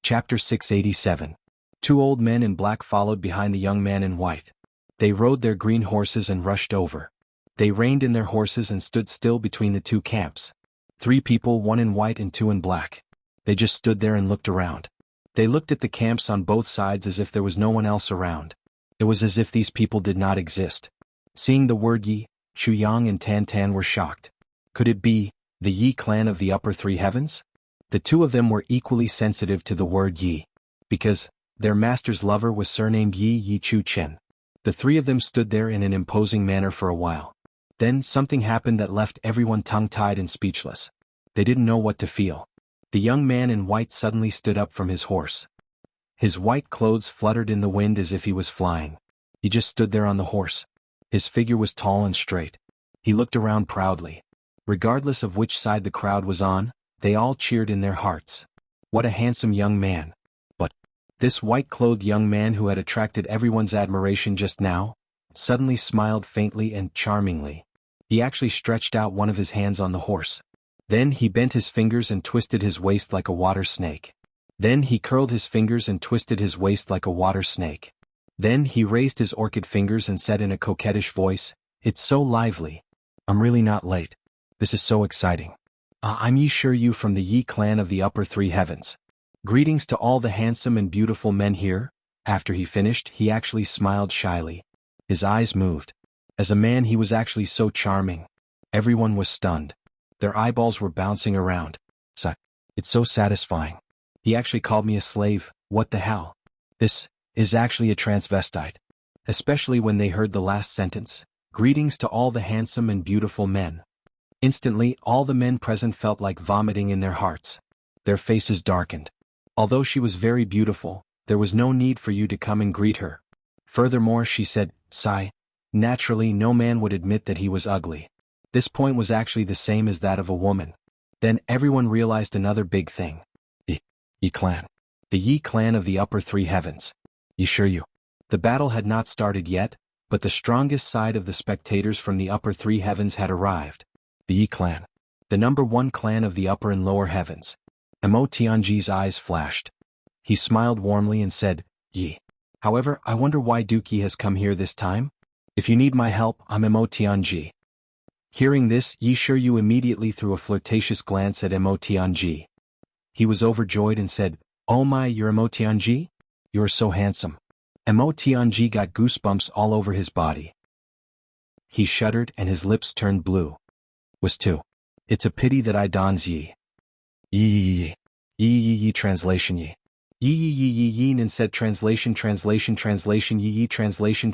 Chapter 687. Two old men in black followed behind the young man in white. They rode their green horses and rushed over. They reined in their horses and stood still between the two camps. 3 people, 1 in white and 2 in black. They just stood there and looked around. They looked at the camps on both sides as if there was no one else around. It was as if these people did not exist. Seeing the word Yi, Chuyang and Tan Tan were shocked. Could it be the Yi clan of the upper 3 heavens? The 2 of them were equally sensitive to the word Yi, because their master's lover was surnamed Yi Chu Chen. The 3 of them stood there in an imposing manner for a while. Then something happened that left everyone tongue-tied and speechless. They didn't know what to feel. The young man in white suddenly stood up from his horse. His white clothes fluttered in the wind as if he was flying. He just stood there on the horse. His figure was tall and straight. He looked around proudly. Regardless of which side the crowd was on, they all cheered in their hearts. What a handsome young man. But this white-clothed young man who had attracted everyone's admiration just now, suddenly smiled faintly and charmingly. He actually stretched out one of his hands on the horse. Then he bent his fingers and twisted his waist like a water snake. Then he curled his fingers and twisted his waist like a water snake. Then he raised his orchid fingers and said in a coquettish voice, "It's so lively. I'm really not late. This is so exciting. I'm Yi Shiryu from the Yi clan of the upper 3 heavens. Greetings to all the handsome and beautiful men here." After he finished, he actually smiled shyly. His eyes moved. As a man he was actually so charming. Everyone was stunned. Their eyeballs were bouncing around. It's so satisfying. He actually called me a slave. What the hell? This is actually a transvestite. Especially when they heard the last sentence, "Greetings to all the handsome and beautiful men." Instantly, all the men present felt like vomiting in their hearts. Their faces darkened. Although she was very beautiful, there was no need for you to come and greet her. Furthermore, she said, "Sigh." Naturally, no man would admit that he was ugly. This point was actually the same as that of a woman. Then everyone realized another big thing. Yi clan. The Yi clan of the upper 3 heavens. Yi Shiryu. The battle had not started yet, but the strongest side of the spectators from the upper 3 heavens had arrived. The Yi clan. The number 1 clan of the upper and lower heavens. Mo Tianji's eyes flashed. He smiled warmly and said, "Yi. However, I wonder why Duke Yi has come here this time? If you need my help, I'm Mo Tianji." Hearing this, Yi Shiryu immediately threw a flirtatious glance at Mo Tianji. He was overjoyed and said, "Oh my, you're Mo Tianji? You're so handsome." Mo Tianji got goosebumps all over his body. He shuddered and his lips turned blue. Was too. It's a pity that I dons Yi. Yi. Translation Yi. Yi and said translation Yi translation Yi translation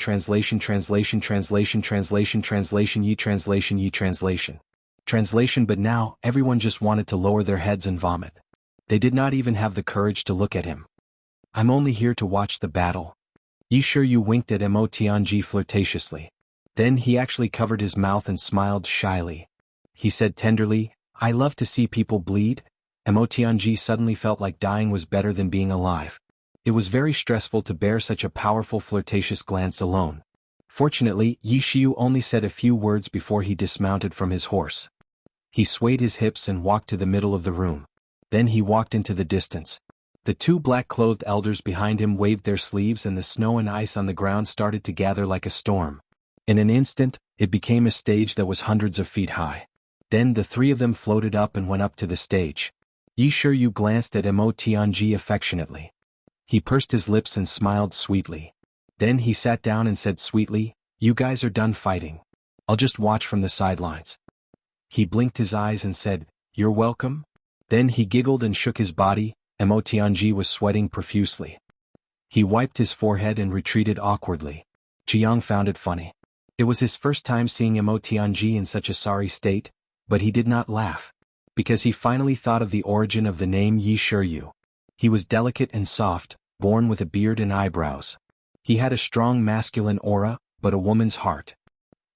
Translation. But now, everyone just wanted to lower their heads and vomit. They did not even have the courage to look at him. "I'm only here to watch the battle." Yi Shiryu winked at Mo Tianji flirtatiously. Then he actually covered his mouth and smiled shyly. He said tenderly, "I love to see people bleed." Mo Tianji suddenly felt like dying was better than being alive. It was very stressful to bear such a powerful flirtatious glance alone. Fortunately, Yi Shiryu only said a few words before he dismounted from his horse. He swayed his hips and walked to the middle of the room. Then he walked into the distance. The 2 black-clothed elders behind him waved their sleeves and the snow and ice on the ground started to gather like a storm. In an instant, it became a stage that was hundreds of feet high. Then the 3 of them floated up and went up to the stage. Yi Shiryu glanced at Mo Tianji affectionately. He pursed his lips and smiled sweetly. Then he sat down and said sweetly, "You guys are done fighting. I'll just watch from the sidelines." He blinked his eyes and said, "You're welcome." Then he giggled and shook his body. Mo Tianji was sweating profusely. He wiped his forehead and retreated awkwardly. Jianghu found it funny. It was his first time seeing Mo Tianji in such a sorry state, but he did not laugh. Because he finally thought of the origin of the name Yi Shiryu. He was delicate and soft, born with a beard and eyebrows. He had a strong masculine aura, but a woman's heart.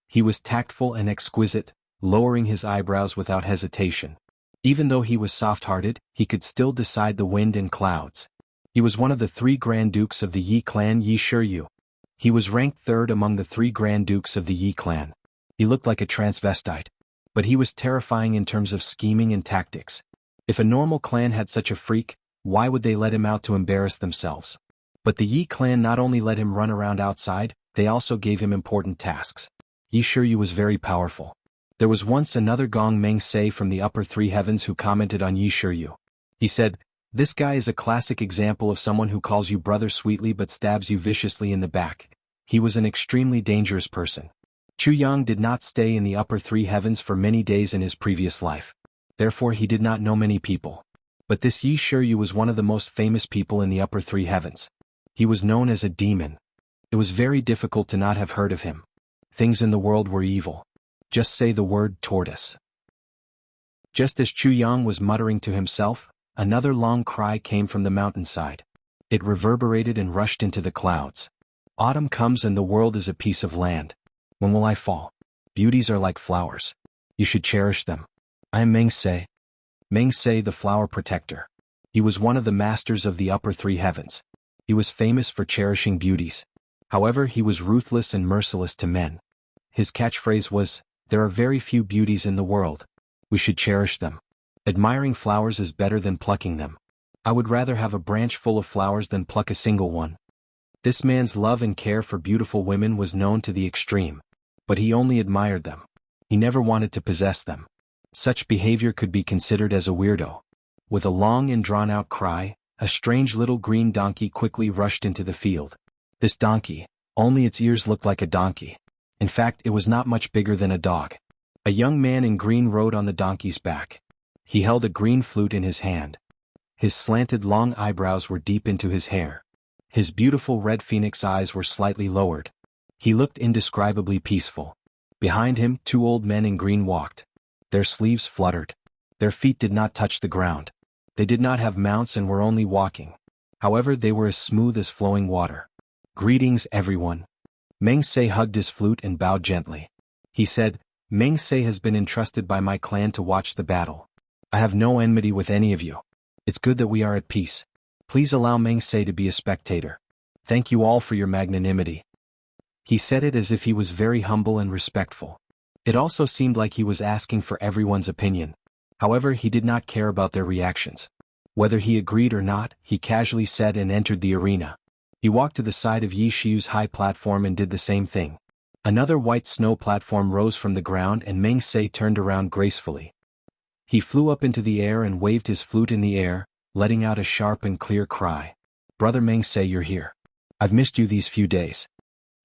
He was tactful and exquisite, lowering his eyebrows without hesitation. Even though he was soft-hearted, he could still decide the wind and clouds. He was one of the 3 Grand Dukes of the Yi clan Yi Shiryu. He was ranked 3rd among the 3 Grand Dukes of the Yi clan. He looked like a transvestite. But he was terrifying in terms of scheming and tactics. If a normal clan had such a freak, Why would they let him out to embarrass themselves? But the Yi clan not only let him run around outside, they also gave him important tasks. Yi Shiryu was very powerful. There was once another Gong Meng Se from the upper three heavens who commented on Yi Shiryu. He said, "This guy is a classic example of someone who calls you brother sweetly but stabs you viciously in the back. He was an extremely dangerous person." Chu Yang did not stay in the upper three heavens for many days in his previous life. Therefore he did not know many people. But this Yi Shiryu was one of the most famous people in the upper three heavens. He was known as a demon. It was very difficult to not have heard of him. Things in the world were evil. Just say the word tortoise. Just as Chu Yang was muttering to himself, another long cry came from the mountainside. It reverberated and rushed into the clouds. Autumn comes and the world is a piece of land. When will I fall? Beauties are like flowers. You should cherish them. I am Meng Se. Meng Se the flower protector. He was one of the masters of the upper three heavens. He was famous for cherishing beauties. However, he was ruthless and merciless to men. His catchphrase was, "There are very few beauties in the world. We should cherish them. Admiring flowers is better than plucking them. I would rather have a branch full of flowers than pluck a single one." This man's love and care for beautiful women was known to the extreme. But he only admired them. He never wanted to possess them. Such behavior could be considered as a weirdo. With a long and drawn-out cry, a strange little green donkey quickly rushed into the field. This donkey, only its ears looked like a donkey. In fact, it was not much bigger than a dog. A young man in green rode on the donkey's back. He held a green flute in his hand. His slanted long eyebrows were deep into his hair. His beautiful red phoenix eyes were slightly lowered. He looked indescribably peaceful. Behind him, two old men in green walked. Their sleeves fluttered. Their feet did not touch the ground. They did not have mounts and were only walking. However, they were as smooth as flowing water. "Greetings, everyone." Meng Se hugged his flute and bowed gently. He said, "Meng Se has been entrusted by my clan to watch the battle. I have no enmity with any of you. It's good that we are at peace. Please allow Meng Se to be a spectator. Thank you all for your magnanimity." He said it as if he was very humble and respectful. It also seemed like he was asking for everyone's opinion. However, he did not care about their reactions. Whether he agreed or not, he casually said and entered the arena. He walked to the side of Yi Shiyu's high platform and did the same thing. Another white snow platform rose from the ground and Meng Se turned around gracefully. He flew up into the air and waved his flute in the air, letting out a sharp and clear cry. "Brother Meng Se, you're here. I've missed you these few days."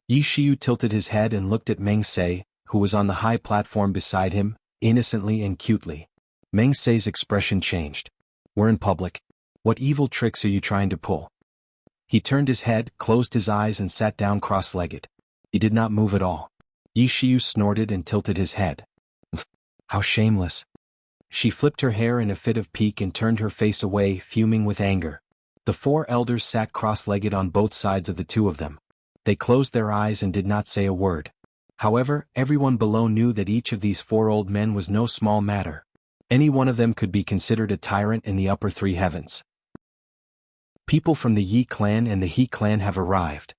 Yi Shiyu tilted his head and looked at Meng Se, who was on the high platform beside him, innocently and cutely. Meng Se's expression changed. "We're in public. What evil tricks are you trying to pull?" He turned his head, closed his eyes and sat down cross-legged. He did not move at all. Yi Shiyu snorted and tilted his head. "How shameless." She flipped her hair in a fit of pique and turned her face away, fuming with anger. The four elders sat cross-legged on both sides of the two of them. They closed their eyes and did not say a word. However, everyone below knew that each of these four old men was no small matter. Any one of them could be considered a tyrant in the upper three heavens. People from the Yi clan and the He clan have arrived.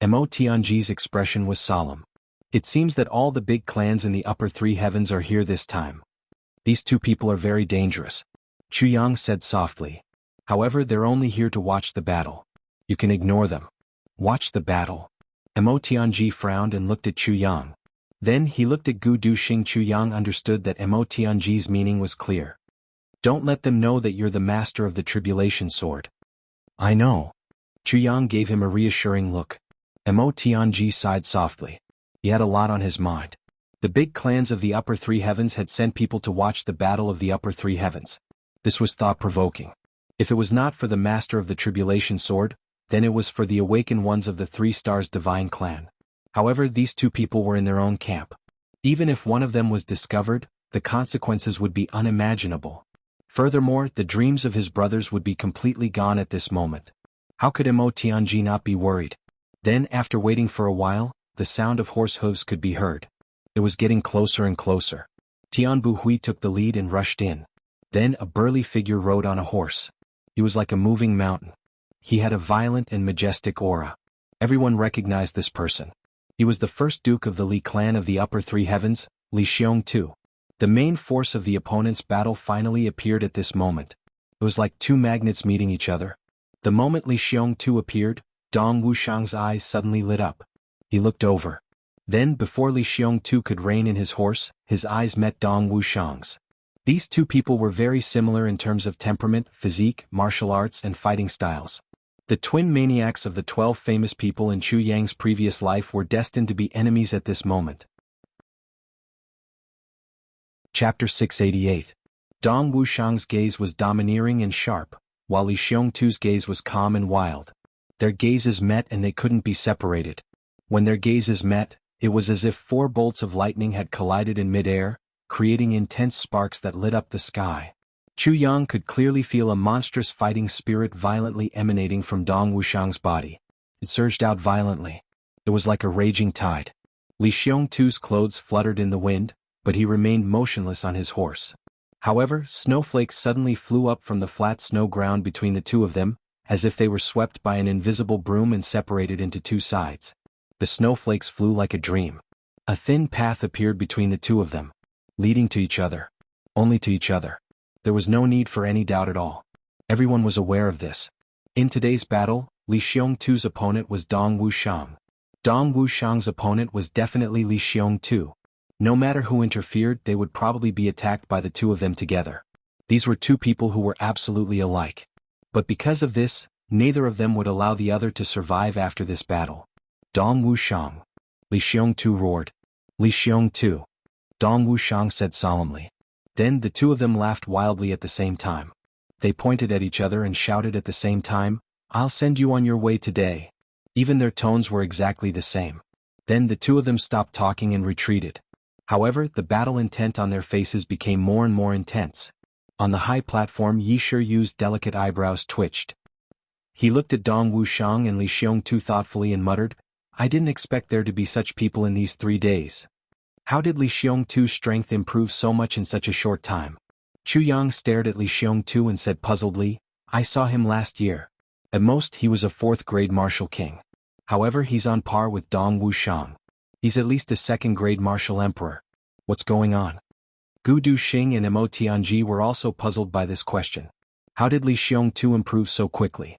Mo Tianji's expression was solemn. It seems that all the big clans in the upper three heavens are here this time. These two people are very dangerous, Chu Yang said softly. However, they're only here to watch the battle. You can ignore them. Watch the battle. Mo Tianji frowned and looked at Chu Yang. Then he looked at Gu Duxing. Chu Yang understood that Mo Tianji's meaning was clear. Don't let them know that you're the master of the tribulation sword. I know. Chu Yang gave him a reassuring look. Mo Tianji sighed softly. He had a lot on his mind. The big clans of the upper three heavens had sent people to watch the battle of the upper three heavens. This was thought-provoking. If it was not for the master of the tribulation sword, then it was for the awakened ones of the Three Stars divine clan. However, these two people were in their own camp. Even if one of them was discovered, the consequences would be unimaginable. Furthermore, the dreams of his brothers would be completely gone at this moment. How could Mo Tianji not be worried? Then, after waiting for a while, the sound of horse hooves could be heard. It was getting closer and closer. Tianbu Hui took the lead and rushed in. Then a burly figure rode on a horse. He was like a moving mountain. He had a violent and majestic aura. Everyone recognized this person. He was the first duke of the Li clan of the upper three heavens, Li Xiong II. The main force of the opponent's battle finally appeared at this moment. It was like two magnets meeting each other. The moment Li Xiongtu appeared, Dong Wushang's eyes suddenly lit up. He looked over. Then, before Li Xiongtu could rein in his horse, his eyes met Dong Wushang's. These two people were very similar in terms of temperament, physique, martial arts, and fighting styles. The twin maniacs of the 12 famous people in Chu Yang's previous life were destined to be enemies at this moment. Chapter 688. Dong Wushang's gaze was domineering and sharp, while Li Xiongtu's gaze was calm and wild. Their gazes met and they couldn't be separated. When their gazes met, it was as if 4 bolts of lightning had collided in mid-air, creating intense sparks that lit up the sky. Chu Yang could clearly feel a monstrous fighting spirit violently emanating from Dong Wushang's body. It surged out violently. It was like a raging tide. Li Xiongtu's clothes fluttered in the wind, but he remained motionless on his horse. However, snowflakes suddenly flew up from the flat snow ground between the two of them, as if they were swept by an invisible broom and separated into 2 sides. The snowflakes flew like a dream. A thin path appeared between the two of them, leading to each other. Only to each other. There was no need for any doubt at all. Everyone was aware of this. In today's battle, Li Xiongtu's opponent was Dong Wushang. Dong Wushang's opponent was definitely Li Xiongtu. No matter who interfered, they would probably be attacked by the two of them together. These were two people who were absolutely alike. But because of this, neither of them would allow the other to survive after this battle. Dong Wushang. Li Xiongtu roared. Li Xiongtu. Dong Wushang said solemnly. Then the two of them laughed wildly at the same time. They pointed at each other and shouted at the same time, "I'll send you on your way today." Even their tones were exactly the same. Then the two of them stopped talking and retreated. However, the battle intent on their faces became more and more intense. On the high platform, Yi Shiyu's delicate eyebrows twitched. He looked at Dong Wushang and Li Xiongtu thoughtfully and muttered, "I didn't expect there to be such people in these 3 days. How did Li Xiongtu's strength improve so much in such a short time?" Chu Yang stared at Li Xiongtu and said puzzledly, "I saw him last year. At most he was a 4th-grade martial king. However, he's on par with Dong Wushang. He's at least a 2nd-grade martial emperor. What's going on?" Gu Duxing and Mo Tianji were also puzzled by this question. How did Li Xiongtu improve so quickly?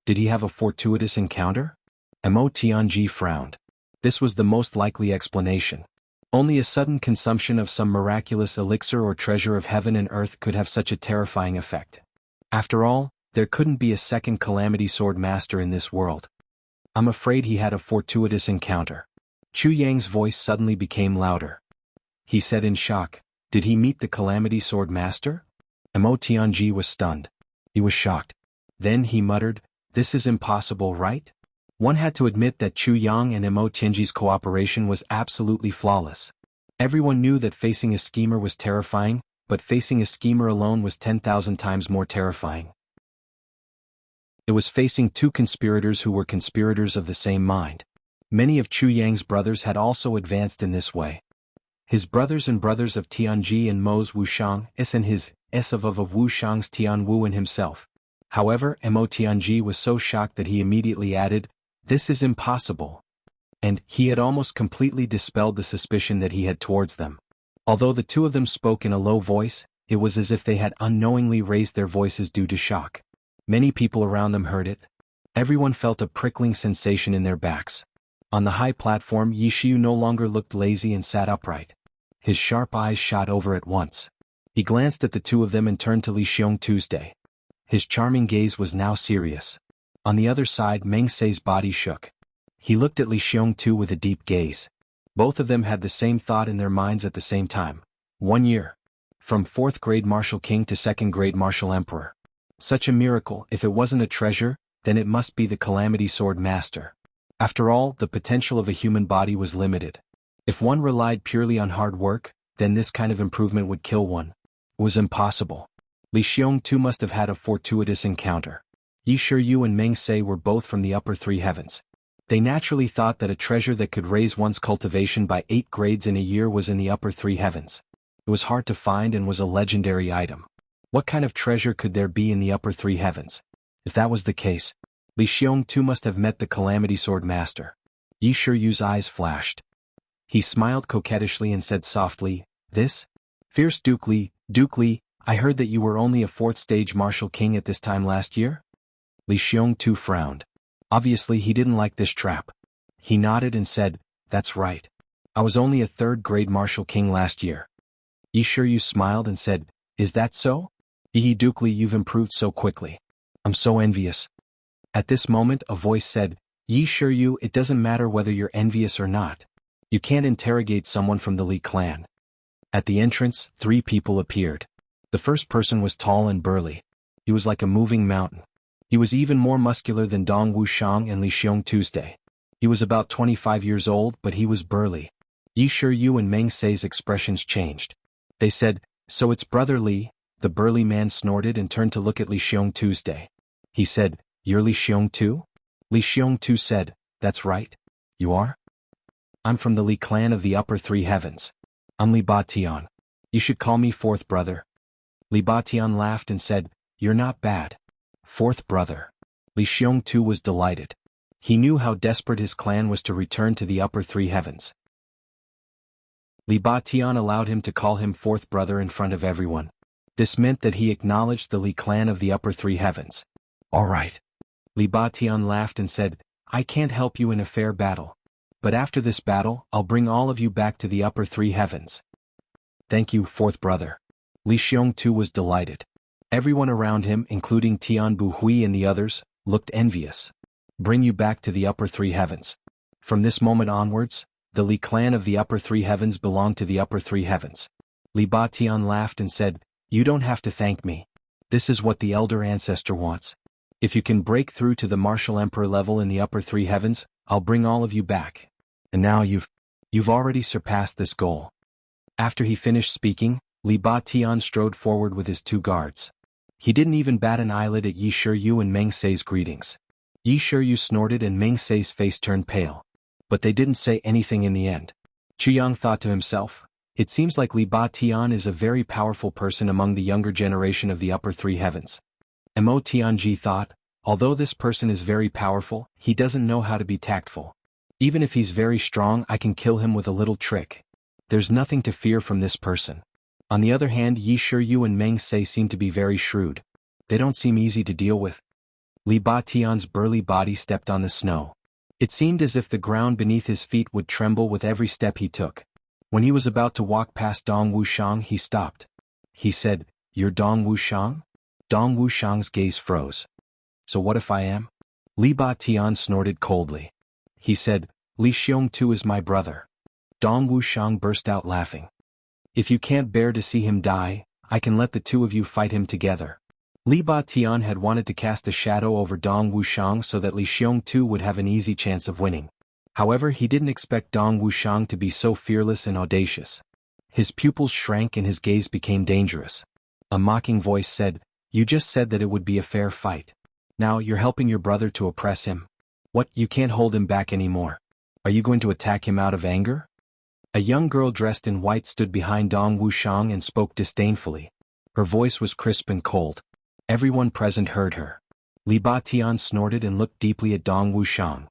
Did he have a fortuitous encounter? Mo Tianji frowned. This was the most likely explanation. Only a sudden consumption of some miraculous elixir or treasure of heaven and earth could have such a terrifying effect. After all, there couldn't be a second Calamity Sword Master in this world. I'm afraid he had a fortuitous encounter. Chu Yang's voice suddenly became louder. He said in shock, "Did he meet the Calamity Sword Master?" Mo Tianji was stunned. He was shocked. Then he muttered, "This is impossible, right?" One had to admit that Chu Yang and Mo Tianji's cooperation was absolutely flawless. Everyone knew that facing a schemer was terrifying, but facing a schemer alone was 10,000 times more terrifying. It was facing two conspirators who were conspirators of the same mind. Many of Chu Yang's brothers had also advanced in this way. His brothers and brothers of Tianji and Mo's Wushang, and his of Wushang's Tianwu and himself. However, Mo Tianji was so shocked that he immediately added, "This is impossible." And he had almost completely dispelled the suspicion that he had towards them. Although the two of them spoke in a low voice, it was as if they had unknowingly raised their voices due to shock. Many people around them heard it. Everyone felt a prickling sensation in their backs. On the high platform, Yi Shiyu no longer looked lazy and sat upright. His sharp eyes shot over at once. He glanced at the two of them and turned to Li Xiongtu. His charming gaze was now serious. On the other side, Meng Sei's body shook. He looked at Li Xiongtu with a deep gaze. Both of them had the same thought in their minds at the same time. 1 year. From 4th-grade martial king to 2nd-grade martial emperor. Such a miracle. If it wasn't a treasure, then it must be the Calamity Sword Master. After all, the potential of a human body was limited. If one relied purely on hard work, then this kind of improvement would kill one. It was impossible. Li Xiongtu must have had a fortuitous encounter. Yi Shiryu and Meng Sei were both from the upper 3 heavens. They naturally thought that a treasure that could raise one's cultivation by 8 grades in a year was in the upper 3 heavens. It was hard to find and was a legendary item. What kind of treasure could there be in the upper 3 heavens? If that was the case, Li Xiongtu must have met the Calamity Sword Master. Yi Shiryu's eyes flashed. He smiled coquettishly and said softly, "This? Fierce Duke Li, I heard that you were only a 4th stage martial king at this time last year? Li Xiongtu frowned. Obviously he didn't like this trap. He nodded and said, that's right. I was only a 3rd grade martial king last year. Yi Shiryu smiled and said, is that so? Yi Dukli, you've improved so quickly. I'm so envious. At this moment a voice said, Yi Shiryu, it doesn't matter whether you're envious or not. You can't interrogate someone from the Li clan. At the entrance, 3 people appeared. The first person was tall and burly. He was like a moving mountain. He was even more muscular than Dong Wuxiang and Li Xiongtu's. He was about 25 years old, but he was burly. Yi Shiryu and Meng Sei's expressions changed. They said, so it's Brother Li. The burly man snorted and turned to look at Li Xiongtu's. He said, you're Li Xiongtu? Li Xiongtu said, that's right. You are? I'm from the Li clan of the upper 3 heavens. I'm Li Batian. You should call me 4th brother. Li Batian laughed and said, you're not bad. 4th brother. Li Xiongtu was delighted. He knew how desperate his clan was to return to the upper 3 heavens. Li Batian allowed him to call him 4th brother in front of everyone. This meant that he acknowledged the Li clan of the upper 3 heavens. All right. Li Batian laughed and said, I can't help you in a fair battle. But after this battle, I'll bring all of you back to the upper 3 heavens. Thank you, 4th brother. Li Xiongtu was delighted. Everyone around him, including Tian Buhui and the others, looked envious. Bring you back to the upper 3 heavens. From this moment onwards, the Li clan of the upper 3 heavens belonged to the upper 3 heavens. Li Batian laughed and said, you don't have to thank me. This is what the elder ancestor wants. If you can break through to the martial emperor level in the upper 3 heavens, I'll bring all of you back. And now you've already surpassed this goal. After he finished speaking, Li Batian strode forward with his 2 guards. He didn't even bat an eyelid at Yi Shiryu and Meng Sei's greetings. Yi Shiryu snorted and Meng Sei's face turned pale. But they didn't say anything in the end. Yang thought to himself, it seems like Li Batian is a very powerful person among the younger generation of the upper 3 heavens. Mo Tianji thought, although this person is very powerful, he doesn't know how to be tactful. Even if he's very strong, I can kill him with a little trick. There's nothing to fear from this person. On the other hand, Yi Shiryu and Meng Sei seem to be very shrewd. They don't seem easy to deal with. Li Batian's burly body stepped on the snow. It seemed as if the ground beneath his feet would tremble with every step he took. When he was about to walk past Dong Wuxiang, he stopped. He said, you're Dong Wuxiang? Dong Wuxiang's gaze froze. So what if I am? Li Batian snorted coldly. He said, Li Xiongtu is my brother. Dong Wuxiang burst out laughing. If you can't bear to see him die, I can let the 2 of you fight him together. Li Batian had wanted to cast a shadow over Dong Wuxiang so that Li Xiongtu would have an easy chance of winning. However, he didn't expect Dong Wuxiang to be so fearless and audacious. His pupils shrank and his gaze became dangerous. A mocking voice said, you just said that it would be a fair fight. Now you're helping your brother to oppress him. What, you can't hold him back anymore? Are you going to attack him out of anger? A young girl dressed in white stood behind Dong Wuxiang and spoke disdainfully. Her voice was crisp and cold. Everyone present heard her. Li Batian snorted and looked deeply at Dong Wuxiang.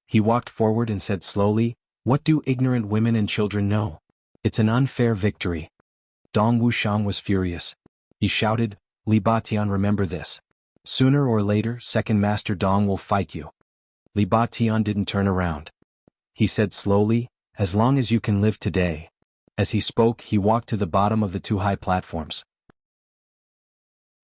He walked forward and said slowly, what do ignorant women and children know? It's an unfair victory. Dong Wuxiang was furious. He shouted, Li Batian, remember this. Sooner or later, Second Master Dong will fight you. Li Batian didn't turn around. He said slowly, as long as you can live today. As he spoke, he walked to the bottom of the 2 high platforms.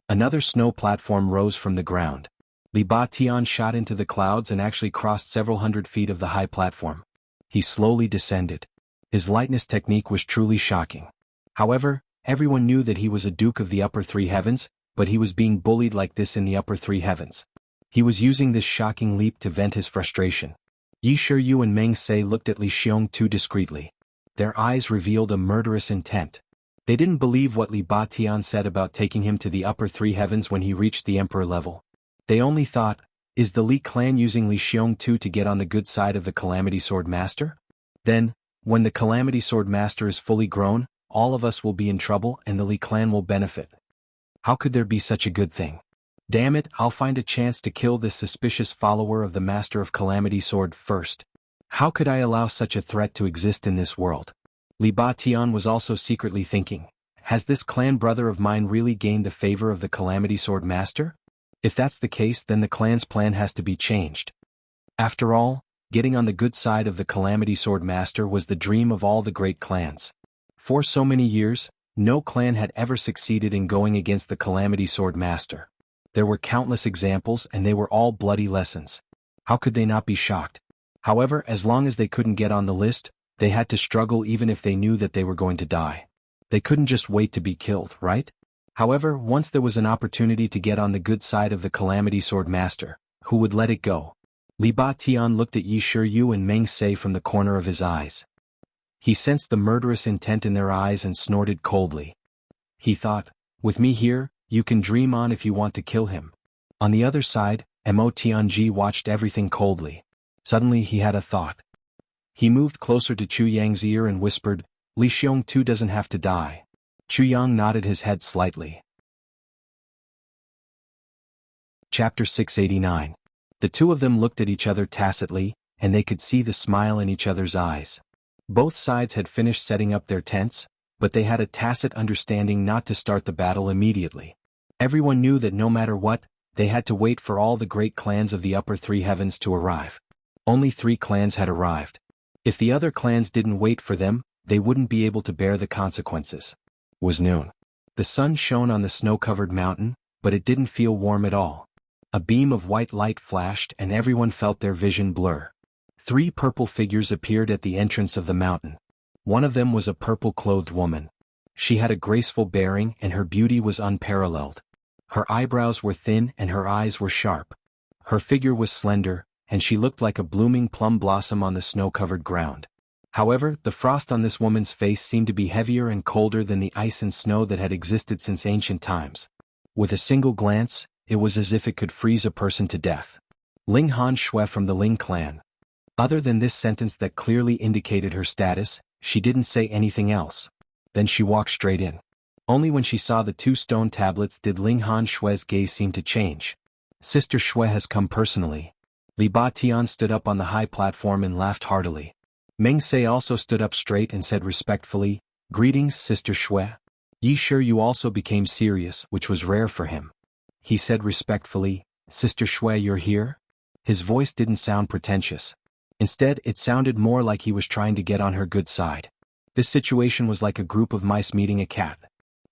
Another snow platform rose from the ground. Li Batian shot into the clouds and actually crossed several hundred feet of the high platform. He slowly descended. His lightness technique was truly shocking. However, everyone knew that he was a duke of the upper 3 heavens, but he was being bullied like this in the upper 3 heavens. He was using this shocking leap to vent his frustration. Yi Shiryu and Meng Sei looked at Li Xiongtu discreetly. Their eyes revealed a murderous intent. They didn't believe what Li Batian said about taking him to the upper 3 heavens when he reached the emperor level. They only thought, is the Li clan using Li Xiongtu to get on the good side of the Calamity Sword Master? Then, when the Calamity Sword Master is fully grown, all of us will be in trouble and the Li clan will benefit. How could there be such a good thing? Damn it, I'll find a chance to kill this suspicious follower of the Master of Calamity Sword first. How could I allow such a threat to exist in this world? Li Batian was also secretly thinking, Has this clan brother of mine really gained the favor of the Calamity Sword Master? If that's the case, then the clan's plan has to be changed. After all, getting on the good side of the Calamity Sword Master was the dream of all the great clans. For so many years, no clan had ever succeeded in going against the Calamity Sword Master. There were countless examples and they were all bloody lessons. How could they not be shocked? However, as long as they couldn't get on the list, they had to struggle even if they knew that they were going to die. They couldn't just wait to be killed, right? However, once there was an opportunity to get on the good side of the Calamity Sword Master, who would let it go? Li Ba Tian looked at Yi Shiryu and Meng Se from the corner of his eyes. He sensed the murderous intent in their eyes and snorted coldly. He thought, with me here, you can dream on if you want to kill him. On the other side, Mo Tianji watched everything coldly. Suddenly he had a thought. He moved closer to Chu Yang's ear and whispered, Li Xiong too doesn't have to die. Chu Yang nodded his head slightly. Chapter 689. The two of them looked at each other tacitly, and they could see the smile in each other's eyes. Both sides had finished setting up their tents, but they had a tacit understanding not to start the battle immediately. Everyone knew that no matter what, they had to wait for all the great clans of the upper three heavens to arrive. Only 3 clans had arrived. If the other clans didn't wait for them, they wouldn't be able to bear the consequences. It was noon. The sun shone on the snow-covered mountain, but it didn't feel warm at all. A beam of white light flashed and everyone felt their vision blur. 3 purple figures appeared at the entrance of the mountain. One of them was a purple-clothed woman. She had a graceful bearing and her beauty was unparalleled. Her eyebrows were thin and her eyes were sharp. Her figure was slender, and she looked like a blooming plum blossom on the snow-covered ground. However, the frost on this woman's face seemed to be heavier and colder than the ice and snow that had existed since ancient times. With a single glance, it was as if it could freeze a person to death. Ling Han Shui from the Ling clan. Other than this sentence that clearly indicated her status, she didn't say anything else. Then she walked straight in. Only when she saw the 2 stone tablets did Ling Han Shui's gaze seem to change. Sister Shui has come personally. Li Ba Tian stood up on the high platform and laughed heartily. Meng Se also stood up straight and said respectfully, Greetings, Sister Shui. Yi Shiryu also became serious, which was rare for him. He said respectfully, Sister Shui, you're here? His voice didn't sound pretentious. Instead, it sounded more like he was trying to get on her good side. This situation was like a group of mice meeting a cat.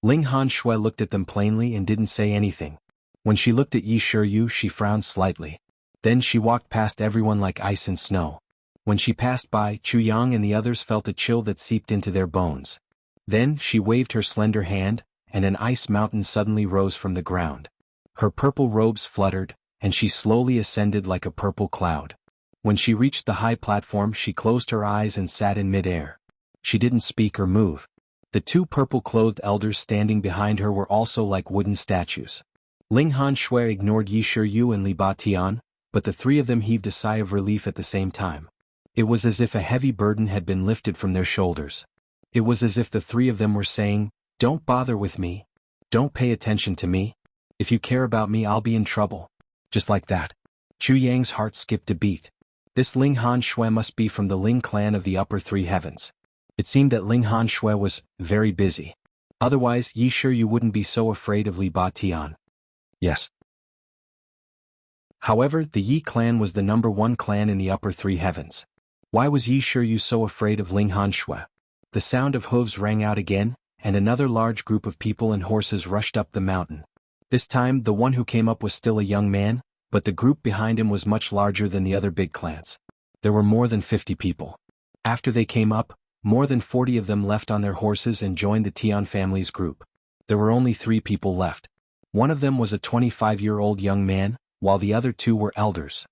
Ling Han Shui looked at them plainly and didn't say anything. When she looked at Yi Shiryu, she frowned slightly. Then she walked past everyone like ice and snow. When she passed by, Chu Yang and the others felt a chill that seeped into their bones. Then she waved her slender hand, and an ice mountain suddenly rose from the ground. Her purple robes fluttered, and she slowly ascended like a purple cloud. When she reached the high platform, she closed her eyes and sat in midair. She didn't speak or move. The 2 purple-clothed elders standing behind her were also like wooden statues. Ling Han Shui ignored Yi Shiryu and Li Ba Tian, but the 3 of them heaved a sigh of relief at the same time. It was as if a heavy burden had been lifted from their shoulders. It was as if the 3 of them were saying, Don't bother with me. Don't pay attention to me. If you care about me, I'll be in trouble. Just like that. Chu Yang's heart skipped a beat. This Ling Han Shui must be from the Ling clan of the upper 3 heavens. It seemed that Ling Han Shui was very busy. Otherwise, Yi Shiryu wouldn't be so afraid of Li Ba Tian. Yes. However, the Yi clan was the number 1 clan in the upper 3 heavens. Why was Yi Shiryu so afraid of Ling Han Shui? The sound of hooves rang out again, and another large group of people and horses rushed up the mountain. This time, the one who came up was still a young man, but the group behind him was much larger than the other big clans. There were more than 50 people. After they came up, more than 40 of them left on their horses and joined the Tian family's group. There were only 3 people left. One of them was a 25-year-old young man, while the other 2 were elders.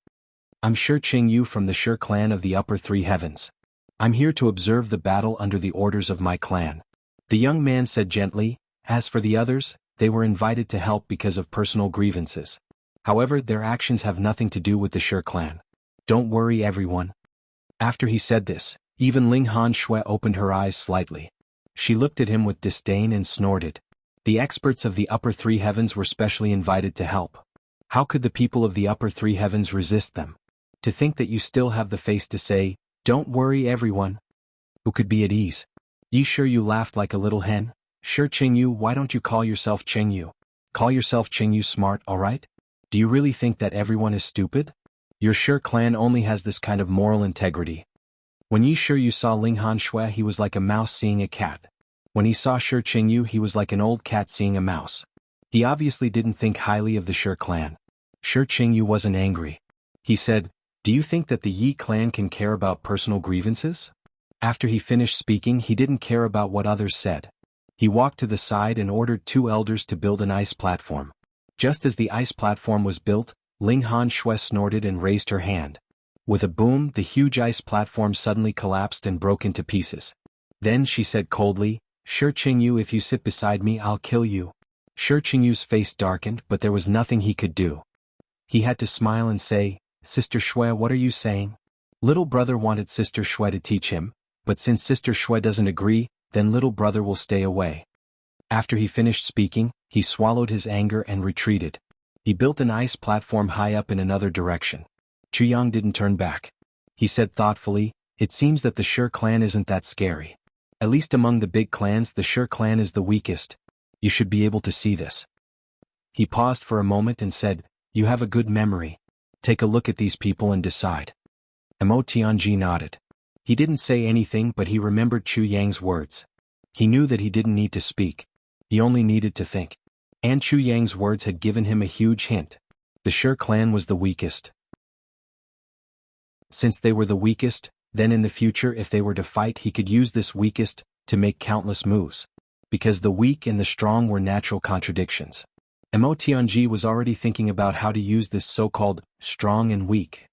I'm Shi Qingyu from the Shi clan of the upper 3 heavens. I'm here to observe the battle under the orders of my clan. The young man said gently. As for the others, they were invited to help because of personal grievances. However, their actions have nothing to do with the Shi clan. Don't worry, everyone. After he said this, even Ling Han Shui opened her eyes slightly. She looked at him with disdain and snorted. The experts of the upper 3 heavens were specially invited to help. How could the people of the upper 3 heavens resist them? To think that you still have the face to say, Don't worry, everyone. Who could be at ease? Yi Shiryu laughed like a little hen. Sure Qingyu, why don't you call yourself Qingyu? Call yourself Qingyu smart, alright? Do you really think that everyone is stupid? Your Sure clan only has this kind of moral integrity. When Yi Sure you saw Ling Han Shui, he was like a mouse seeing a cat. When he saw Sure Qingyu, he was like an old cat seeing a mouse. He obviously didn't think highly of the Sure clan. Sure Qingyu wasn't angry. He said, "Do you think that the Yi clan can care about personal grievances?" After he finished speaking, he didn't care about what others said. He walked to the side and ordered 2 elders to build an ice platform. Just as the ice platform was built, Ling Han Shui snorted and raised her hand. With a boom, the huge ice platform suddenly collapsed and broke into pieces. Then she said coldly, "Sure Qingyu, if you sit beside me, I'll kill you." Sure Qingyu's face darkened, but there was nothing he could do. He had to smile and say, "Sister Shui, what are you saying?" Little brother wanted Sister Shui to teach him, but since Sister Shui doesn't agree, then little brother will stay away. After he finished speaking, he swallowed his anger and retreated. He built an ice platform high up in another direction. Chu Yang didn't turn back. He said thoughtfully, "It seems that the Sure clan isn't that scary. At least among the big clans, the Sure clan is the weakest. You should be able to see this." He paused for a moment and said, "You have a good memory. Take a look at these people and decide." Mo Tianji nodded. He didn't say anything, but he remembered Chu Yang's words. He knew that he didn't need to speak. He only needed to think. And Chu Yang's words had given him a huge hint. The Sure clan was the weakest. Since they were the weakest, then in the future if they were to fight, he could use this weakest to make countless moves. Because the weak and the strong were natural contradictions. Mo Tianji was already thinking about how to use this so-called strong and weak.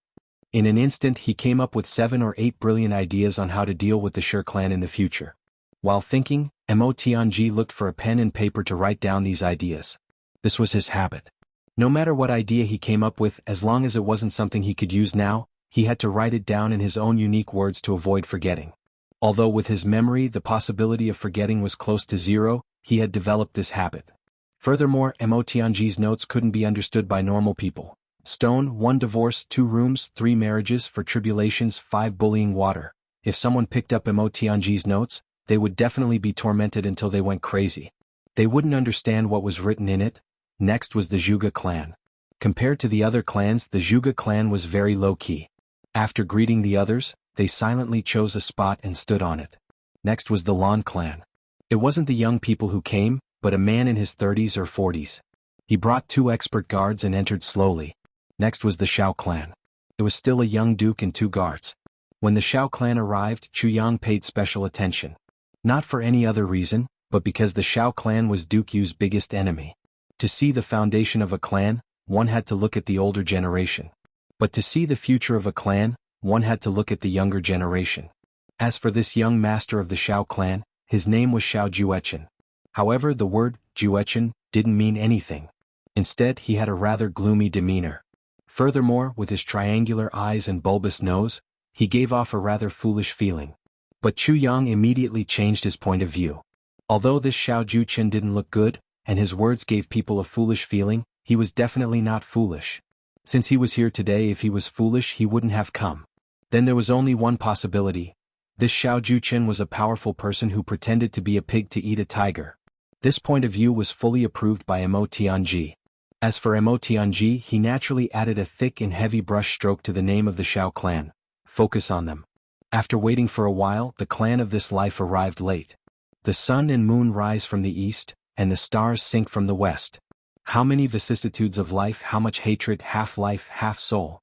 In an instant he came up with 7 or 8 brilliant ideas on how to deal with the Sure clan in the future. While thinking, Mo Tianji looked for a pen and paper to write down these ideas. This was his habit. No matter what idea he came up with, as long as it wasn't something he could use now, he had to write it down in his own unique words to avoid forgetting. Although with his memory the possibility of forgetting was close to 0, he had developed this habit. Furthermore, Mo Tianji's notes couldn't be understood by normal people. Stone, 1 divorce, 2 rooms, 3 marriages, 4 tribulations, 5 bullying water. If someone picked up Mo Tianji's notes, they would definitely be tormented until they went crazy. They wouldn't understand what was written in it. Next was the Zhuge clan. Compared to the other clans, the Zhuge clan was very low-key. After greeting the others, they silently chose a spot and stood on it. Next was the Lan clan. It wasn't the young people who came, but a man in his 30s or 40s. He brought 2 expert guards and entered slowly. Next was the Shao clan. It was still a young duke and 2 guards. When the Shao clan arrived, Chu Yang paid special attention. Not for any other reason, but because the Shao clan was Duke Yu's biggest enemy. To see the foundation of a clan, one had to look at the older generation. But to see the future of a clan, one had to look at the younger generation. As for this young master of the Shao clan, his name was Shao Juechen. However, the word Juechen didn't mean anything. Instead, he had a rather gloomy demeanor. Furthermore, with his triangular eyes and bulbous nose, he gave off a rather foolish feeling. But Chu Yang immediately changed his point of view. Although this Shao Juechen didn't look good, and his words gave people a foolish feeling, he was definitely not foolish. Since he was here today, if he was foolish he wouldn't have come. Then there was only one possibility. This Shao Juechen was a powerful person who pretended to be a pig to eat a tiger. This point of view was fully approved by Mo Tianji. As for Mo Tianji, he naturally added a thick and heavy brush stroke to the name of the Shao clan. Focus on them. After waiting for a while, the clan of this life arrived late. The sun and moon rise from the east, and the stars sink from the west. How many vicissitudes of life, how much hatred, half life, half soul.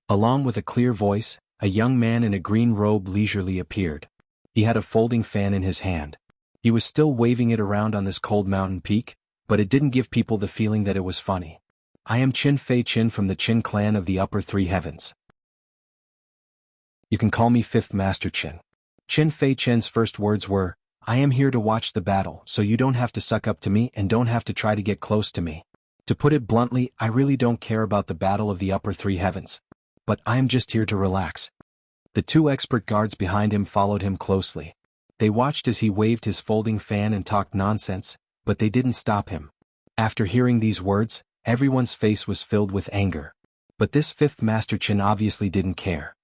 Along with a clear voice, a young man in a green robe leisurely appeared. He had a folding fan in his hand. He was still waving it around on this cold mountain peak, but it didn't give people the feeling that it was funny. "I am Qin Fei Qin from the Qin clan of the upper 3 heavens. You can call me 5th Master Qin." Qin Fei Qin's first words were, "I am here to watch the battle, so you don't have to suck up to me and don't have to try to get close to me. To put it bluntly, I really don't care about the battle of the upper 3 heavens. But I am just here to relax." The 2 expert guards behind him followed him closely. They watched as he waved his folding fan and talked nonsense, but they didn't stop him. After hearing these words, everyone's face was filled with anger. But this 5th Master Qin obviously didn't care.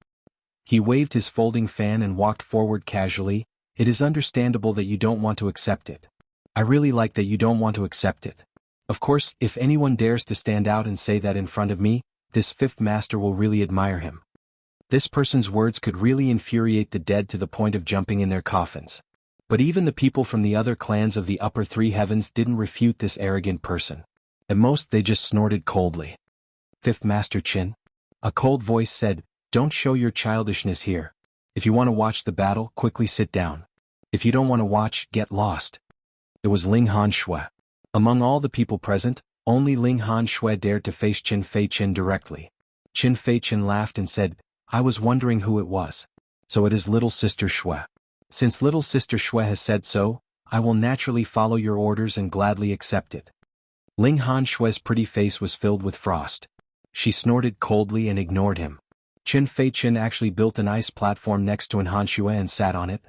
He waved his folding fan and walked forward casually. "It is understandable that you don't want to accept it. I really like that you don't want to accept it. Of course, if anyone dares to stand out and say that in front of me, this fifth master will really admire him. This person's words could really infuriate the dead to the point of jumping in their coffins. But even the people from the other clans of the upper three heavens didn't refute this arrogant person. At most they just snorted coldly. Fifth Master Qin? A cold voice said, don't show your childishness here. If you want to watch the battle, quickly sit down. If you don't want to watch, get lost. It was Ling Han Shui. Among all the people present, only Ling Han Shui dared to face Qin Fei Qin directly. Qin Fei Qin laughed and said, I was wondering who it was. So it is little sister Shui. Since little sister Shui has said so, I will naturally follow your orders and gladly accept it. Ling Han Shui's pretty face was filled with frost. She snorted coldly and ignored him. Qin Fei Qin actually built an ice platform next to Han Shui and sat on it.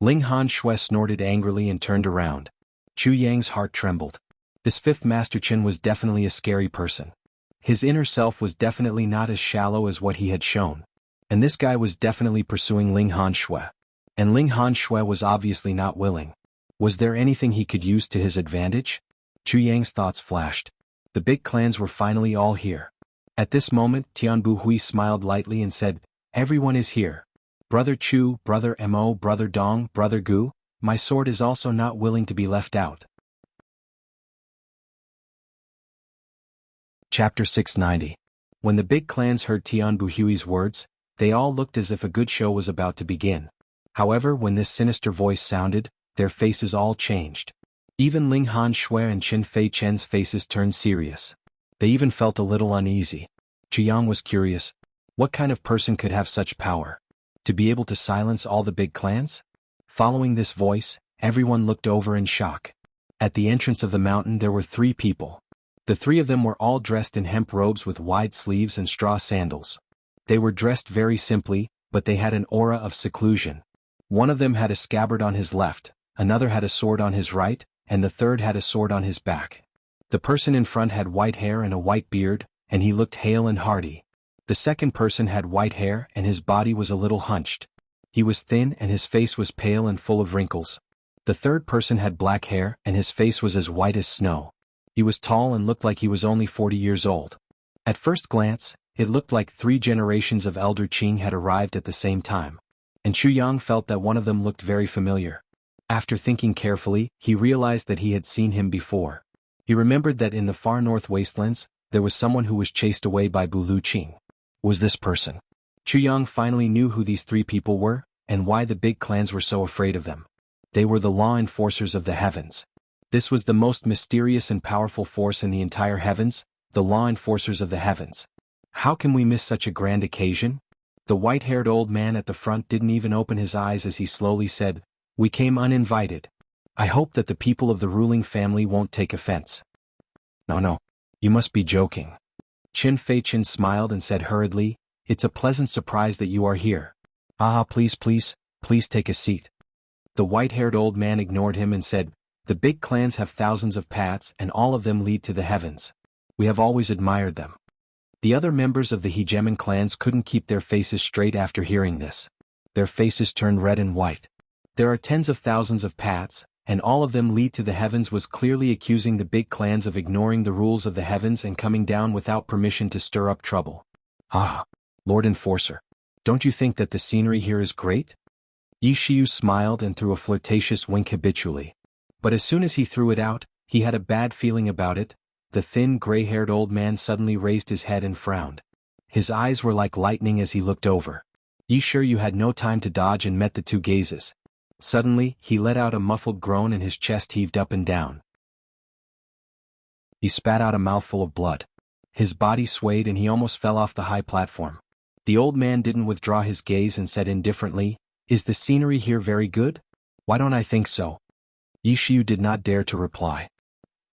Ling Han Shui snorted angrily and turned around. Chu Yang's heart trembled. This fifth Master Qin was definitely a scary person. His inner self was definitely not as shallow as what he had shown. And this guy was definitely pursuing Ling Han Shui. And Ling Han Shui was obviously not willing. Was there anything he could use to his advantage? Chu Yang's thoughts flashed. The big clans were finally all here. At this moment, Tianbu Hui smiled lightly and said, everyone is here. Brother Chu, Brother Mo, Brother Dong, Brother Gu, my sword is also not willing to be left out. Chapter 690. When the big clans heard Tianbu Hui's words, they all looked as if a good show was about to begin. However, when this sinister voice sounded, their faces all changed. Even Ling Han Shui and Qin Fei Qin's faces turned serious. They even felt a little uneasy. Jianghu was curious. What kind of person could have such power? To be able to silence all the big clans? Following this voice, everyone looked over in shock. At the entrance of the mountain there were 3 people. The 3 of them were all dressed in hemp robes with wide sleeves and straw sandals. They were dressed very simply, but they had an aura of seclusion. One of them had a scabbard on his left, another had a sword on his right, and the third had a sword on his back. The person in front had white hair and a white beard, and he looked hale and hearty. The second person had white hair and his body was a little hunched. He was thin and his face was pale and full of wrinkles. The third person had black hair and his face was as white as snow. He was tall and looked like he was only 40 years old. At first glance, it looked like 3 generations of elder Qing had arrived at the same time. And Chu Yang felt that one of them looked very familiar. After thinking carefully, he realized that he had seen him before. He remembered that in the far north wastelands, there was someone who was chased away by Bulu Qing. Was this person? Chu Yang finally knew who these 3 people were, and why the big clans were so afraid of them. They were the law enforcers of the heavens. This was the most mysterious and powerful force in the entire heavens, the law enforcers of the heavens. How can we miss such a grand occasion? The white-haired old man at the front didn't even open his eyes as he slowly said, we came uninvited. I hope that the people of the ruling family won't take offense. No, you must be joking. Qin Fei Qin smiled and said hurriedly, it's a pleasant surprise that you are here. Please take a seat. The white-haired old man ignored him and said, the big clans have thousands of paths and all of them lead to the heavens. We have always admired them. The other members of the hegemon clans couldn't keep their faces straight after hearing this. Their faces turned red and white. There are tens of thousands of paths, and all of them lead to the heavens was clearly accusing the big clans of ignoring the rules of the heavens and coming down without permission to stir up trouble. Lord Enforcer, don't you think that the scenery here is great? Yi Shiyu smiled and threw a flirtatious wink habitually. But as soon as he threw it out, he had a bad feeling about it. The thin, gray-haired old man suddenly raised his head and frowned. His eyes were like lightning as he looked over. Yi Shiyu had no time to dodge and met the 2 gazes. Suddenly, he let out a muffled groan and his chest heaved up and down. He spat out a mouthful of blood. His body swayed and he almost fell off the high platform. The old man didn't withdraw his gaze and said indifferently, is the scenery here very good? Why don't I think so? Yi Shiyu did not dare to reply.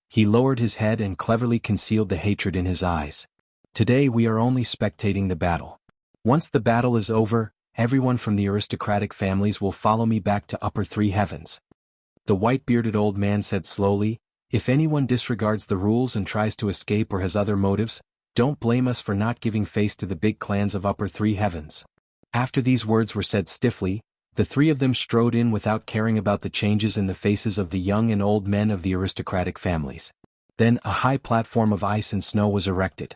He lowered his head and cleverly concealed the hatred in his eyes. Today we are only spectating the battle. Once the battle is over, everyone from the aristocratic families will follow me back to upper 3 heavens. The white-bearded old man said slowly, if anyone disregards the rules and tries to escape or has other motives, don't blame us for not giving face to the big clans of upper 3 heavens. After these words were said stiffly, The three of them strode in without caring about the changes in the faces of the young and old men of the aristocratic families. Then a high platform of ice and snow was erected.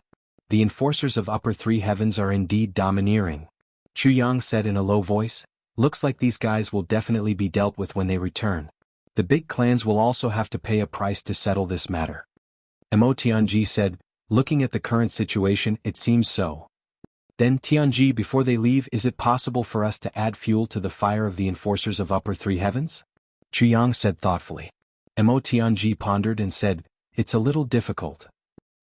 The enforcers of upper three heavens are indeed domineering, Chu Yang said in a low voice. Looks like these guys will definitely be dealt with when they return. The big clans will also have to pay a price to settle this matter. Mo Tianji said, looking at the current situation, it seems so. Then Tianji, before they leave, is it possible for us to add fuel to the fire of the enforcers of upper three heavens? Chu Yang said thoughtfully. Mo Tianji pondered and said, it's a little difficult.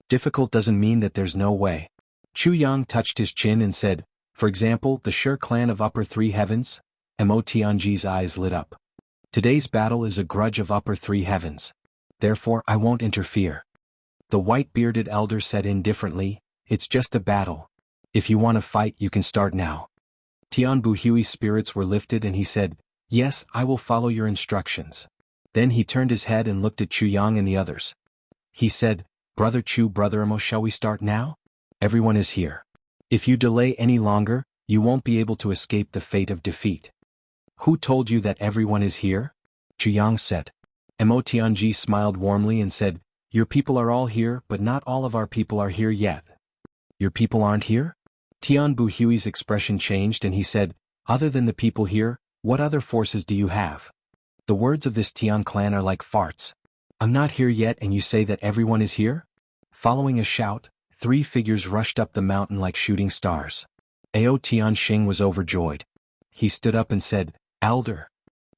Difficult doesn't mean that there's no way. Chu Yang touched his chin and said, for example, the Sher clan of upper three heavens? Mo Tianji's eyes lit up. Today's battle is a grudge of upper three heavens. Therefore I won't interfere. The white-bearded elder said indifferently, it's just a battle. If you want to fight, you can start now. Tian Buhui's spirits were lifted and he said, yes, I will follow your instructions. Then he turned his head and looked at Chu Yang and the others. He said, Brother Chu, Brother Mo, shall we start now? Everyone is here. If you delay any longer, you won't be able to escape the fate of defeat. Who told you that everyone is here? Chu Yang said. Mo Tianji smiled warmly and said, your people are all here, but not all of our people are here yet. Your people aren't here? Tian Buhui's expression changed and he said, other than the people here, what other forces do you have? The words of this Tian clan are like farts. I'm not here yet and you say that everyone is here? Following a shout, three figures rushed up the mountain like shooting stars. Ao Tian Xing was overjoyed. He stood up and said, Elder.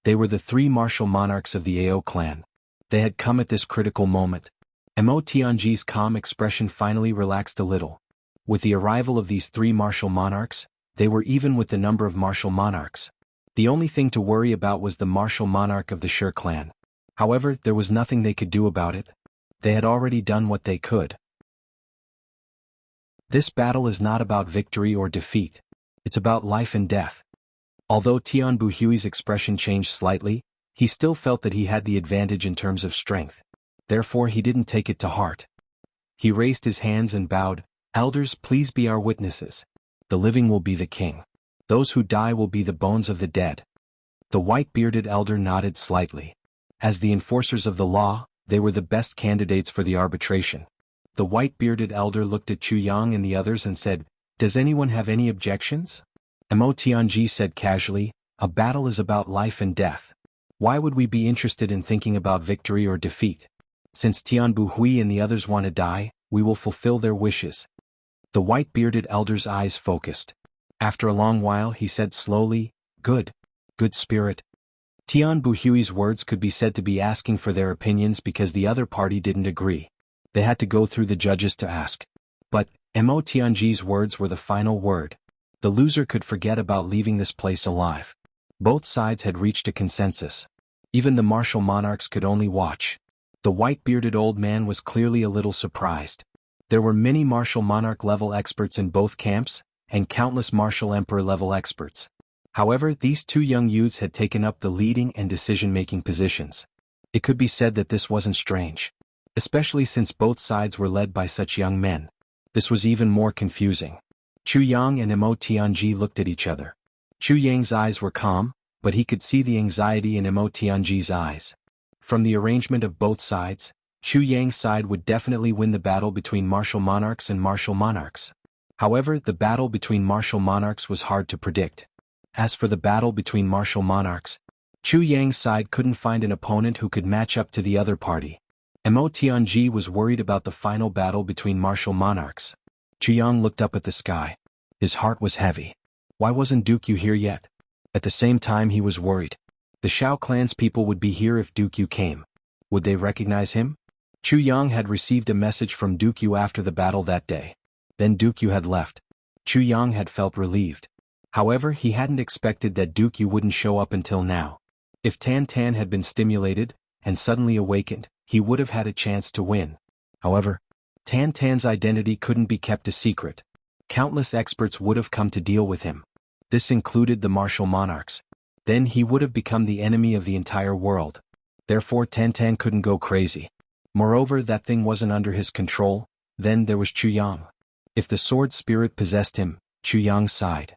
They were the three martial monarchs of the Ao clan. They had come at this critical moment. Mo Tianji's calm expression finally relaxed a little. With the arrival of these three martial monarchs, they were even with the number of martial monarchs. The only thing to worry about was the martial monarch of the Sher clan. However, there was nothing they could do about it. They had already done what they could. This battle is not about victory or defeat. It's about life and death. Although Tian Buhui's expression changed slightly, he still felt that he had the advantage in terms of strength. Therefore he didn't take it to heart. He raised his hands and bowed, Elders, please be our witnesses. The living will be the king. Those who die will be the bones of the dead. The white-bearded elder nodded slightly. As the enforcers of the law, they were the best candidates for the arbitration. The white-bearded elder looked at Chu Yang and the others and said, does anyone have any objections? Mo Tianji said casually, a battle is about life and death. Why would we be interested in thinking about victory or defeat? Since Tian Buhui and the others want to die, we will fulfill their wishes. The white-bearded elder's eyes focused. After a long while he said slowly, good spirit. Tian Buhui's words could be said to be asking for their opinions because the other party didn't agree. They had to go through the judges to ask. But Mo Tianji's words were the final word. The loser could forget about leaving this place alive. Both sides had reached a consensus. Even the martial monarchs could only watch. The white-bearded old man was clearly a little surprised. There were many martial monarch-level experts in both camps, and countless martial emperor-level experts. However, these two young youths had taken up the leading and decision-making positions. It could be said that this wasn't strange. Especially since both sides were led by such young men. This was even more confusing. Chu Yang and Mo Tianji looked at each other. Chu Yang's eyes were calm, but he could see the anxiety in Mo Tianji's eyes. From the arrangement of both sides, Chu Yang's side would definitely win the battle between martial monarchs and martial monarchs. However, the battle between martial monarchs was hard to predict. As for the battle between martial monarchs, Chu Yang's side couldn't find an opponent who could match up to the other party. Mo Tianji was worried about the final battle between martial monarchs. Chu Yang looked up at the sky. His heart was heavy. Why wasn't Duke Yu here yet? At the same time he was worried. The Shao clan's people would be here if Duke Yu came. Would they recognize him? Chu Yang had received a message from Duke Yu after the battle that day. Then Duke Yu had left. Chu Yang had felt relieved. However, he hadn't expected that Duke Yu wouldn't show up until now. If Tan Tan had been stimulated, and suddenly awakened, he would have had a chance to win. However, Tan Tan's identity couldn't be kept a secret. Countless experts would have come to deal with him. This included the martial monarchs. Then he would have become the enemy of the entire world. Therefore Tan Tan couldn't go crazy. Moreover, that thing wasn't under his control. Then there was Chu Yang. If the sword spirit possessed him, Chu Yang sighed.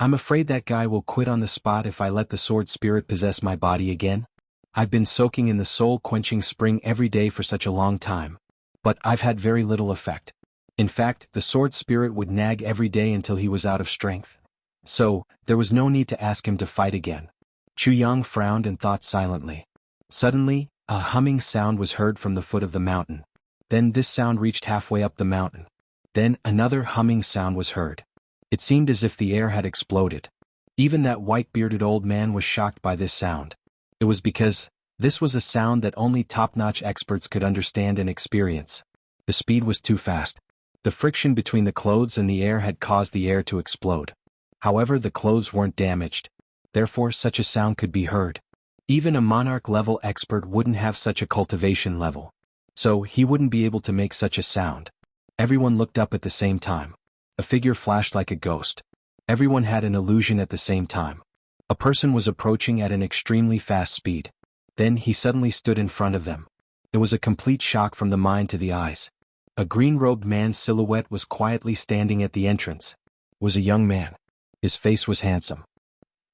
I'm afraid that guy will quit on the spot if I let the sword spirit possess my body again. I've been soaking in the soul-quenching spring every day for such a long time. But I've had very little effect. In fact, the sword spirit would nag every day until he was out of strength. So, there was no need to ask him to fight again. Chu Yang frowned and thought silently. Suddenly, a humming sound was heard from the foot of the mountain. Then this sound reached halfway up the mountain. Then another humming sound was heard. It seemed as if the air had exploded. Even that white-bearded old man was shocked by this sound. It was because this was a sound that only top-notch experts could understand and experience. The speed was too fast. The friction between the clothes and the air had caused the air to explode. However, the clothes weren't damaged. Therefore, such a sound could be heard. Even a monarch-level expert wouldn't have such a cultivation level. So, he wouldn't be able to make such a sound. Everyone looked up at the same time. A figure flashed like a ghost. Everyone had an illusion at the same time. A person was approaching at an extremely fast speed. Then he suddenly stood in front of them. It was a complete shock from the mind to the eyes. A green-robed man's silhouette was quietly standing at the entrance. It was a young man. His face was handsome.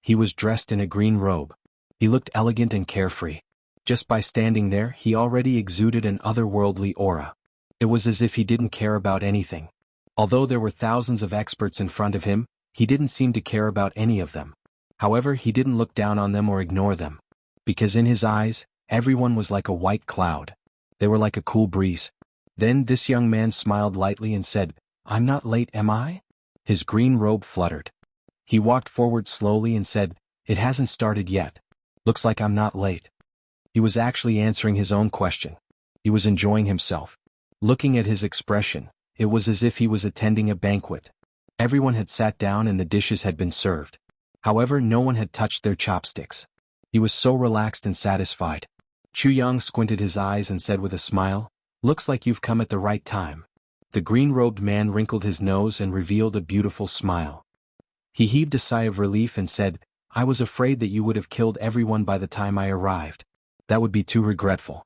He was dressed in a green robe. He looked elegant and carefree. Just by standing there, he already exuded an otherworldly aura. It was as if he didn't care about anything. Although there were thousands of experts in front of him, he didn't seem to care about any of them. However, he didn't look down on them or ignore them. Because in his eyes, everyone was like a white cloud. They were like a cool breeze. Then this young man smiled lightly and said, "I'm not late, am I?" His green robe fluttered. He walked forward slowly and said, "It hasn't started yet. Looks like I'm not late." He was actually answering his own question. He was enjoying himself. Looking at his expression, it was as if he was attending a banquet. Everyone had sat down and the dishes had been served. However, no one had touched their chopsticks. He was so relaxed and satisfied. Chu Yang squinted his eyes and said with a smile, "Looks like you've come at the right time." The green-robed man wrinkled his nose and revealed a beautiful smile. He heaved a sigh of relief and said, "I was afraid that you would have killed everyone by the time I arrived. That would be too regretful."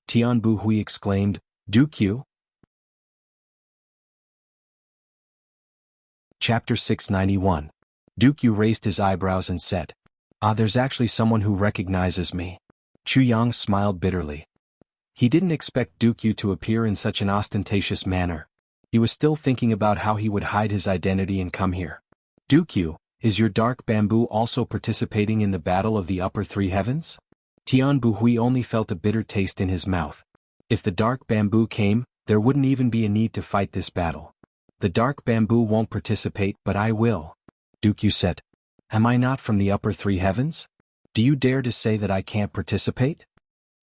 Tian Bu Hui exclaimed, "Duke Yu?" Chapter 691. Duke Yu raised his eyebrows and said, "Ah, there's actually someone who recognizes me." Chu Yang smiled bitterly. He didn't expect Duke Yu to appear in such an ostentatious manner. He was still thinking about how he would hide his identity and come here. "Duke Yu, is your dark bamboo also participating in the battle of the upper three heavens?" Tian Bu Hui only felt a bitter taste in his mouth. If the dark bamboo came, there wouldn't even be a need to fight this battle. "The dark bamboo won't participate, but I will," Duke Yu said. "Am I not from the upper three heavens? Do you dare to say that I can't participate?"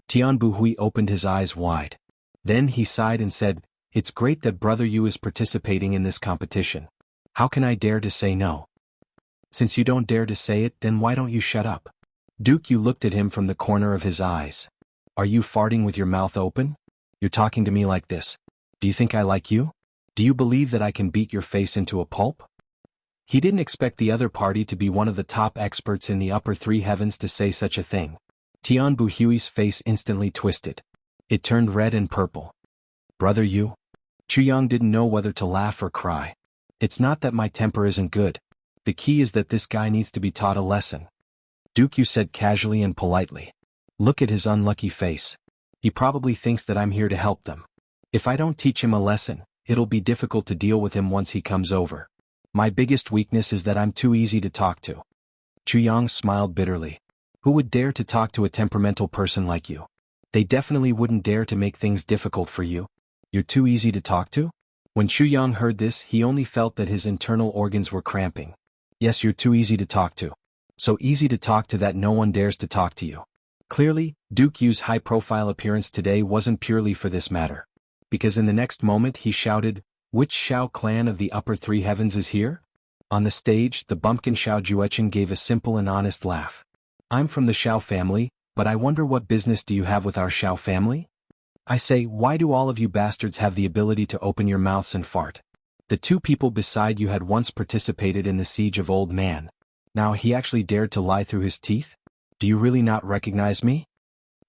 Tian Bu Hui opened his eyes wide. Then he sighed and said, "It's great that Brother Yu is participating in this competition. How can I dare to say no?" "Since you don't dare to say it, then why don't you shut up?" Duke Yu looked at him from the corner of his eyes. "Are you farting with your mouth open? You're talking to me like this. Do you think I like you? Do you believe that I can beat your face into a pulp?" He didn't expect the other party to be one of the top experts in the upper three heavens to say such a thing. Tian Bu Hui's face instantly twisted. It turned red and purple. "Brother Yu?" Chu Yang didn't know whether to laugh or cry. "It's not that my temper isn't good. The key is that this guy needs to be taught a lesson," Duke Yu said casually and politely. "Look at his unlucky face. He probably thinks that I'm here to help them. If I don't teach him a lesson, it'll be difficult to deal with him once he comes over. My biggest weakness is that I'm too easy to talk to." Chu Yang smiled bitterly. Who would dare to talk to a temperamental person like you? They definitely wouldn't dare to make things difficult for you. You're too easy to talk to? When Chu Yang heard this, he only felt that his internal organs were cramping. Yes, you're too easy to talk to. So easy to talk to that no one dares to talk to you. Clearly, Duke Yu's high-profile appearance today wasn't purely for this matter. Because in the next moment he shouted, "Which Shao clan of the upper three heavens is here?" On the stage, the bumpkin Shao Juechen gave a simple and honest laugh. "I'm from the Shao family, but I wonder what business do you have with our Shao family? I say, why do all of you bastards have the ability to open your mouths and fart? The two people beside you had once participated in the siege of Old Man. Now he actually dared to lie through his teeth? Do you really not recognize me?"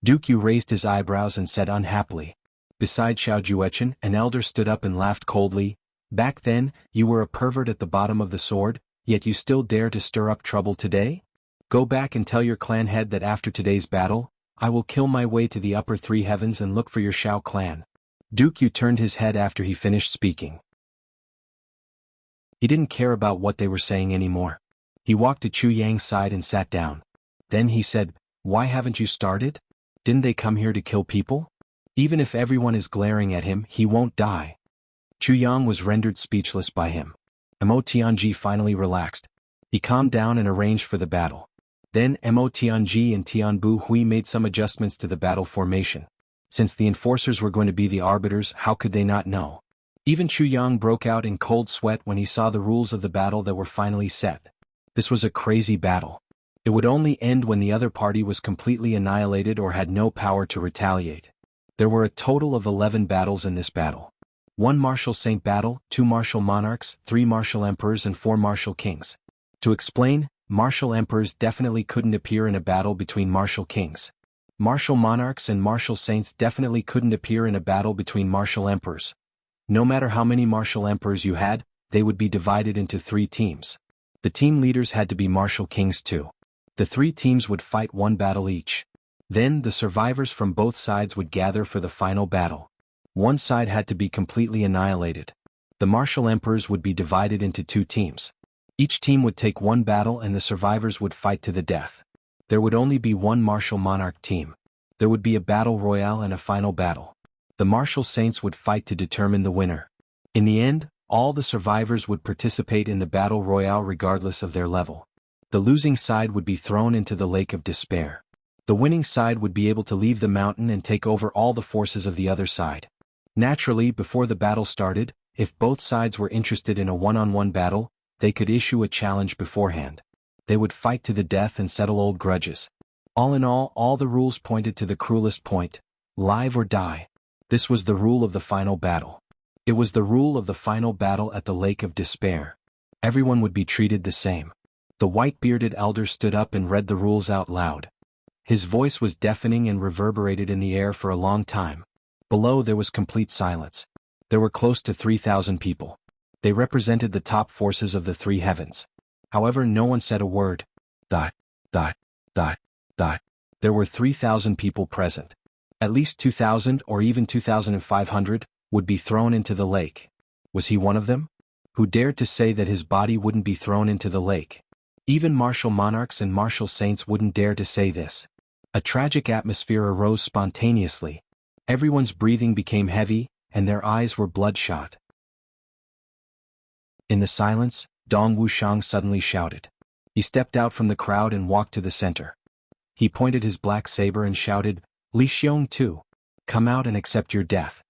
Duke Yu raised his eyebrows and said unhappily. Beside Shao Juechen, an elder stood up and laughed coldly. "Back then, you were a pervert at the bottom of the sword, Yet you still dare to stir up trouble today? Go back and tell your clan head that after today's battle, I will kill my way to the upper three heavens and look for your Shao clan. Duke Yu turned his head after he finished speaking. He didn't care about what they were saying anymore. He walked to Chu Yang's side and sat down. Then he said, "Why haven't you started? Didn't they come here to kill people? Even if everyone is glaring at him, he won't die." Chu Yang was rendered speechless by him. Mo Tianji finally relaxed. He calmed down and arranged for the battle. Then Mo Tianji and Tianbu Hui made some adjustments to the battle formation. Since the enforcers were going to be the arbiters, how could they not know? Even Chu Yang broke out in cold sweat when he saw the rules of the battle that were finally set. This was a crazy battle. It would only end when the other party was completely annihilated or had no power to retaliate. There were a total of 11 battles in this battle. 1 martial saint battle, 2 martial monarchs, 3 martial emperors and 4 martial kings. To explain, martial emperors definitely couldn't appear in a battle between martial kings. Martial monarchs and martial saints definitely couldn't appear in a battle between martial emperors. No matter how many martial emperors you had, they would be divided into 3 teams. The team leaders had to be martial kings too. The 3 teams would fight 1 battle each. Then the survivors from both sides would gather for the final battle. One side had to be completely annihilated. The martial emperors would be divided into 2 teams. Each team would take 1 battle and the survivors would fight to the death. There would only be 1 martial monarch team. There would be a battle royale and a final battle. The martial saints would fight to determine the winner. In the end, all the survivors would participate in the battle royale regardless of their level. The losing side would be thrown into the lake of despair. The winning side would be able to leave the mountain and take over all the forces of the other side. Naturally, before the battle started, if both sides were interested in a one-on-one battle, they could issue a challenge beforehand. They would fight to the death and settle old grudges. All in all the rules pointed to the cruelest point: live or die. This was the rule of the final battle. It was the rule of the final battle at the Lake of Despair. Everyone would be treated the same. The white-bearded elder stood up and read the rules out loud. His voice was deafening and reverberated in the air for a long time. Below there was complete silence. There were close to 3,000 people. They represented the top forces of the 3 heavens. However, no one said a word. There were 3,000 people present. At least 2,000 or even 2,500 would be thrown into the lake. Was he one of them? Who dared to say that his body wouldn't be thrown into the lake? Even martial monarchs and martial saints wouldn't dare to say this. A tragic atmosphere arose spontaneously. Everyone's breathing became heavy, and their eyes were bloodshot. In the silence, Dong Wuxiang suddenly shouted. He stepped out from the crowd and walked to the center. He pointed his black saber and shouted, "Li Xiong too. Come out and accept your death."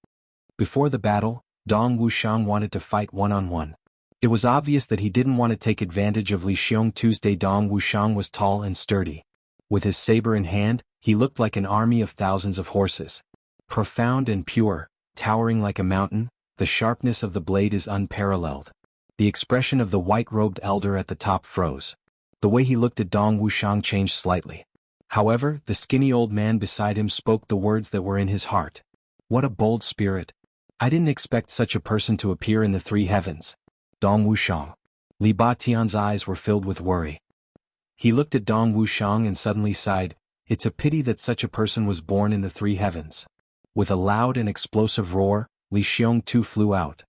Before the battle, Dong Wuxiang wanted to fight one-on-one. It was obvious that he didn't want to take advantage of Li Xiong Tuesday. Dong Wuxiang was tall and sturdy. With his saber in hand, he looked like an army of thousands of horses. Profound and pure, towering like a mountain, the sharpness of the blade is unparalleled. The expression of the white-robed elder at the top froze. The way he looked at Dong Wuxiang changed slightly. However, the skinny old man beside him spoke the words that were in his heart. What a bold spirit. I didn't expect such a person to appear in the 3 heavens. Dong Wuxiang. Li Batian's eyes were filled with worry. He looked at Dong Wuxiang and suddenly sighed. It's a pity that such a person was born in the 3 heavens. With a loud and explosive roar, Li Xiong too flew out.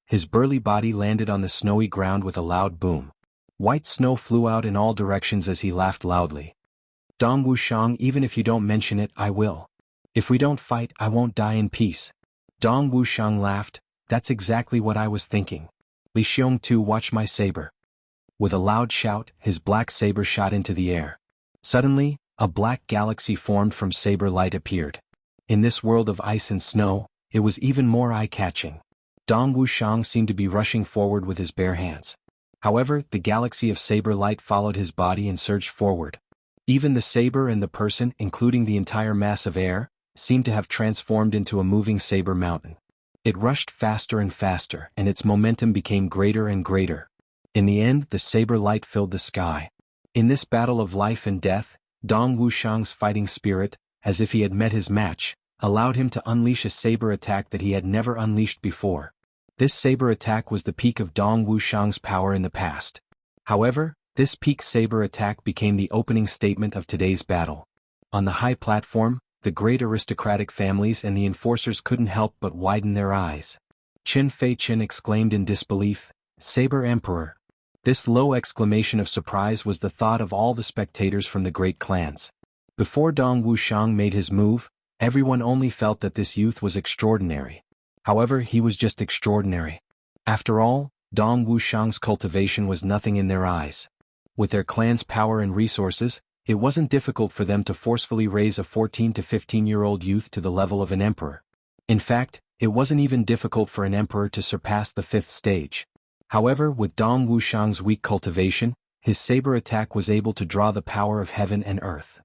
His burly body landed on the snowy ground with a loud boom. White snow flew out in all directions as he laughed loudly. Dong Wuxiang, even if you don't mention it, I will. If we don't fight, I won't die in peace. Dong Wuxiang laughed. That's exactly what I was thinking. Li Xiong too, watch my saber. With a loud shout, his black saber shot into the air. Suddenly, a black galaxy formed from saber light appeared. In this world of ice and snow, it was even more eye-catching. Dong Wuxiang seemed to be rushing forward with his bare hands. However, the galaxy of saber light followed his body and surged forward. Even the saber and the person, including the entire mass of air, seemed to have transformed into a moving saber mountain. It rushed faster and faster, and its momentum became greater and greater. In the end, the saber light filled the sky. In this battle of life and death, Dong Wuxiang's fighting spirit, as if he had met his match, allowed him to unleash a saber attack that he had never unleashed before. This saber attack was the peak of Dong Wuxiang's power in the past. However, this peak saber attack became the opening statement of today's battle. On the high platform, the great aristocratic families and the enforcers couldn't help but widen their eyes. Qin Fei Qin exclaimed in disbelief, "Saber Emperor." This low exclamation of surprise was the thought of all the spectators from the great clans. Before Dong Wuxiang made his move, everyone only felt that this youth was extraordinary. However, he was just extraordinary. After all, Dong Wuxiang's cultivation was nothing in their eyes. With their clan's power and resources, it wasn't difficult for them to forcefully raise a 14 to 15-year-old youth to the level of an emperor. In fact, it wasn't even difficult for an emperor to surpass the 5th stage. However, with Dong Wuxiang's weak cultivation, his saber attack was able to draw the power of heaven and earth.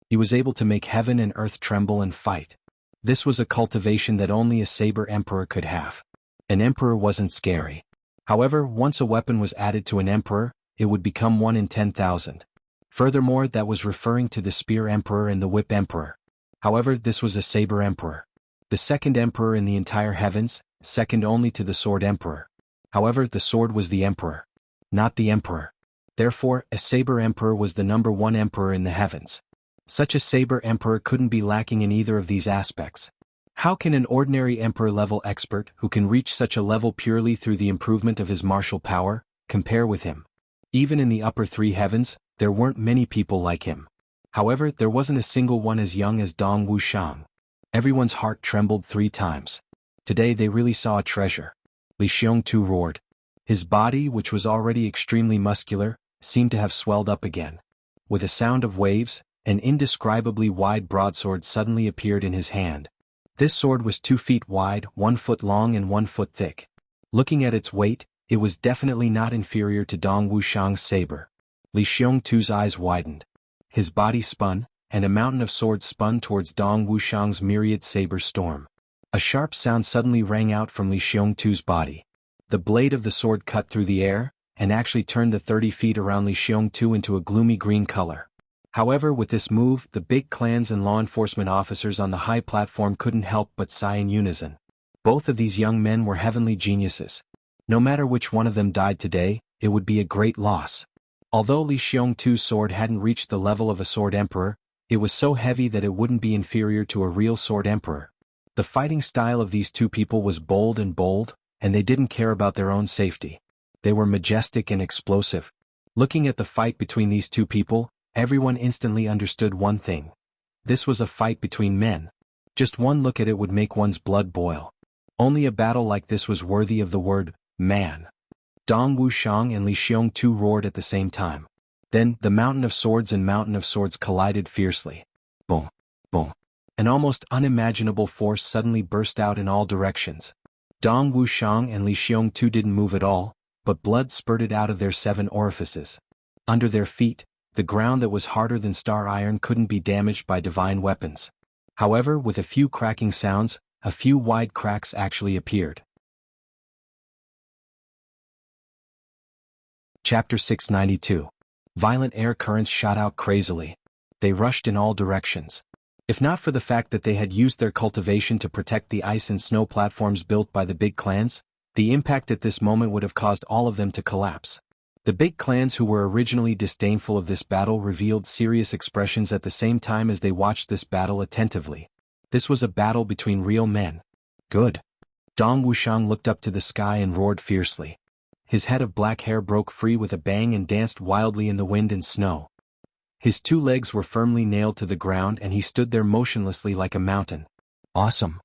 He was able to make heaven and earth tremble and fight. This was a cultivation that only a saber emperor could have. An emperor wasn't scary. However, once a weapon was added to an emperor, it would become 1 in 10,000. Furthermore, that was referring to the spear emperor and the whip emperor. However, this was a saber emperor. The second emperor in the entire heavens, second only to the sword emperor. However, the sword was the emperor, not the emperor. Therefore, a saber emperor was the number 1 emperor in the heavens. Such a saber emperor couldn't be lacking in either of these aspects. How can an ordinary emperor-level expert who can reach such a level purely through the improvement of his martial power, compare with him? Even in the upper 3 heavens, there weren't many people like him. However, there wasn't a single one as young as Dong Wuxiang. Everyone's heart trembled 3 times. Today they really saw a treasure. Li Xiongtu roared. His body, which was already extremely muscular, seemed to have swelled up again. With a sound of waves, an indescribably wide broadsword suddenly appeared in his hand. This sword was 2 feet wide, 1 foot long and 1 foot thick. Looking at its weight, it was definitely not inferior to Dong Wuxiang's saber. Li Xiongtu's eyes widened. His body spun, and a mountain of swords spun towards Dong Wuxiang's myriad saber storm. A sharp sound suddenly rang out from Li Xiongtu's body. The blade of the sword cut through the air, and actually turned the 30 feet around Li Xiongtu into a gloomy green color. However, with this move, the big clans and law enforcement officers on the high platform couldn't help but sigh in unison. Both of these young men were heavenly geniuses. No matter which one of them died today, it would be a great loss. Although Li Xiongtu's sword hadn't reached the level of a sword emperor, it was so heavy that it wouldn't be inferior to a real sword emperor. The fighting style of these two people was bold, and they didn't care about their own safety. They were majestic and explosive. Looking at the fight between these two people, everyone instantly understood one thing. This was a fight between men. Just one look at it would make one's blood boil. Only a battle like this was worthy of the word, man. Dong Wuxiang and Li Xiongtu roared at the same time. Then, the mountain of swords and mountain of swords collided fiercely. Boom, boom. An almost unimaginable force suddenly burst out in all directions. Dong Wuxiang and Li Xiongtu didn't move at all, but blood spurted out of their 7 orifices. Under their feet, the ground that was harder than star iron couldn't be damaged by divine weapons. However, with a few cracking sounds, a few wide cracks actually appeared. Chapter 692. Violent air currents shot out crazily. They rushed in all directions. If not for the fact that they had used their cultivation to protect the ice and snow platforms built by the big clans, the impact at this moment would have caused all of them to collapse. The big clans who were originally disdainful of this battle revealed serious expressions at the same time as they watched this battle attentively. This was a battle between real men. Good. Dong Wuxiang looked up to the sky and roared fiercely. His head of black hair broke free with a bang and danced wildly in the wind and snow. His 2 legs were firmly nailed to the ground and he stood there motionlessly like a mountain. Awesome.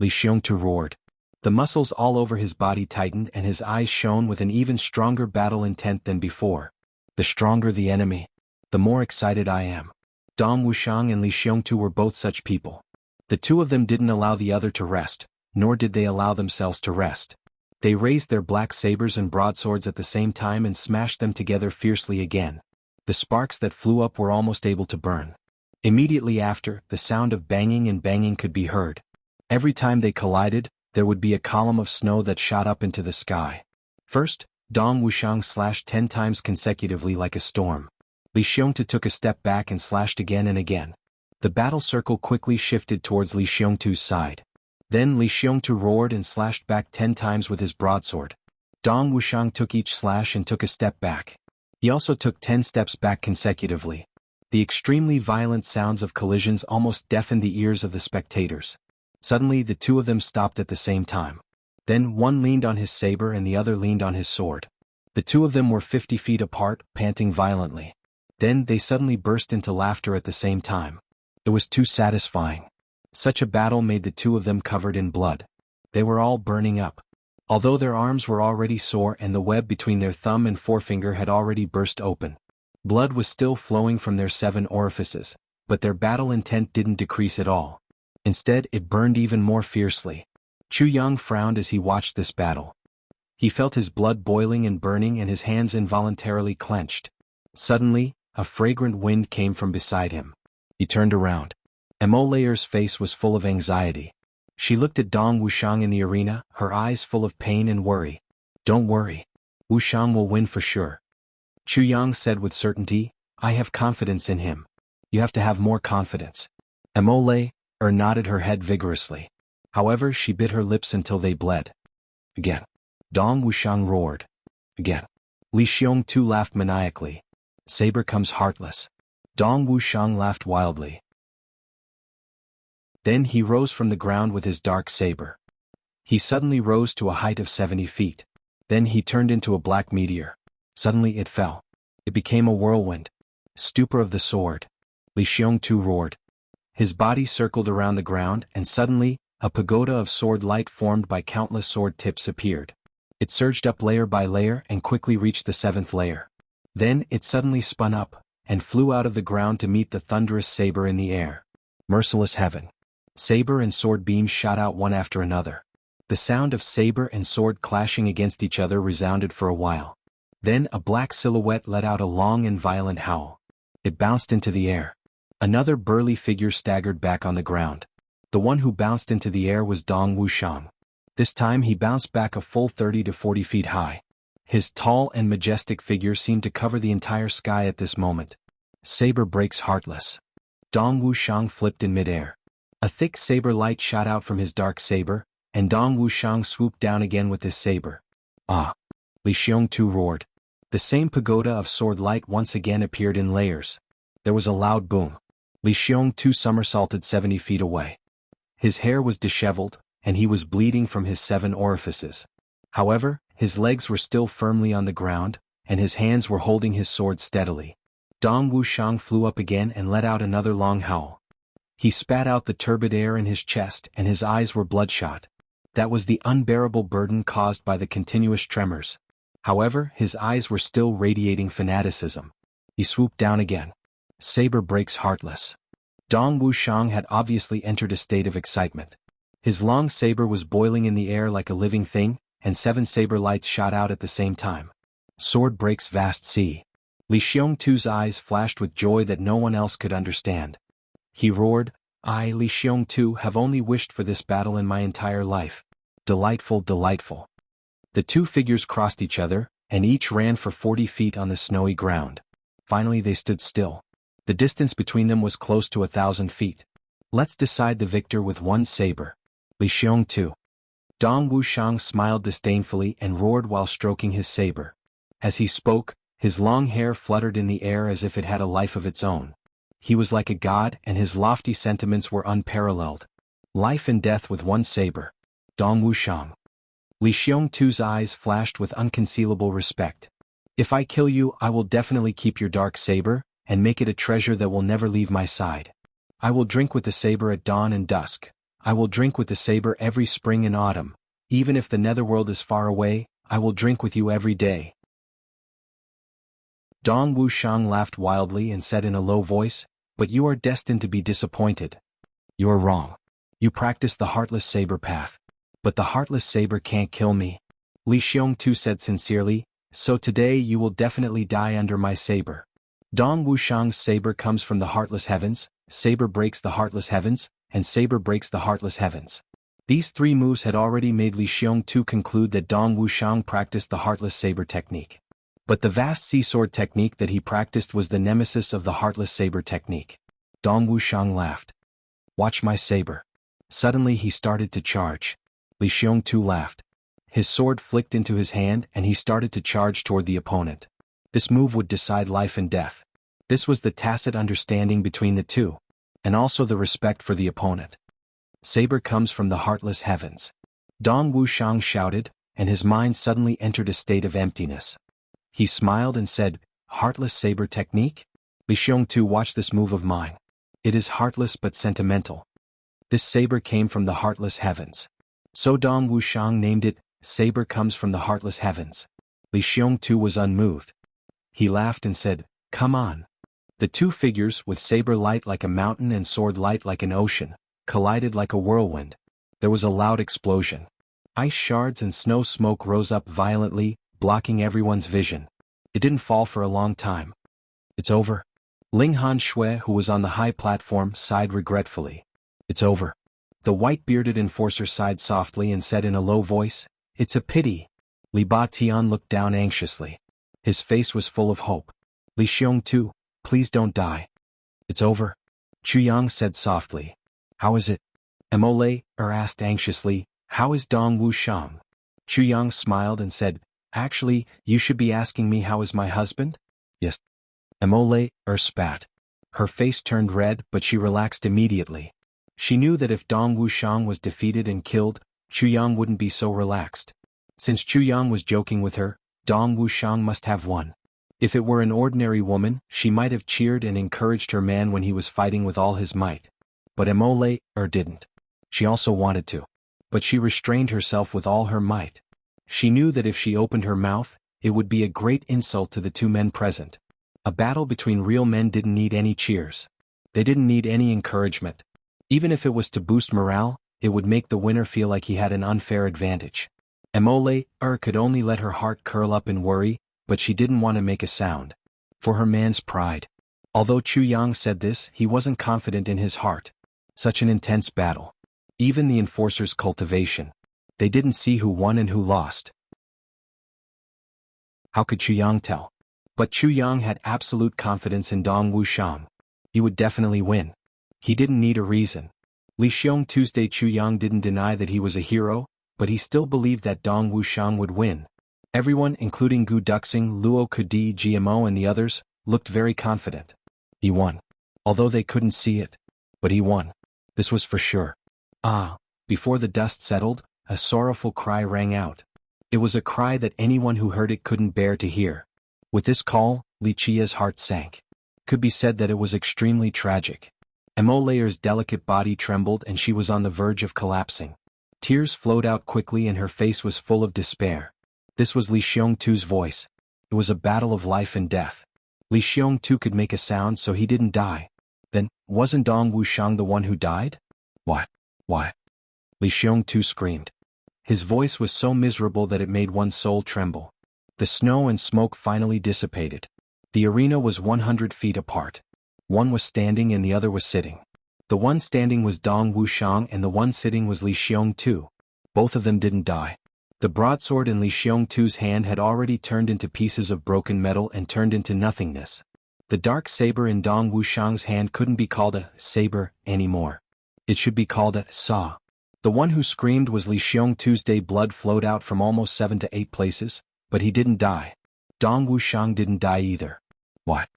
Li Xiongtu roared. The muscles all over his body tightened and his eyes shone with an even stronger battle intent than before. The stronger the enemy, the more excited I am. Dong Wuxiang and Li Xiongtu were both such people. The 2 of them didn't allow the other to rest, nor did they allow themselves to rest. They raised their black sabers and broadswords at the same time and smashed them together fiercely again. The sparks that flew up were almost able to burn. Immediately after, the sound of banging and banging could be heard. Every time they collided, there would be a column of snow that shot up into the sky. First, Dong Wuxiang slashed 10 times consecutively like a storm. Li Xiongtu took a step back and slashed again and again. The battle circle quickly shifted towards Li Xiongtu's side. Then Li Xiongtu roared and slashed back 10 times with his broadsword. Dong Wuxiang took each slash and took a step back. He also took 10 steps back consecutively. The extremely violent sounds of collisions almost deafened the ears of the spectators. Suddenly the two of them stopped at the same time. Then one leaned on his saber and the other leaned on his sword. The two of them were 50 feet apart, panting violently. Then they suddenly burst into laughter at the same time. It was too satisfying. Such a battle made the two of them covered in blood. They were all burning up. Although their arms were already sore and the web between their thumb and forefinger had already burst open. Blood was still flowing from their 7 orifices, but their battle intent didn't decrease at all. Instead, it burned even more fiercely. Chu Yang frowned as he watched this battle. He felt his blood boiling and burning and his hands involuntarily clenched. Suddenly, a fragrant wind came from beside him. He turned around. Layer's face was full of anxiety. She looked at Dong Wuxiang in the arena, her eyes full of pain and worry. "Don't worry. Wuxiang will win for sure." Chu Yang said with certainty, "I have confidence in him." "You have to have more confidence." Nodded her head vigorously. However, she bit her lips until they bled. Again. Dong Wuxiang roared. Again. Li Xiong-tu laughed maniacally. "Saber comes heartless." Dong Wuxiang laughed wildly. Then he rose from the ground with his dark saber. He suddenly rose to a height of 70 feet. Then he turned into a black meteor. Suddenly it fell. It became a whirlwind. Stupor of the sword. Li Xiong-tu roared. His body circled around the ground and suddenly, a pagoda of sword light formed by countless sword tips appeared. It surged up layer by layer and quickly reached the 7th layer. Then it suddenly spun up and flew out of the ground to meet the thunderous saber in the air. Merciless heaven. Saber and sword beams shot out one after another. The sound of saber and sword clashing against each other resounded for a while. Then a black silhouette let out a long and violent howl. It bounced into the air. Another burly figure staggered back on the ground. The one who bounced into the air was Dong Wuxiang. This time he bounced back a full 30 to 40 feet high. His tall and majestic figure seemed to cover the entire sky at this moment. Saber breaks heartless. Dong Wuxiang flipped in midair. A thick saber light shot out from his dark saber, and Dong Wuxiang swooped down again with his saber. "Ah!" Li Xiong-tu roared. The same pagoda of sword light once again appeared in layers. There was a loud boom. Li Xiong-tu somersaulted 70 feet away. His hair was disheveled, and he was bleeding from his 7 orifices. However, his legs were still firmly on the ground, and his hands were holding his sword steadily. Dong Wuxiang flew up again and let out another long howl. He spat out the turbid air in his chest and his eyes were bloodshot. That was the unbearable burden caused by the continuous tremors. However, his eyes were still radiating fanaticism. He swooped down again. Saber breaks heartless. Dong Wuxiang had obviously entered a state of excitement. His long saber was boiling in the air like a living thing, and 7 saber lights shot out at the same time. Sword breaks vast sea. Li Xiong-tu's eyes flashed with joy that no one else could understand. He roared, "I, Li Xiong-tu, have only wished for this battle in my entire life. Delightful, delightful." The two figures crossed each other, and each ran for 40 feet on the snowy ground. Finally they stood still. The distance between them was close to 1,000 feet. "Let's decide the victor with one saber." Li Xiong-tu. Dong Wuxiang smiled disdainfully and roared while stroking his saber. As he spoke, his long hair fluttered in the air as if it had a life of its own. He was like a god and his lofty sentiments were unparalleled. Life and death with one saber. Dong Wuxiang. Li Xiong-tu's eyes flashed with unconcealable respect. "If I kill you, I will definitely keep your dark saber, and make it a treasure that will never leave my side. I will drink with the saber at dawn and dusk. I will drink with the saber every spring and autumn. Even if the netherworld is far away, I will drink with you every day." Dong Wuxiang laughed wildly and said in a low voice, "But you are destined to be disappointed. You are wrong. You practice the heartless saber path. But the heartless saber can't kill me." Li Xiong-tu said sincerely, "So today you will definitely die under my saber." Dong Wuxiang's saber comes from the heartless heavens, saber breaks the heartless heavens, and saber breaks the heartless heavens. These 3 moves had already made Li Xiong-tu conclude that Dong Wuxiang practiced the heartless saber technique. But the vast sea sword technique that he practiced was the nemesis of the heartless saber technique. Dong Wuxiang laughed. "Watch my saber." Suddenly he started to charge. Li Xiong-tu laughed. His sword flicked into his hand and he started to charge toward the opponent. This move would decide life and death. This was the tacit understanding between the two, and also the respect for the opponent. Saber comes from the heartless heavens. Dong Wuxiang shouted, and his mind suddenly entered a state of emptiness. He smiled and said, "Heartless saber technique? Li Xiongtu, watch this move of mine. It is heartless but sentimental." This saber came from the heartless heavens. So Dong Wuxiang named it, "Saber comes from the heartless heavens." Li Xiongtu was unmoved. He laughed and said, "Come on." The two figures, with saber light like a mountain and sword light like an ocean, collided like a whirlwind. There was a loud explosion. Ice shards and snow smoke rose up violently, blocking everyone's vision. It didn't fall for a long time. "It's over." Ling Han Shui, who was on the high platform, sighed regretfully. "It's over." The white-bearded enforcer sighed softly and said in a low voice, "It's a pity." Li Ba Tian looked down anxiously. His face was full of hope. "Li Xiongtu, please don't die." "It's over." Chu Yang said softly. "How is it?" Emole asked anxiously, "How is Dong Wuxiang?" Chu Yang smiled and said, "Actually, you should be asking me how is my husband?" "Yes." Emole spat. Her face turned red but she relaxed immediately. She knew that if Dong Wuxiang was defeated and killed, Chu Yang wouldn't be so relaxed. Since Chu Yang was joking with her, Dong Wuxiang must have won. If it were an ordinary woman, she might have cheered and encouraged her man when he was fighting with all his might. But Emole didn't. She also wanted to. But she restrained herself with all her might. She knew that if she opened her mouth, it would be a great insult to the two men present. A battle between real men didn't need any cheers. They didn't need any encouragement. Even if it was to boost morale, it would make the winner feel like he had an unfair advantage. Emole could only let her heart curl up in worry, but she didn't want to make a sound. For her man's pride. Although Chu Yang said this, he wasn't confident in his heart. Such an intense battle. Even the enforcer's cultivation. They didn't see who won and who lost. How could Chu Yang tell? But Chu Yang had absolute confidence in Dong Wuxiang. He would definitely win. He didn't need a reason. Li Xiong Tuesday Chu Yang didn't deny that he was a hero, but he still believed that Dong Wuxiang would win. Everyone, including Gu Duxing, Luo Kudi, GMO and the others, looked very confident. He won. Although they couldn't see it. But he won. This was for sure. Before the dust settled, a sorrowful cry rang out. It was a cry that anyone who heard it couldn't bear to hear. With this call, Li Chia's heart sank. Could be said that it was extremely tragic. Emole's delicate body trembled and she was on the verge of collapsing. Tears flowed out quickly and her face was full of despair. This was Li Xiongtu's voice. It was a battle of life and death. Li Xiongtu could make a sound so he didn't die. Then, wasn't Dong Wuxiang the one who died? Why? Li Xiongtu screamed. His voice was so miserable that it made one's soul tremble. The snow and smoke finally dissipated. The arena was 100 feet apart. One was standing and the other was sitting. The one standing was Dong Wuxiang and the one sitting was Li Xiongtu. Both of them didn't die. The broadsword in Li Xiongtu's hand had already turned into pieces of broken metal and turned into nothingness. The dark saber in Dong Wuxiang's hand couldn't be called a saber anymore. It should be called a saw. The one who screamed was Li Xiongtu's. Blood flowed out from almost 7 to 8 places, but he didn't die. Dong Wuxiang didn't die either. What?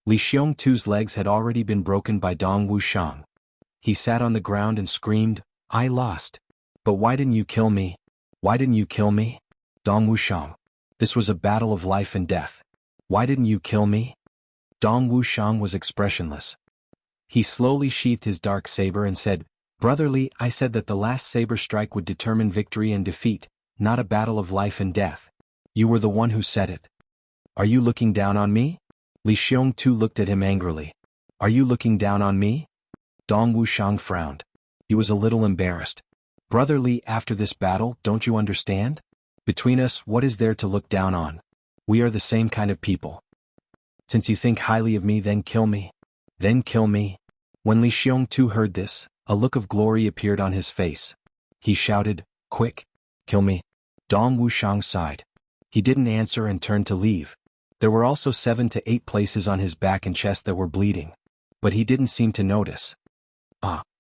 Li Xiongtu's legs had already been broken by Dong Wuxiang. He sat on the ground and screamed, "I lost. But why didn't you kill me? Why didn't you kill me? Dong Wuxiang. This was a battle of life and death. Why didn't you kill me?" Dong Wuxiang was expressionless. He slowly sheathed his dark saber and said, "Brother Li, I said that the last saber strike would determine victory and defeat, not a battle of life and death. You were the one who said it. Are you looking down on me?" Li Xiongtu looked at him angrily. "Are you looking down on me?" Dong Wuxiang frowned. He was a little embarrassed. "Brother Li, after this battle, don't you understand? Between us, what is there to look down on? We are the same kind of people. Since you think highly of me, then kill me. Then kill me." When Li Xiongtu heard this, a look of glory appeared on his face. He shouted, "Quick! Kill me." Dong Wuxiang sighed. He didn't answer and turned to leave. There were also 7 to 8 places on his back and chest that were bleeding. But he didn't seem to notice.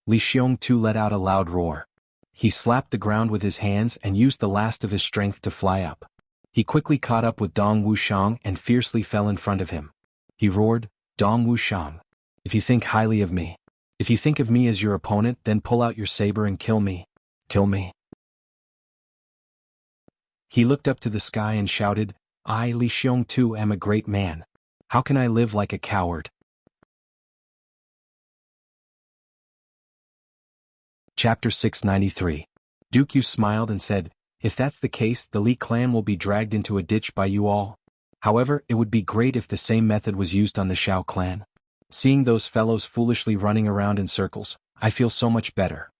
Li Xiongtu let out a loud roar. He slapped the ground with his hands and used the last of his strength to fly up. He quickly caught up with Dong Wuxiang and fiercely fell in front of him. He roared, "Dong Wuxiang, if you think highly of me, if you think of me as your opponent, then pull out your saber and kill me. Kill me." He looked up to the sky and shouted, "I, Li Xiong too, am a great man. How can I live like a coward?" Chapter 693. Duke Yu smiled and said, "If that's the case, the Li clan will be dragged into a ditch by you all. However, it would be great if the same method was used on the Shao clan. Seeing those fellows foolishly running around in circles, I feel so much better."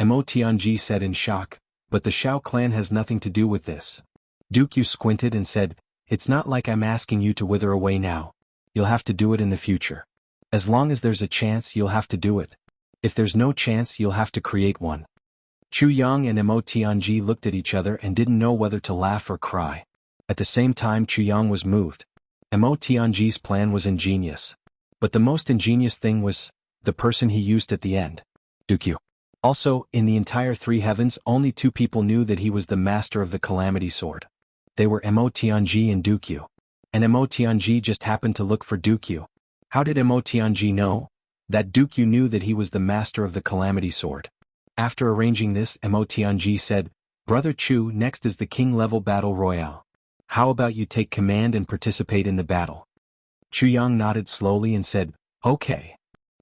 Mo Tianji said in shock, "But the Shao clan has nothing to do with this." Duke Yu squinted and said, "It's not like I'm asking you to wither away now. You'll have to do it in the future. As long as there's a chance, you'll have to do it. If there's no chance, you'll have to create one." Chu Yang and Mo Tianji looked at each other and didn't know whether to laugh or cry. At the same time, Chu Yang was moved. Mo Tianji's plan was ingenious. But the most ingenious thing was the person he used at the end. Duke Yu. Also, in the entire three heavens, only two people knew that he was the master of the Calamity Sword. They were Mo Tianji and Duke Yu. And Mo Tianji just happened to look for Duke Yu. How did Mo Tianji know that Duke Yu knew that he was the master of the Calamity Sword? After arranging this, Mo Tianji said, "Brother Chu, next is the king-level battle royale. How about you take command and participate in the battle?" Chu Yang nodded slowly and said, "Okay."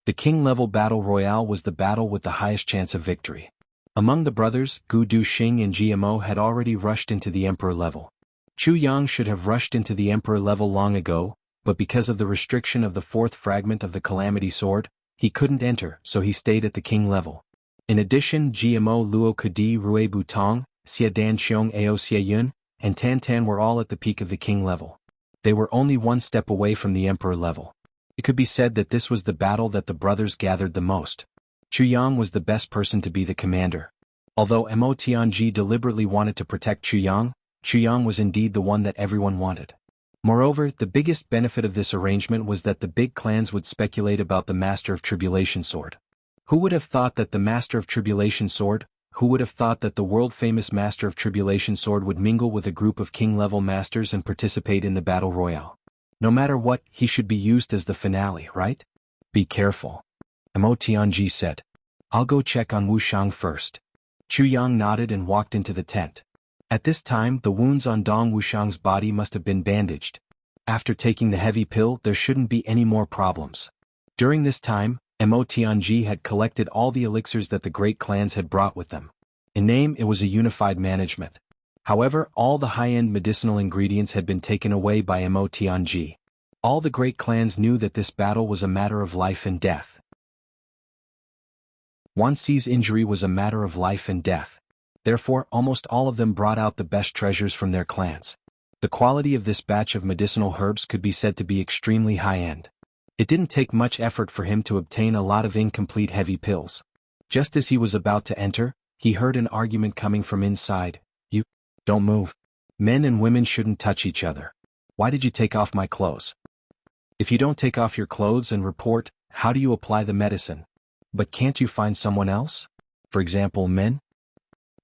The king-level battle royale was the battle with the highest chance of victory. Among the brothers, Gu Duxing and GMO had already rushed into the emperor level. Chu Yang should have rushed into the emperor level long ago, but because of the restriction of the fourth fragment of the Calamity Sword, he couldn't enter, so he stayed at the king level. In addition, GMO Luo Kadi Rui Butong, Xia Dan Xiong Ao Xia Yun, and Tan Tan were all at the peak of the king level. They were only one step away from the emperor level. It could be said that this was the battle that the brothers gathered the most. Chu Yang was the best person to be the commander. Although Mo Tianji deliberately wanted to protect Chu Yang was indeed the one that everyone wanted. Moreover, the biggest benefit of this arrangement was that the big clans would speculate about the Master of Tribulation Sword. Who would have thought that the Master of Tribulation Sword, who would have thought that the world-famous Master of Tribulation Sword would mingle with a group of king-level masters and participate in the battle royale? No matter what, he should be used as the finale, right? Be careful. Mo Tianji said. "I'll go check on Wuxiang first." Chu Yang nodded and walked into the tent. At this time, the wounds on Dong Wuxiang's body must have been bandaged. After taking the heavy pill, there shouldn't be any more problems. During this time, Mo Tianji had collected all the elixirs that the great clans had brought with them. In name, it was a unified management. However, all the high-end medicinal ingredients had been taken away by Mo Tianji. All the great clans knew that this battle was a matter of life and death. Wan Si's injury was a matter of life and death. Therefore, almost all of them brought out the best treasures from their clans. The quality of this batch of medicinal herbs could be said to be extremely high-end. It didn't take much effort for him to obtain a lot of incomplete heavy pills. Just as he was about to enter, he heard an argument coming from inside. "You don't move. Men and women shouldn't touch each other. Why did you take off my clothes? If you don't take off your clothes and report, how do you apply the medicine? But can't you find someone else? For example, men?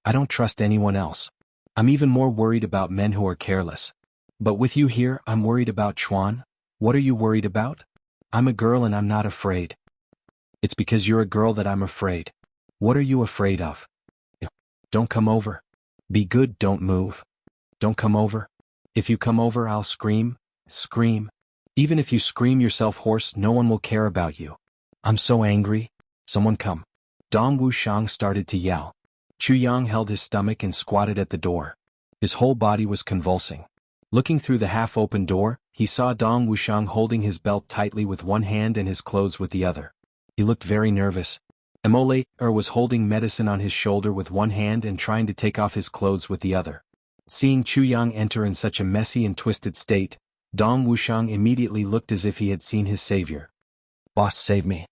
I don't trust anyone else. I'm even more worried about men who are careless. But with you here, I'm worried about Chuan. What are you worried about? I'm a girl and I'm not afraid." "It's because you're a girl that I'm afraid. What are you afraid of?" "Don't come over. Be good, don't move. Don't come over. If you come over, I'll scream, scream. Even if you scream yourself hoarse, no one will care about you. I'm so angry. Someone come." Dong Wuxiang started to yell. Chu Yang held his stomach and squatted at the door. His whole body was convulsing. Looking through the half-open door, he saw Dong Wuxiang holding his belt tightly with one hand and his clothes with the other. He looked very nervous. Emole was holding medicine on his shoulder with one hand and trying to take off his clothes with the other. Seeing Chu Yang enter in such a messy and twisted state, Dong Wuxiang immediately looked as if he had seen his savior. "Boss, save me."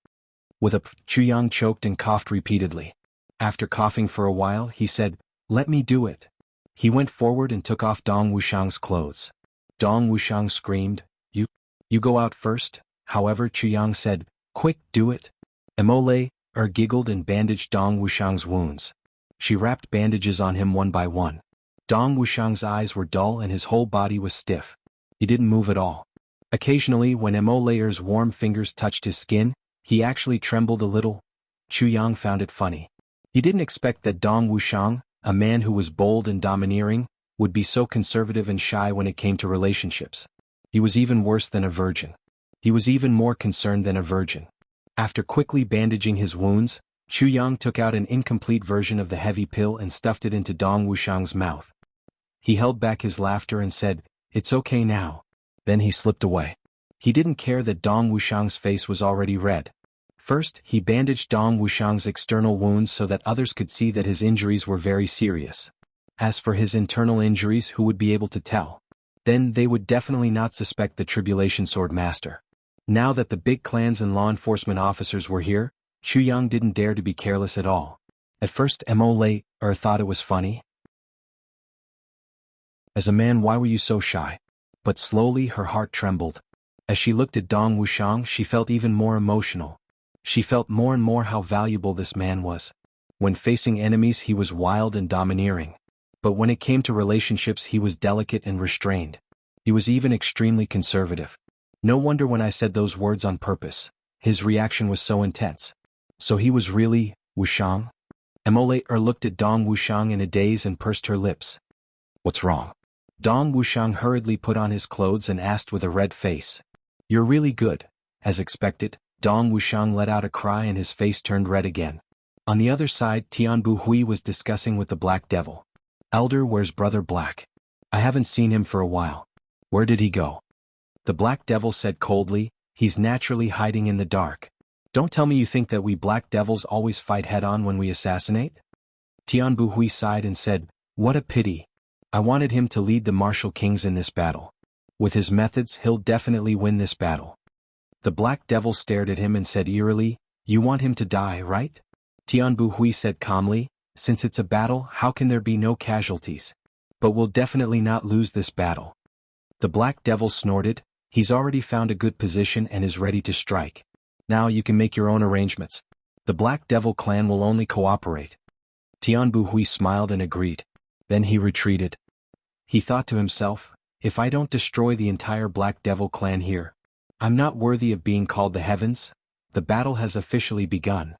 With a Chu Yang choked and coughed repeatedly. After coughing for a while, he said, "Let me do it." He went forward and took off Dong Wuxiang's clothes. Dong Wuxiang screamed, You go out first." However, Chu Yang said, "Quick, do it." Emole giggled and bandaged Dong Wuxiang's wounds. She wrapped bandages on him one by one. Dong Wuxiang's eyes were dull and his whole body was stiff. He didn't move at all. Occasionally when Mo Layer's warm fingers touched his skin, he actually trembled a little. Chu Yang found it funny. He didn't expect that Dong Wuxiang, a man who was bold and domineering, would be so conservative and shy when it came to relationships. He was even worse than a virgin. He was even more concerned than a virgin. After quickly bandaging his wounds, Chu Yang took out an incomplete version of the heavy pill and stuffed it into Dong Wuxiang's mouth. He held back his laughter and said, "It's okay now." Then he slipped away. He didn't care that Dong Wuxiang's face was already red. First, he bandaged Dong Wuxiang's external wounds so that others could see that his injuries were very serious. As for his internal injuries, who would be able to tell? Then they would definitely not suspect the Tribulation Sword Master. Now that the big clans and law enforcement officers were here, Chu Yang didn't dare to be careless at all. At first Mo Layer thought it was funny. As a man, why were you so shy? But slowly her heart trembled. As she looked at Dong Wuxiang, she felt even more emotional. She felt more and more how valuable this man was. When facing enemies he was wild and domineering. But when it came to relationships he was delicate and restrained. He was even extremely conservative. No wonder when I said those words on purpose. His reaction was so intense. So he was really Wuxiang? Mo Layer looked at Dong Wuxiang in a daze and pursed her lips. What's wrong? Dong Wuxiang hurriedly put on his clothes and asked with a red face. You're really good. As expected, Dong Wuxiang let out a cry and his face turned red again. On the other side, Tianbu Hui was discussing with the Black Devil. Elder, where's Brother Black? I haven't seen him for a while. Where did he go? The Black Devil said coldly, he's naturally hiding in the dark. Don't tell me you think that we Black Devils always fight head-on when we assassinate? Tianbu Hui sighed and said, what a pity. I wanted him to lead the martial kings in this battle. With his methods he'll definitely win this battle. The Black Devil stared at him and said eerily, you want him to die, right? Tianbu Hui said calmly, since it's a battle, how can there be no casualties? But we'll definitely not lose this battle. The Black Devil snorted, he's already found a good position and is ready to strike. Now you can make your own arrangements. The Black Devil clan will only cooperate. Tianbu Hui smiled and agreed. Then he retreated. He thought to himself, if I don't destroy the entire Black Devil clan here, I'm not worthy of being called the heavens. The battle has officially begun.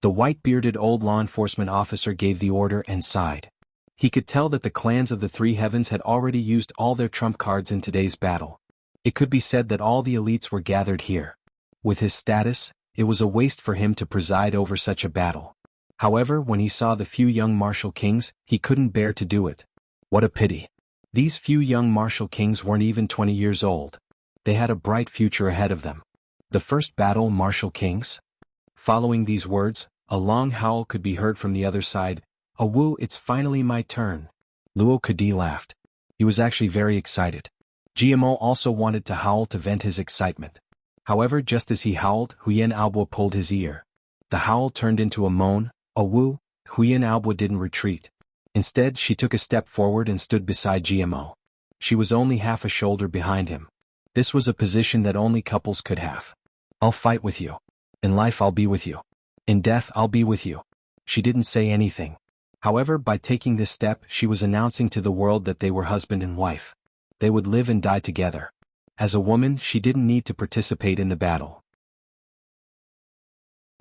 The white-bearded old law enforcement officer gave the order and sighed. He could tell that the clans of the three heavens had already used all their trump cards in today's battle. It could be said that all the elites were gathered here. With his status, it was a waste for him to preside over such a battle. However, when he saw the few young martial kings, he couldn't bear to do it. What a pity. These few young martial kings weren't even 20 years old. They had a bright future ahead of them. The first battle, martial kings? Following these words, a long howl could be heard from the other side. Oh woo, it's finally my turn. Luo Kadi laughed. He was actually very excited. GMO also wanted to howl to vent his excitement. However, just as he howled, Huyen Aobo pulled his ear. The howl turned into a moan. Oh woo, Huyen Aobo didn't retreat. Instead, she took a step forward and stood beside GMO. She was only half a shoulder behind him. This was a position that only couples could have. I'll fight with you. In life I'll be with you. In death I'll be with you. She didn't say anything. However, by taking this step, she was announcing to the world that they were husband and wife. They would live and die together. As a woman, she didn't need to participate in the battle.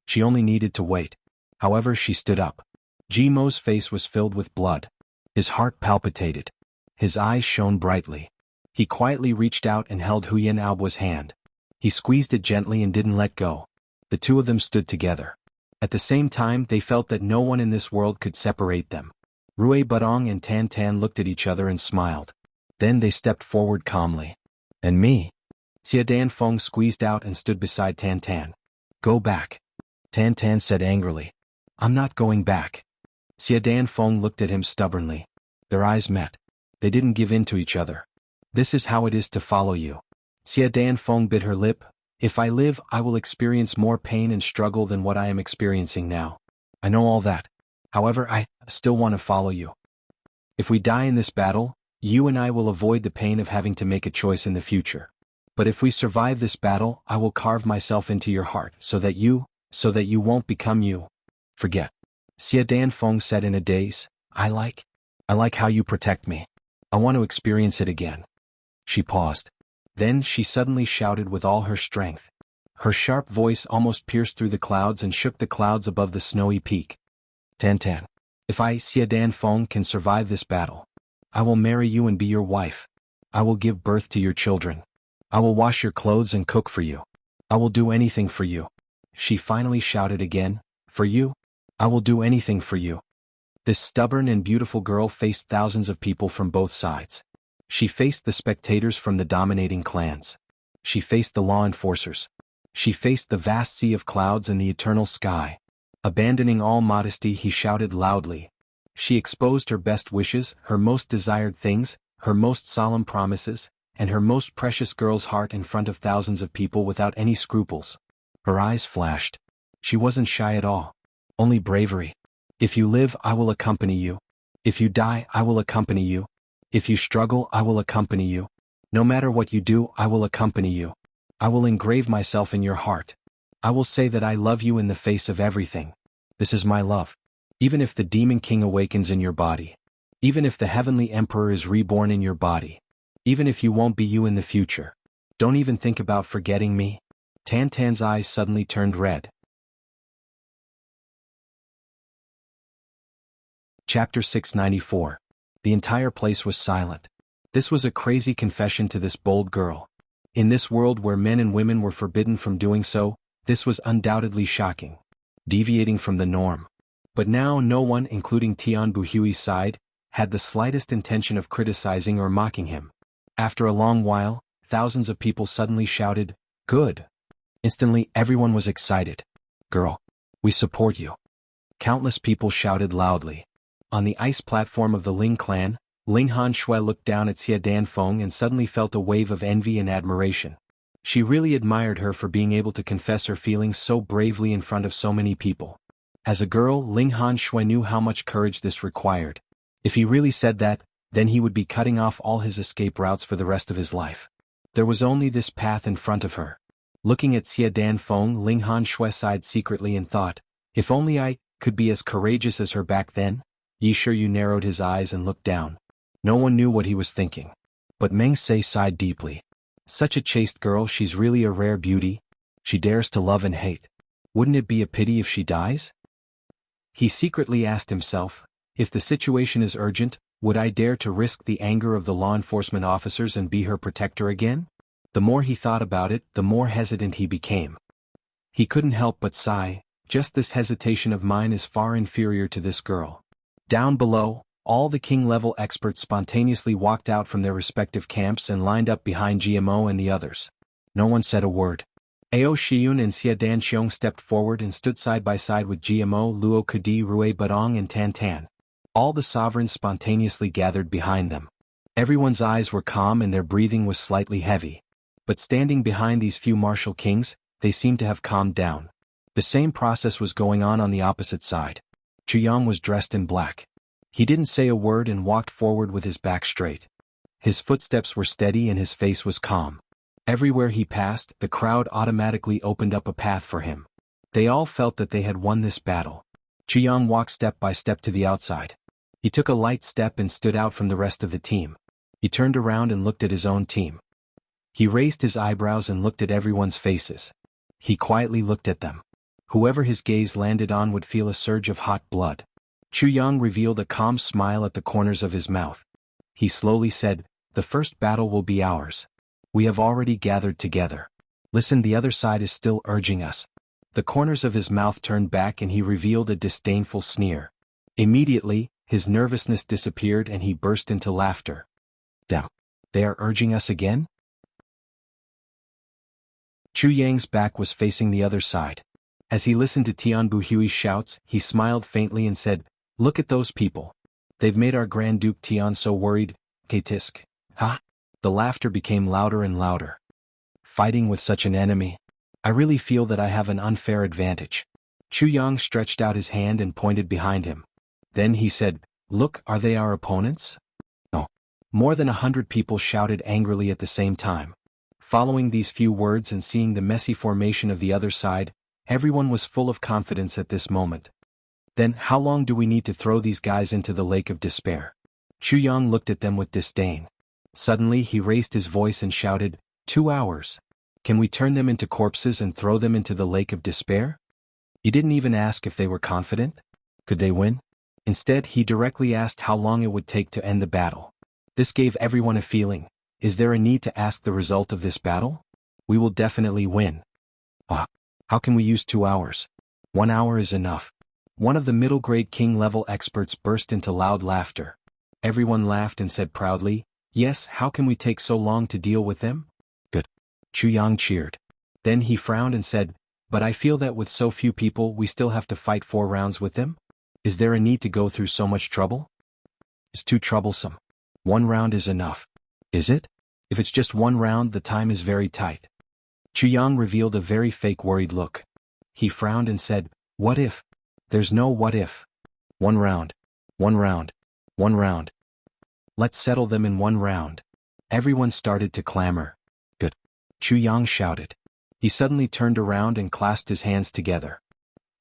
She only needed to wait. However, she stood up. Gmo's face was filled with blood. His heart palpitated. His eyes shone brightly. He quietly reached out and held Huyen Aobo's hand. He squeezed it gently and didn't let go. The two of them stood together. At the same time, they felt that no one in this world could separate them. Rui Budong and Tan Tan looked at each other and smiled. Then they stepped forward calmly. And me? Xia Danfeng squeezed out and stood beside Tan Tan. Go back. Tan Tan said angrily. I'm not going back. Xia Danfeng looked at him stubbornly. Their eyes met. They didn't give in to each other. This is how it is to follow you. Xia Danfeng bit her lip. If I live, I will experience more pain and struggle than what I am experiencing now. I know all that. However, I still want to follow you. If we die in this battle, you and I will avoid the pain of having to make a choice in the future. But if we survive this battle, I will carve myself into your heart so that you won't become you. Forget. Xia Danfeng said in a daze. I like how you protect me. I want to experience it again. She paused. Then she suddenly shouted with all her strength. Her sharp voice almost pierced through the clouds and shook the clouds above the snowy peak. Tan Tan. If I, Xia Danfeng, can survive this battle, I will marry you and be your wife. I will give birth to your children. I will wash your clothes and cook for you. I will do anything for you. She finally shouted again. For you? I will do anything for you. This stubborn and beautiful girl faced thousands of people from both sides. She faced the spectators from the dominating clans. She faced the law enforcers. She faced the vast sea of clouds and the eternal sky. Abandoning all modesty, he shouted loudly. She exposed her best wishes, her most desired things, her most solemn promises, and her most precious girl's heart in front of thousands of people without any scruples. Her eyes flashed. She wasn't shy at all. Only bravery. If you live, I will accompany you. If you die, I will accompany you. If you struggle, I will accompany you. No matter what you do, I will accompany you. I will engrave myself in your heart. I will say that I love you in the face of everything. This is my love. Even if the Demon King awakens in your body. Even if the Heavenly Emperor is reborn in your body. Even if you won't be you in the future. Don't even think about forgetting me. Tan Tan's eyes suddenly turned red. Chapter 694. The entire place was silent. This was a crazy confession to this bold girl. In this world where men and women were forbidden from doing so, this was undoubtedly shocking. Deviating from the norm. But now no one, including Tian Buhui's side, had the slightest intention of criticizing or mocking him. After a long while, thousands of people suddenly shouted, "Good!" Instantly everyone was excited. "Girl, we support you." Countless people shouted loudly. On the ice platform of the Ling clan, Ling Hanshui looked down at Xia Danfeng and suddenly felt a wave of envy and admiration. She really admired her for being able to confess her feelings so bravely in front of so many people. As a girl, Ling Hanshui knew how much courage this required. If he really said that, then he would be cutting off all his escape routes for the rest of his life. There was only this path in front of her. Looking at Xia Danfeng, Ling Hanshui sighed secretly and thought, if only I could be as courageous as her back then. Yi Shiyu narrowed his eyes and looked down. No one knew what he was thinking. But Meng Se sighed deeply. Such a chaste girl, she's really a rare beauty. She dares to love and hate. Wouldn't it be a pity if she dies? He secretly asked himself, if the situation is urgent, would I dare to risk the anger of the law enforcement officers and be her protector again? The more he thought about it, the more hesitant he became. He couldn't help but sigh, just this hesitation of mine is far inferior to this girl. Down below, all the king-level experts spontaneously walked out from their respective camps and lined up behind GMO and the others. No one said a word. Ao Shiyun and Xia Danxiong stepped forward and stood side by side with GMO, Luo Kadi, Rui Badong and Tan Tan. All the sovereigns spontaneously gathered behind them. Everyone's eyes were calm and their breathing was slightly heavy. But standing behind these few martial kings, they seemed to have calmed down. The same process was going on the opposite side. Chu Yang was dressed in black. He didn't say a word and walked forward with his back straight. His footsteps were steady and his face was calm. Everywhere he passed, the crowd automatically opened up a path for him. They all felt that they had won this battle. Chu Yang walked step by step to the outside. He took a light step and stood out from the rest of the team. He turned around and looked at his own team. He raised his eyebrows and looked at everyone's faces. He quietly looked at them. Whoever his gaze landed on would feel a surge of hot blood. Chu Yang revealed a calm smile at the corners of his mouth. He slowly said, "The first battle will be ours. We have already gathered together. Listen, the other side is still urging us." The corners of his mouth turned back and he revealed a disdainful sneer. Immediately, his nervousness disappeared and he burst into laughter. "Damn. They are urging us again?" Chu Yang's back was facing the other side. As he listened to Tian Buhui's shouts, he smiled faintly and said, "Look at those people. They've made our Grand Duke Tian so worried, K-tisk. Ha!" The laughter became louder and louder. "Fighting with such an enemy. I really feel that I have an unfair advantage." Chu Yang stretched out his hand and pointed behind him. Then he said, "Look, are they our opponents?" No. More than 100 people shouted angrily at the same time. Following these few words and seeing the messy formation of the other side, everyone was full of confidence at this moment. Then how long do we need to throw these guys into the lake of despair? Chu Yang looked at them with disdain. Suddenly he raised his voice and shouted, 2 hours. Can we turn them into corpses and throw them into the lake of despair? He didn't even ask if they were confident. Could they win? Instead, he directly asked how long it would take to end the battle. This gave everyone a feeling. Is there a need to ask the result of this battle? We will definitely win. How can we use 2 hours? 1 hour is enough. One of the middle-grade king-level experts burst into loud laughter. Everyone laughed and said proudly, yes, how can we take so long to deal with them? Good. Chu Yang cheered. Then he frowned and said, but I feel that with so few people we still have to fight 4 rounds with them? Is there a need to go through so much trouble? It's too troublesome. 1 round is enough. Is it? If it's just 1 round, the time is very tight. Chu Yang revealed a very fake worried look. He frowned and said, what if? There's no what if. 1 round. 1 round. 1 round. Let's settle them in 1 round. Everyone started to clamor. Good. Chu Yang shouted. He suddenly turned around and clasped his hands together.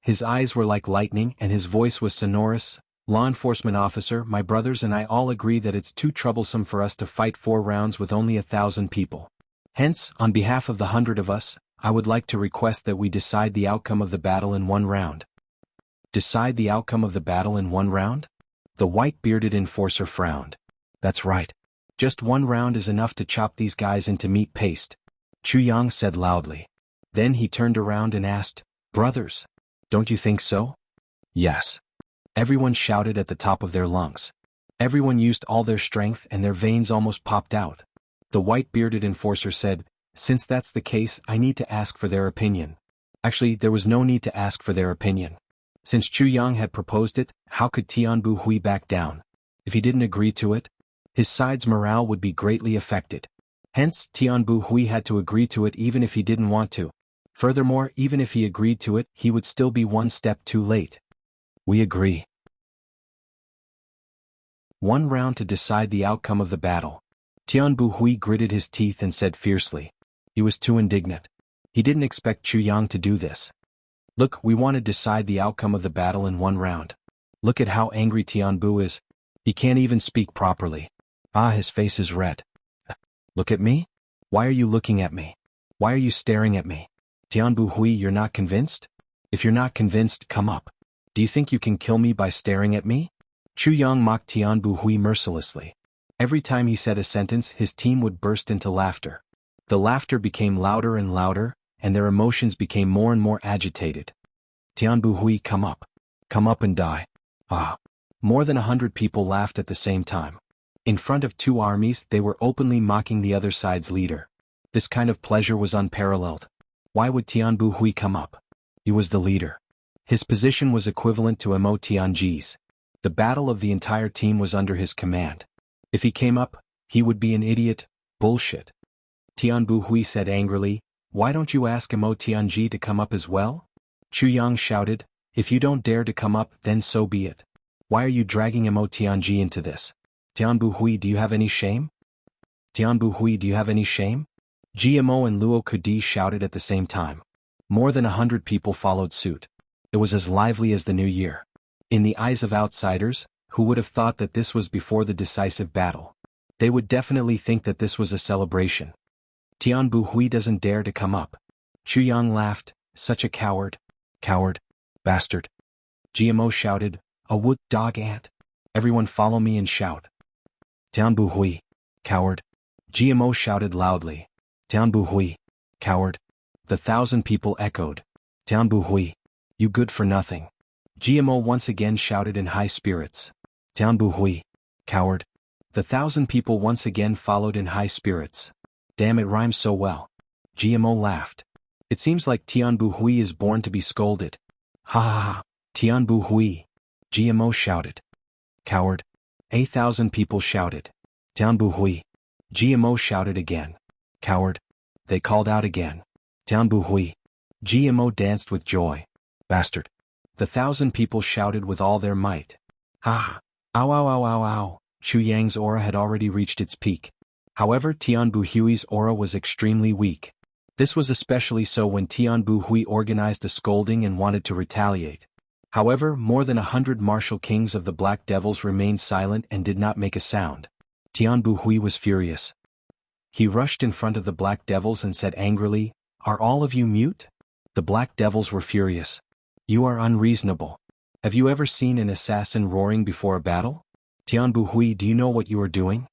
His eyes were like lightning and his voice was sonorous. Law enforcement officer, my brothers and I all agree that it's too troublesome for us to fight 4 rounds with only 1,000 people. Hence, on behalf of the 100 of us, I would like to request that we decide the outcome of the battle in 1 round. Decide the outcome of the battle in 1 round? The white-bearded enforcer frowned. That's right. Just 1 round is enough to chop these guys into meat paste. Chu Yang said loudly. Then he turned around and asked, brothers, don't you think so? Yes. Everyone shouted at the top of their lungs. Everyone used all their strength and their veins almost popped out. The white-bearded enforcer said, since that's the case, I need to ask for their opinion. Actually, there was no need to ask for their opinion. Since Chu Yang had proposed it, how could Tianbu Hui back down? If he didn't agree to it, his side's morale would be greatly affected. Hence, Tianbu Hui had to agree to it even if he didn't want to. Furthermore, even if he agreed to it, he would still be 1 step too late. We agree. 1 round to decide the outcome of the battle. Tianbu Hui gritted his teeth and said fiercely. He was too indignant. He didn't expect Chu Yang to do this. Look, we want to decide the outcome of the battle in 1 round. Look at how angry Tianbu is. He can't even speak properly. His face is red. Look at me? Why are you looking at me? Why are you staring at me? Tianbu Hui, you're not convinced? If you're not convinced, come up. Do you think you can kill me by staring at me? Chu Yang mocked Tianbu Hui mercilessly. Every time he said a sentence, his team would burst into laughter. The laughter became louder and louder, and their emotions became more and more agitated. Tianbu Hui, come up. Come up and die. More than 100 people laughed at the same time. In front of 2 armies, they were openly mocking the other side's leader. This kind of pleasure was unparalleled. Why would Tianbu Hui come up? He was the leader. His position was equivalent to Mo Tianji's. The battle of the entire team was under his command. If he came up, he would be an idiot. Bullshit. Tianbu Hui said angrily, why don't you ask Mo Tianji to come up as well? Chu Yang shouted, if you don't dare to come up, then so be it. Why are you dragging Mo Tianji into this? Tianbu Hui, do you have any shame? Tianbu Hui, do you have any shame? GMO and Luo Kudi shouted at the same time. More than 100 people followed suit. It was as lively as the new year. In the eyes of outsiders, who would have thought that this was before the decisive battle? They would definitely think that this was a celebration. Tianbu Hui doesn't dare to come up. Chu Yang laughed, such a coward. Coward. Bastard. GMO shouted, a wood dog ant. Everyone follow me and shout. Tianbu Hui. Coward. GMO shouted loudly. Tianbu Hui. Coward. The 1,000 people echoed. Tianbu Hui. You good for nothing. GMO once again shouted in high spirits. Tianbu Hui. Coward. The 1,000 people once again followed in high spirits. Damn, it rhymes so well. GMO laughed. It seems like Tianbu Hui is born to be scolded. Ha ha ha. Tianbu Hui. GMO shouted. Coward. 1,000 people shouted. Tianbu Hui. GMO shouted again. Coward. They called out again. Tianbu Hui. GMO danced with joy. Bastard. The 1,000 people shouted with all their might. Ha! Ow ow ow ow ow. Chu Yang's aura had already reached its peak. However, Tianbu Hui's aura was extremely weak. This was especially so when Tianbu Hui organized a scolding and wanted to retaliate. However, more than 100 martial kings of the Black Devils remained silent and did not make a sound. Tian Buhui was furious. He rushed in front of the Black Devils and said angrily, "Are all of you mute?" The Black Devils were furious. "You are unreasonable. Have you ever seen an assassin roaring before a battle? Tian Buhui, do you know what you are doing?"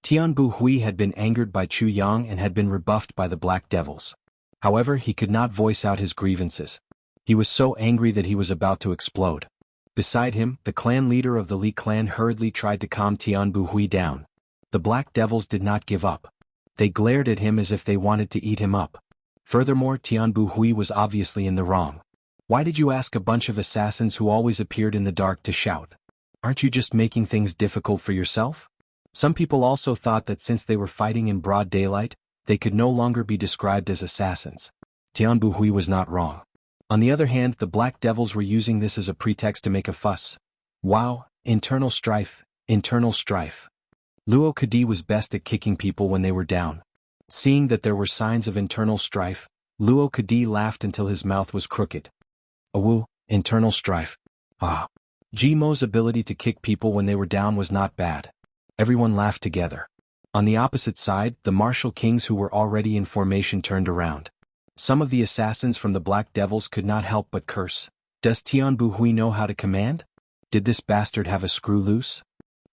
Tian Buhui had been angered by Chu Yang and had been rebuffed by the Black Devils. However, he could not voice out his grievances. He was so angry that he was about to explode. Beside him, the clan leader of the Li clan hurriedly tried to calm Tian Buhui down. The Black Devils did not give up. They glared at him as if they wanted to eat him up. Furthermore, Tian Buhui was obviously in the wrong. Why did you ask a bunch of assassins who always appeared in the dark to shout? Aren't you just making things difficult for yourself? Some people also thought that since they were fighting in broad daylight, they could no longer be described as assassins. Tian Buhui was not wrong. On the other hand, the Black Devils were using this as a pretext to make a fuss. Wow, internal strife, internal strife. Luo Kadi was best at kicking people when they were down. Seeing that there were signs of internal strife, Luo Kadi laughed until his mouth was crooked. Awu, internal strife. Ah. Jimo's ability to kick people when they were down was not bad. Everyone laughed together. On the opposite side, the martial kings who were already in formation turned around. Some of the assassins from the Black Devils could not help but curse. Does Tian Buhui know how to command? Did this bastard have a screw loose?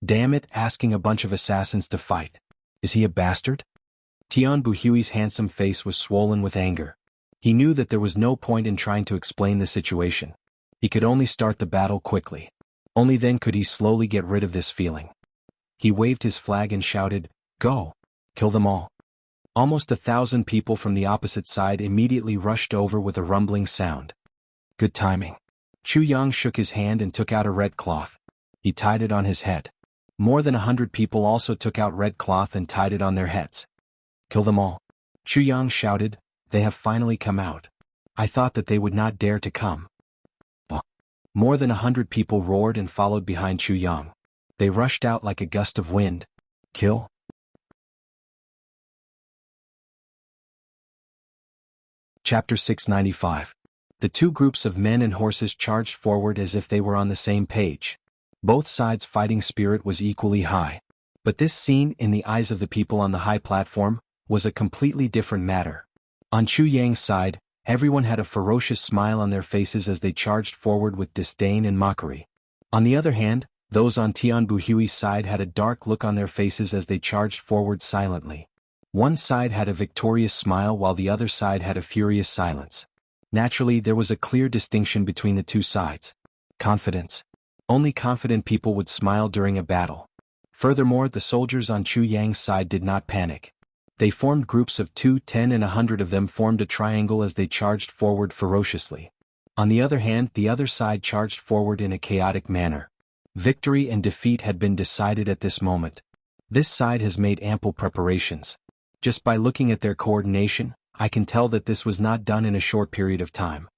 Damn it, asking a bunch of assassins to fight. Is he a bastard? Tian Buhui's handsome face was swollen with anger. He knew that there was no point in trying to explain the situation. He could only start the battle quickly. Only then could he slowly get rid of this feeling. He waved his flag and shouted, "Go! Kill them all!" Almost 1,000 people from the opposite side immediately rushed over with a rumbling sound. Good timing. Chu Yang shook his hand and took out a red cloth. He tied it on his head. More than 100 people also took out red cloth and tied it on their heads. Kill them all. Chu Yang shouted, "They have finally come out. I thought that they would not dare to come." More than 100 people roared and followed behind Chu Yang. They rushed out like a gust of wind. Kill. Chapter 695. The two groups of men and horses charged forward as if they were on the same page. Both sides' fighting spirit was equally high. But this scene, in the eyes of the people on the high platform, was a completely different matter. On Chu Yang's side, everyone had a ferocious smile on their faces as they charged forward with disdain and mockery. On the other hand, those on Tian Buhui's side had a dark look on their faces as they charged forward silently. One side had a victorious smile while the other side had a furious silence. Naturally, there was a clear distinction between the two sides. Confidence. Only confident people would smile during a battle. Furthermore, the soldiers on Chu Yang's side did not panic. They formed groups of 2, 10 and 100 of them formed a triangle as they charged forward ferociously. On the other hand, the other side charged forward in a chaotic manner. Victory and defeat had been decided at this moment. This side has made ample preparations. Just by looking at their coordination, I can tell that this was not done in a short period of time.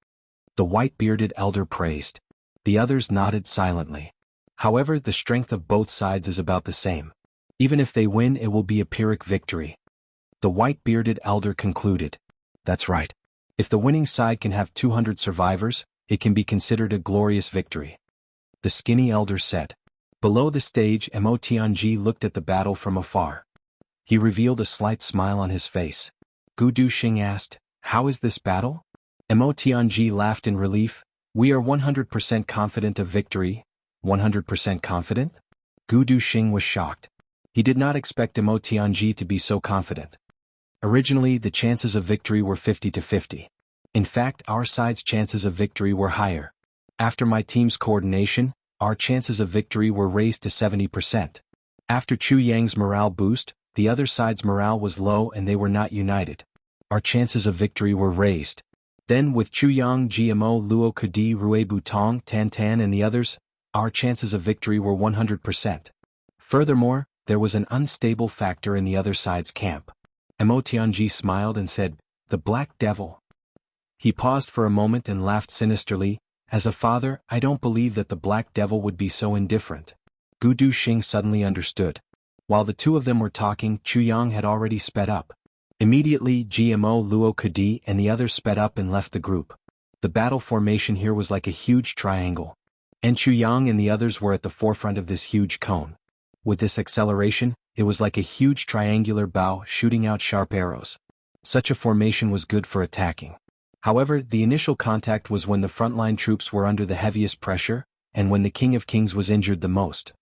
The white-bearded elder praised. The others nodded silently. However, the strength of both sides is about the same. Even if they win, it will be a Pyrrhic victory. The white-bearded elder concluded. That's right. If the winning side can have 200 survivors, it can be considered a glorious victory. The skinny elder said. Below the stage, Mo Tianji looked at the battle from afar. He revealed a slight smile on his face. Gu Duxing asked, "How is this battle?" Mo Tianji laughed in relief. "We are 100% confident of victory." 100% confident? Gu Duxing was shocked. He did not expect Mo Tianji to be so confident. Originally, the chances of victory were 50-50. In fact, our side's chances of victory were higher. After my team's coordination, our chances of victory were raised to 70%. After Chu Yang's morale boost, the other side's morale was low and they were not united. Our chances of victory were raised. Then with Chu Yang, GMO, Luo Kadi, Rue Butong, Tan Tan and the others, our chances of victory were 100%. Furthermore, there was an unstable factor in the other side's camp. Mo Tianji smiled and said, "The Black Devil." He paused for a moment and laughed sinisterly. As a father, I don't believe that the Black Devil would be so indifferent. Gu Duxing suddenly understood. While the two of them were talking, Chu Yang had already sped up. Immediately, GMO, Luo Kadi and the others sped up and left the group. The The battle formation here was like a huge triangle. And Chu Yang and the others were at the forefront of this huge cone. With this acceleration, it was like a huge triangular bow shooting out sharp arrows. Such a formation was good for attacking. However, the initial contact was when the frontline troops were under the heaviest pressure, and when the King of Kings was injured the most.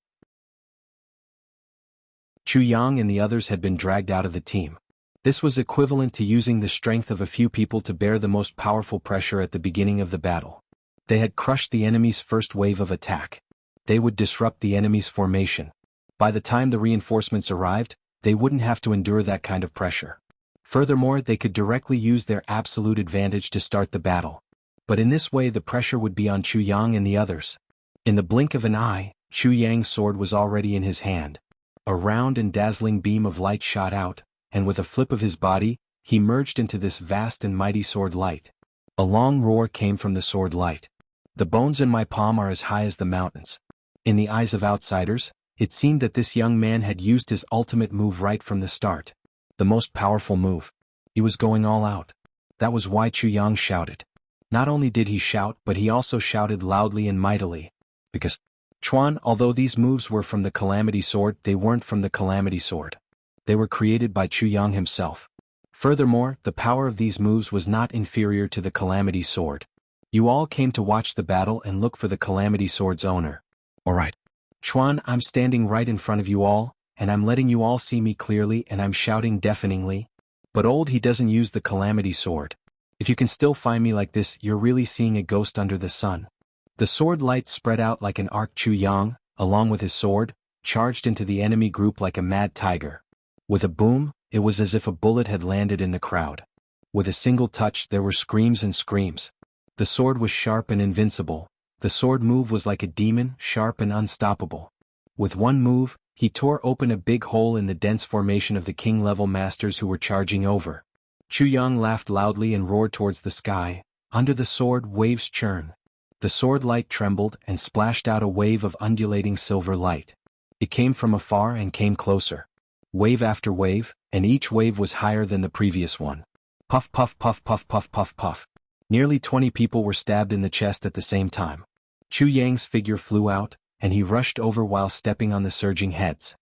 Chu Yang and the others had been dragged out of the team. This was equivalent to using the strength of a few people to bear the most powerful pressure at the beginning of the battle. They had crushed the enemy's first wave of attack. They would disrupt the enemy's formation. By the time the reinforcements arrived, they wouldn't have to endure that kind of pressure. Furthermore, they could directly use their absolute advantage to start the battle. But in this way the pressure would be on Chu Yang and the others. In the blink of an eye, Chu Yang's sword was already in his hand. A round and dazzling beam of light shot out, and with a flip of his body, he merged into this vast and mighty sword light. A long roar came from the sword light. The bones in my palm are as high as the mountains. In the eyes of outsiders, it seemed that this young man had used his ultimate move right from the start. The most powerful move. He was going all out. That was why Chu Yang shouted. Not only did he shout, but he also shouted loudly and mightily. Because, Chuan, although these moves were from the Calamity Sword, they weren't from the Calamity Sword. They were created by Chu Yang himself. Furthermore, the power of these moves was not inferior to the Calamity Sword. You all came to watch the battle and look for the Calamity Sword's owner. Alright. Chuan, I'm standing right in front of you all, and I'm letting you all see me clearly and I'm shouting deafeningly. But he doesn't use the Calamity Sword. If you can still find me like this, you're really seeing a ghost under the sun. The sword light spread out like an arc. Chu Yang, along with his sword, charged into the enemy group like a mad tiger. With a boom, it was as if a bullet had landed in the crowd. With a single touch there were screams and screams. The sword was sharp and invincible. The sword move was like a demon, sharp and unstoppable. With one move, he tore open a big hole in the dense formation of the king-level masters who were charging over. Chu Yang laughed loudly and roared towards the sky. Under the sword, waves churn. The sword light trembled and splashed out a wave of undulating silver light. It came from afar and came closer. Wave after wave, and each wave was higher than the previous one. Puff puff puff puff puff puff puff. Nearly 20 people were stabbed in the chest at the same time. Chu Yang's figure flew out, and he rushed over while stepping on the surging heads.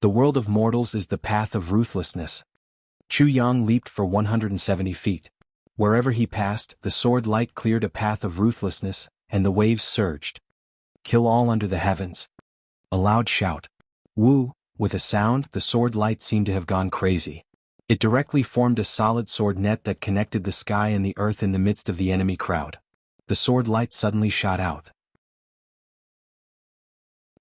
The world of mortals is the path of ruthlessness. Chu Yang leaped for 170 feet. Wherever he passed, the sword light cleared a path of ruthlessness, and the waves surged. Kill all under the heavens. A loud shout. Woo! With a sound, the sword light seemed to have gone crazy. It directly formed a solid sword net that connected the sky and the earth in the midst of the enemy crowd. The sword light suddenly shot out.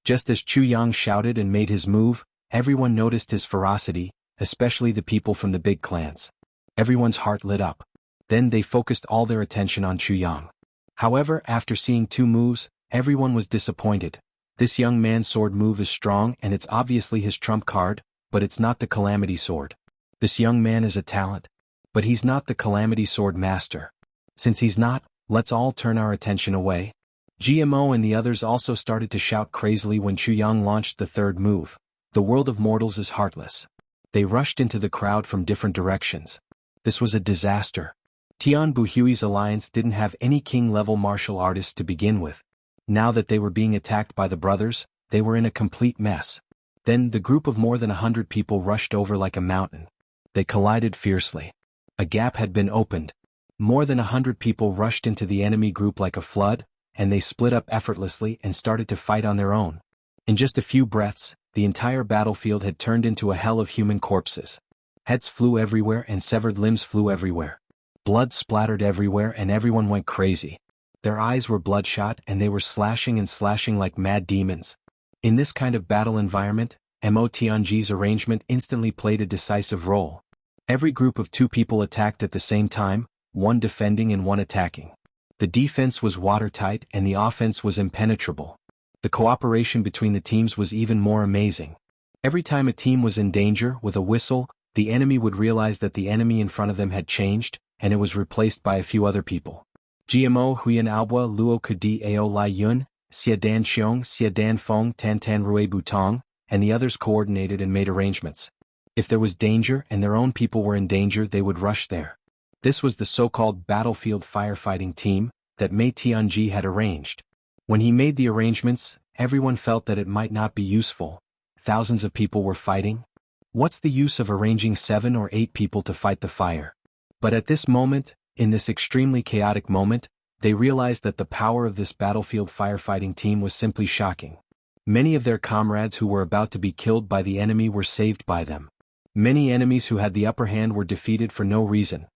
Just as Chu Yang shouted and made his move, everyone noticed his ferocity, especially the people from the big clans. Everyone's heart lit up. Then they focused all their attention on Chu Yang. However, after seeing two moves, everyone was disappointed. This young man's sword move is strong and it's obviously his trump card, but it's not the Calamity Sword. This young man is a talent. But he's not the Calamity Sword master. Since he's not, let's all turn our attention away. GMO and the others also started to shout crazily when Chu Yang launched the third move. The world of mortals is heartless. They rushed into the crowd from different directions. This was a disaster. Tian Buhui's alliance didn't have any king-level martial artists to begin with. Now that they were being attacked by the brothers, they were in a complete mess. Then the group of more than 100 people rushed over like a mountain. They collided fiercely. A gap had been opened. More than 100 people rushed into the enemy group like a flood, and they split up effortlessly and started to fight on their own. In just a few breaths, the entire battlefield had turned into a hell of human corpses. Heads flew everywhere and severed limbs flew everywhere. Blood splattered everywhere and everyone went crazy. Their eyes were bloodshot and they were slashing and slashing like mad demons. In this kind of battle environment, Mo Tianji's arrangement instantly played a decisive role. Every group of two people attacked at the same time, one defending and one attacking. The defense was watertight and the offense was impenetrable. The cooperation between the teams was even more amazing. Every time a team was in danger, with a whistle, the enemy would realize that the enemy in front of them had changed, and it was replaced by a few other people. GMO Huyan Albua Luo Kadi Ao Lai Yun, Xia Dan Xiong, Xia Dan Feng Tan Tan Rui Butong, and the others coordinated and made arrangements. If there was danger and their own people were in danger, they would rush there. This was the so-called battlefield firefighting team that Mei Tianji had arranged. When he made the arrangements, everyone felt that it might not be useful. Thousands of people were fighting. What's the use of arranging 7 or 8 people to fight the fire? But at this moment, in this extremely chaotic moment, they realized that the power of this battlefield firefighting team was simply shocking. Many of their comrades who were about to be killed by the enemy were saved by them. Many enemies who had the upper hand were defeated for no reason.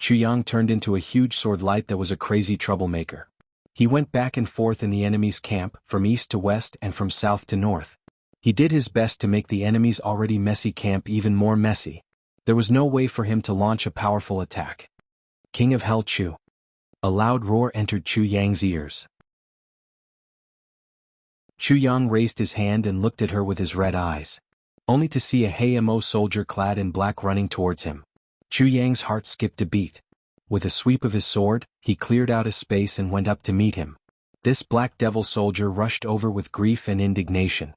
Chu Yang turned into a huge sword light that was a crazy troublemaker. He went back and forth in the enemy's camp, from east to west and from south to north. He did his best to make the enemy's already messy camp even more messy. There was no way for him to launch a powerful attack. King of Hell Chu. A loud roar entered Chu Yang's ears. Chu Yang raised his hand and looked at her with his red eyes, only to see a Hamo soldier clad in black running towards him. Chu Yang's heart skipped a beat. With a sweep of his sword, he cleared out a space and went up to meet him. This black devil soldier rushed over with grief and indignation.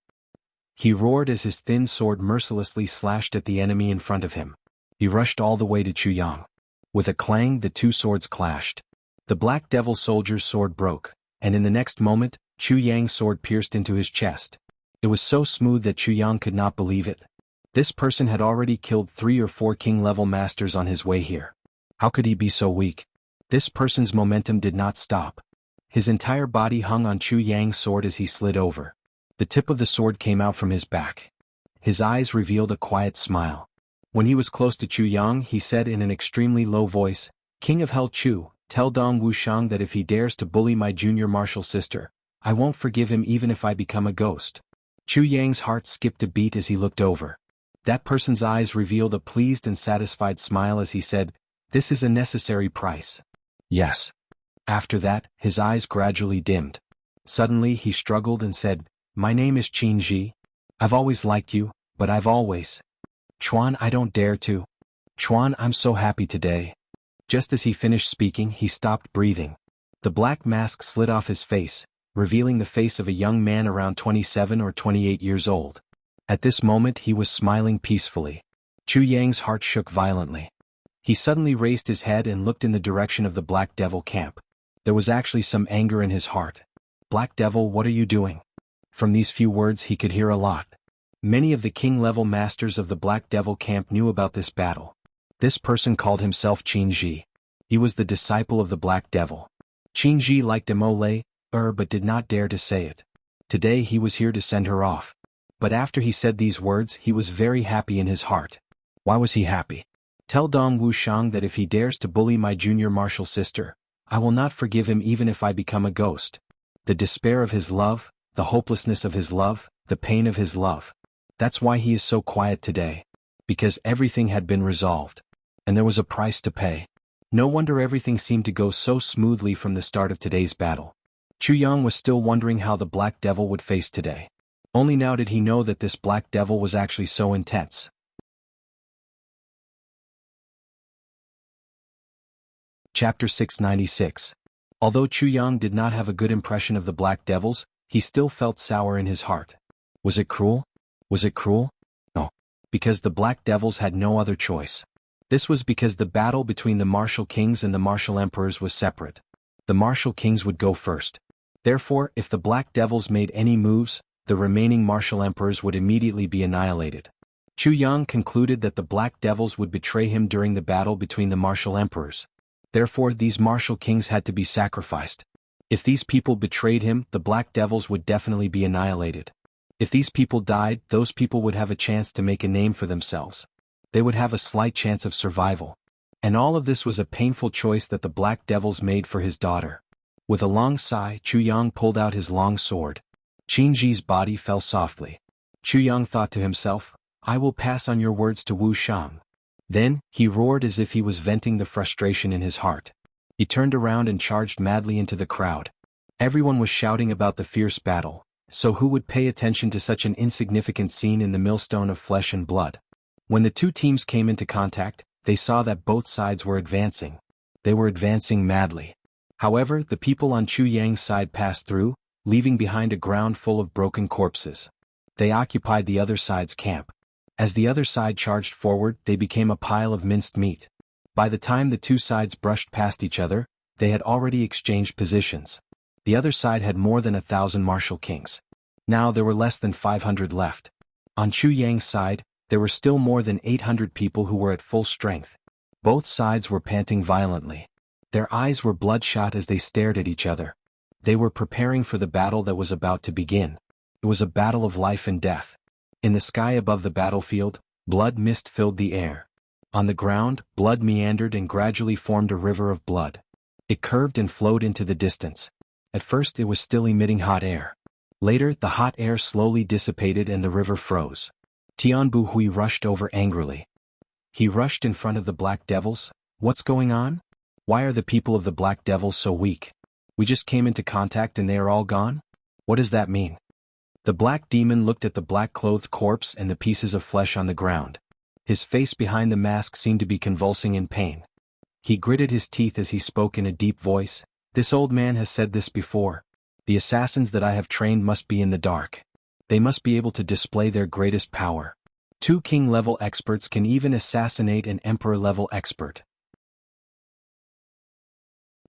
He roared as his thin sword mercilessly slashed at the enemy in front of him. He rushed all the way to Chu Yang. With a clang, the two swords clashed. The black devil soldier's sword broke, and in the next moment, Chu Yang's sword pierced into his chest. It was so smooth that Chu Yang could not believe it. This person had already killed 3 or 4 king-level masters on his way here. How could he be so weak? This person's momentum did not stop. His entire body hung on Chu Yang's sword as he slid over. The tip of the sword came out from his back. His eyes revealed a quiet smile. When he was close to Chu Yang, he said in an extremely low voice, "King of Hell Chu, tell Dong Wuxiang that if he dares to bully my junior martial sister, I won't forgive him even if I become a ghost." Chu Yang's heart skipped a beat as he looked over. That person's eyes revealed a pleased and satisfied smile as he said, "This is a necessary price." "Yes." After that, his eyes gradually dimmed. Suddenly he struggled and said, "My name is Qin Ji. I've always liked you, but I've always... Chuan, I don't dare to. Chuan, I'm so happy today." Just as he finished speaking, he stopped breathing. The black mask slid off his face, revealing the face of a young man around 27 or 28 years old. At this moment he was smiling peacefully. Chu Yang's heart shook violently. He suddenly raised his head and looked in the direction of the Black Devil camp. There was actually some anger in his heart. "Black Devil, what are you doing?" From these few words he could hear a lot. Many of the king-level masters of the Black Devil camp knew about this battle. This person called himself Qin Ji. He was the disciple of the Black Devil. Qin Ji liked Imole, but did not dare to say it. Today he was here to send her off. But after he said these words, he was very happy in his heart. Why was he happy? "Tell Dong Wuxiang that if he dares to bully my junior martial sister, I will not forgive him even if I become a ghost." The despair of his love, the hopelessness of his love, the pain of his love. That's why he is so quiet today. Because everything had been resolved. And there was a price to pay. No wonder everything seemed to go so smoothly from the start of today's battle. Chu Yang was still wondering how the Black Devil would face today. Only now did he know that this Black Devil was actually so intense. Chapter 696. Although Chu Yang did not have a good impression of the Black Devils, he still felt sour in his heart. Was it cruel? Was it cruel? No. Because the Black Devils had no other choice. This was because the battle between the martial kings and the martial emperors was separate. The martial kings would go first. Therefore, if the Black Devils made any moves, the remaining martial emperors would immediately be annihilated. Chu Yang concluded that the Black Devils would betray him during the battle between the martial emperors. Therefore, these martial kings had to be sacrificed. If these people betrayed him, the Black Devils would definitely be annihilated. If these people died, those people would have a chance to make a name for themselves. They would have a slight chance of survival. And all of this was a painful choice that the Black Devils made for his daughter. With a long sigh, Chu Yang pulled out his long sword. Qin Ji's body fell softly. Chu Yang thought to himself, "I will pass on your words to Wu Shang." Then, he roared as if he was venting the frustration in his heart. He turned around and charged madly into the crowd. Everyone was shouting about the fierce battle, so who would pay attention to such an insignificant scene in the millstone of flesh and blood? When the two teams came into contact, they saw that both sides were advancing. They were advancing madly. However, the people on Chu Yang's side passed through, leaving behind a ground full of broken corpses. They occupied the other side's camp. As the other side charged forward, they became a pile of minced meat. By the time the two sides brushed past each other, they had already exchanged positions. The other side had more than 1,000 martial kings. Now there were less than 500 left. On Chu Yang's side, there were still more than 800 people who were at full strength. Both sides were panting violently. Their eyes were bloodshot as they stared at each other. They were preparing for the battle that was about to begin. It was a battle of life and death. In the sky above the battlefield, blood mist filled the air. On the ground, blood meandered and gradually formed a river of blood. It curved and flowed into the distance. At first it was still emitting hot air. Later the hot air slowly dissipated and the river froze. Tianbu Hui rushed over angrily. He rushed in front of the Black Devils. What's going on? Why are the people of the Black Devils so weak? We just came into contact and they are all gone? What does that mean? The Black Demon looked at the black-clothed corpse and the pieces of flesh on the ground. His face behind the mask seemed to be convulsing in pain. He gritted his teeth as he spoke in a deep voice. This old man has said this before. The assassins that I have trained must be in the dark. They must be able to display their greatest power. 2 king-level experts can even assassinate an emperor-level expert.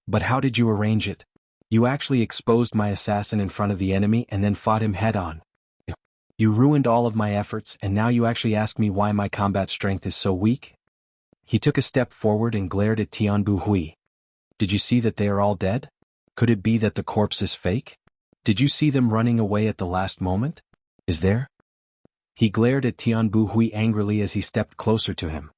But how did you arrange it? You actually exposed my assassin in front of the enemy and then fought him head-on. You ruined all of my efforts and now you actually ask me why my combat strength is so weak? He took a step forward and glared at Tianbu Hui. Did you see that they are all dead? Could it be that the corpse is fake? Did you see them running away at the last moment? Is there? He glared at Tianbu Hui angrily as he stepped closer to him.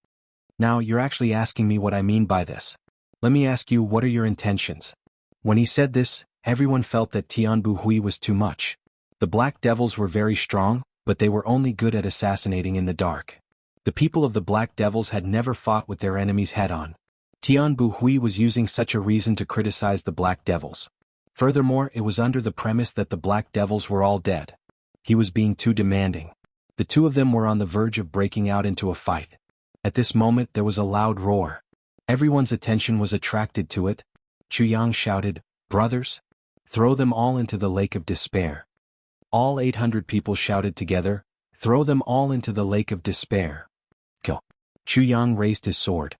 Now you're actually asking me what I mean by this. Let me ask you, what are your intentions? When he said this, everyone felt that Tianbu Hui was too much. The Black Devils were very strong, but they were only good at assassinating in the dark. The people of the Black Devils had never fought with their enemies head-on. Tianbu Hui was using such a reason to criticize the Black Devils. Furthermore, it was under the premise that the Black Devils were all dead. He was being too demanding. The two of them were on the verge of breaking out into a fight. At this moment there was a loud roar. Everyone's attention was attracted to it. Chu Yang shouted, "Brothers, throw them all into the lake of despair." All 800 people shouted together, "Throw them all into the lake of despair." Kill. Chu Yang raised his sword.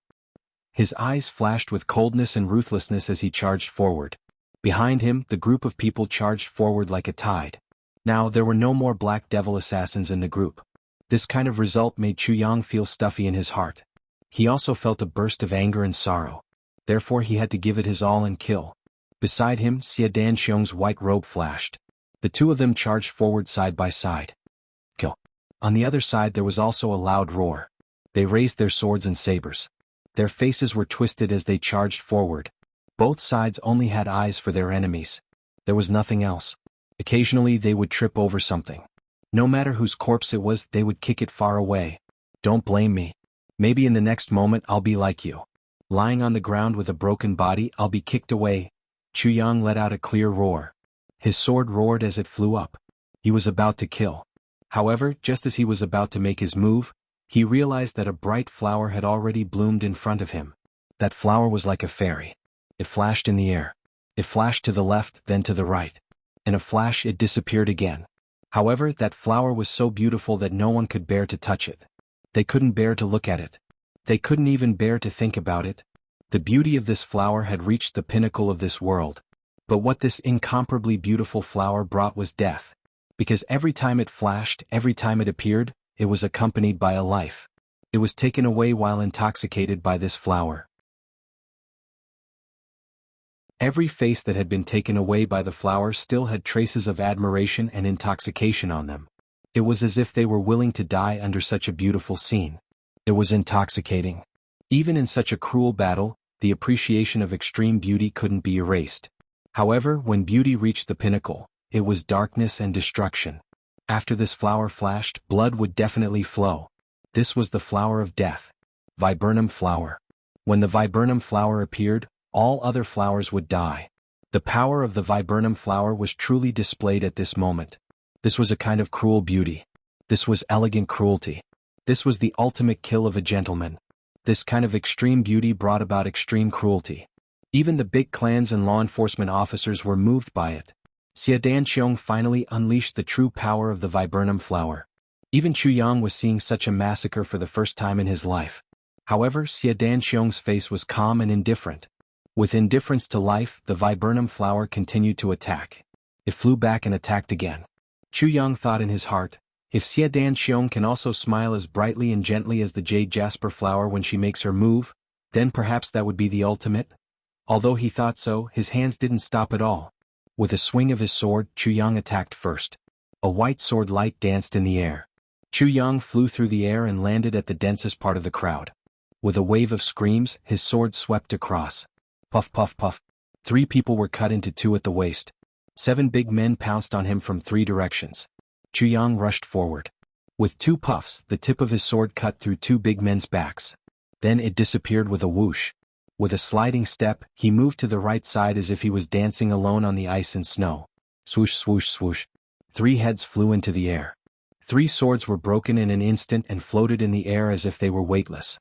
His eyes flashed with coldness and ruthlessness as he charged forward. Behind him, the group of people charged forward like a tide. Now there were no more Black Devil assassins in the group. This kind of result made Chu Yang feel stuffy in his heart. He also felt a burst of anger and sorrow. Therefore he had to give it his all and kill. Beside him, Xie Danxiong's white robe flashed. The two of them charged forward side by side. Kill. On the other side there was also a loud roar. They raised their swords and sabers. Their faces were twisted as they charged forward. Both sides only had eyes for their enemies. There was nothing else. Occasionally they would trip over something. No matter whose corpse it was, they would kick it far away. Don't blame me. Maybe in the next moment I'll be like you. Lying on the ground with a broken body, I'll be kicked away. Chu Yang let out a clear roar. His sword roared as it flew up. He was about to kill. However, just as he was about to make his move, he realized that a bright flower had already bloomed in front of him. That flower was like a fairy. It flashed in the air. It flashed to the left, then to the right. In a flash it disappeared again. However, that flower was so beautiful that no one could bear to touch it. They couldn't bear to look at it. They couldn't even bear to think about it. The beauty of this flower had reached the pinnacle of this world. But what this incomparably beautiful flower brought was death. Because every time it flashed, every time it appeared, it was accompanied by a life. It was taken away while intoxicated by this flower. Every face that had been taken away by the flower still had traces of admiration and intoxication on them. It was as if they were willing to die under such a beautiful scene. It was intoxicating. Even in such a cruel battle, the appreciation of extreme beauty couldn't be erased. However, when beauty reached the pinnacle, it was darkness and destruction. After this flower flashed, blood would definitely flow. This was the flower of death. Viburnum flower. When the viburnum flower appeared, all other flowers would die. The power of the viburnum flower was truly displayed at this moment. This was a kind of cruel beauty. This was elegant cruelty. This was the ultimate kill of a gentleman. This kind of extreme beauty brought about extreme cruelty. Even the big clans and law enforcement officers were moved by it. Xie Danxiong finally unleashed the true power of the viburnum flower. Even Chu Yang was seeing such a massacre for the first time in his life. However, Xie Danxiong's face was calm and indifferent. With indifference to life, the viburnum flower continued to attack. It flew back and attacked again. Chu Yang thought in his heart, if Xie Danxiong can also smile as brightly and gently as the jade jasper flower when she makes her move, then perhaps that would be the ultimate. Although he thought so, his hands didn't stop at all. With a swing of his sword, Chu Yang attacked first. A white sword light danced in the air. Chu Yang flew through the air and landed at the densest part of the crowd. With a wave of screams, his sword swept across. Puff puff puff. 3 people were cut into 2 at the waist. 7 big men pounced on him from 3 directions. Chu Yang rushed forward. With 2 puffs, the tip of his sword cut through 2 big men's backs. Then it disappeared with a whoosh. With a sliding step, he moved to the right side as if he was dancing alone on the ice and snow. Swoosh swoosh swoosh. 3 heads flew into the air. 3 swords were broken in an instant and floated in the air as if they were weightless.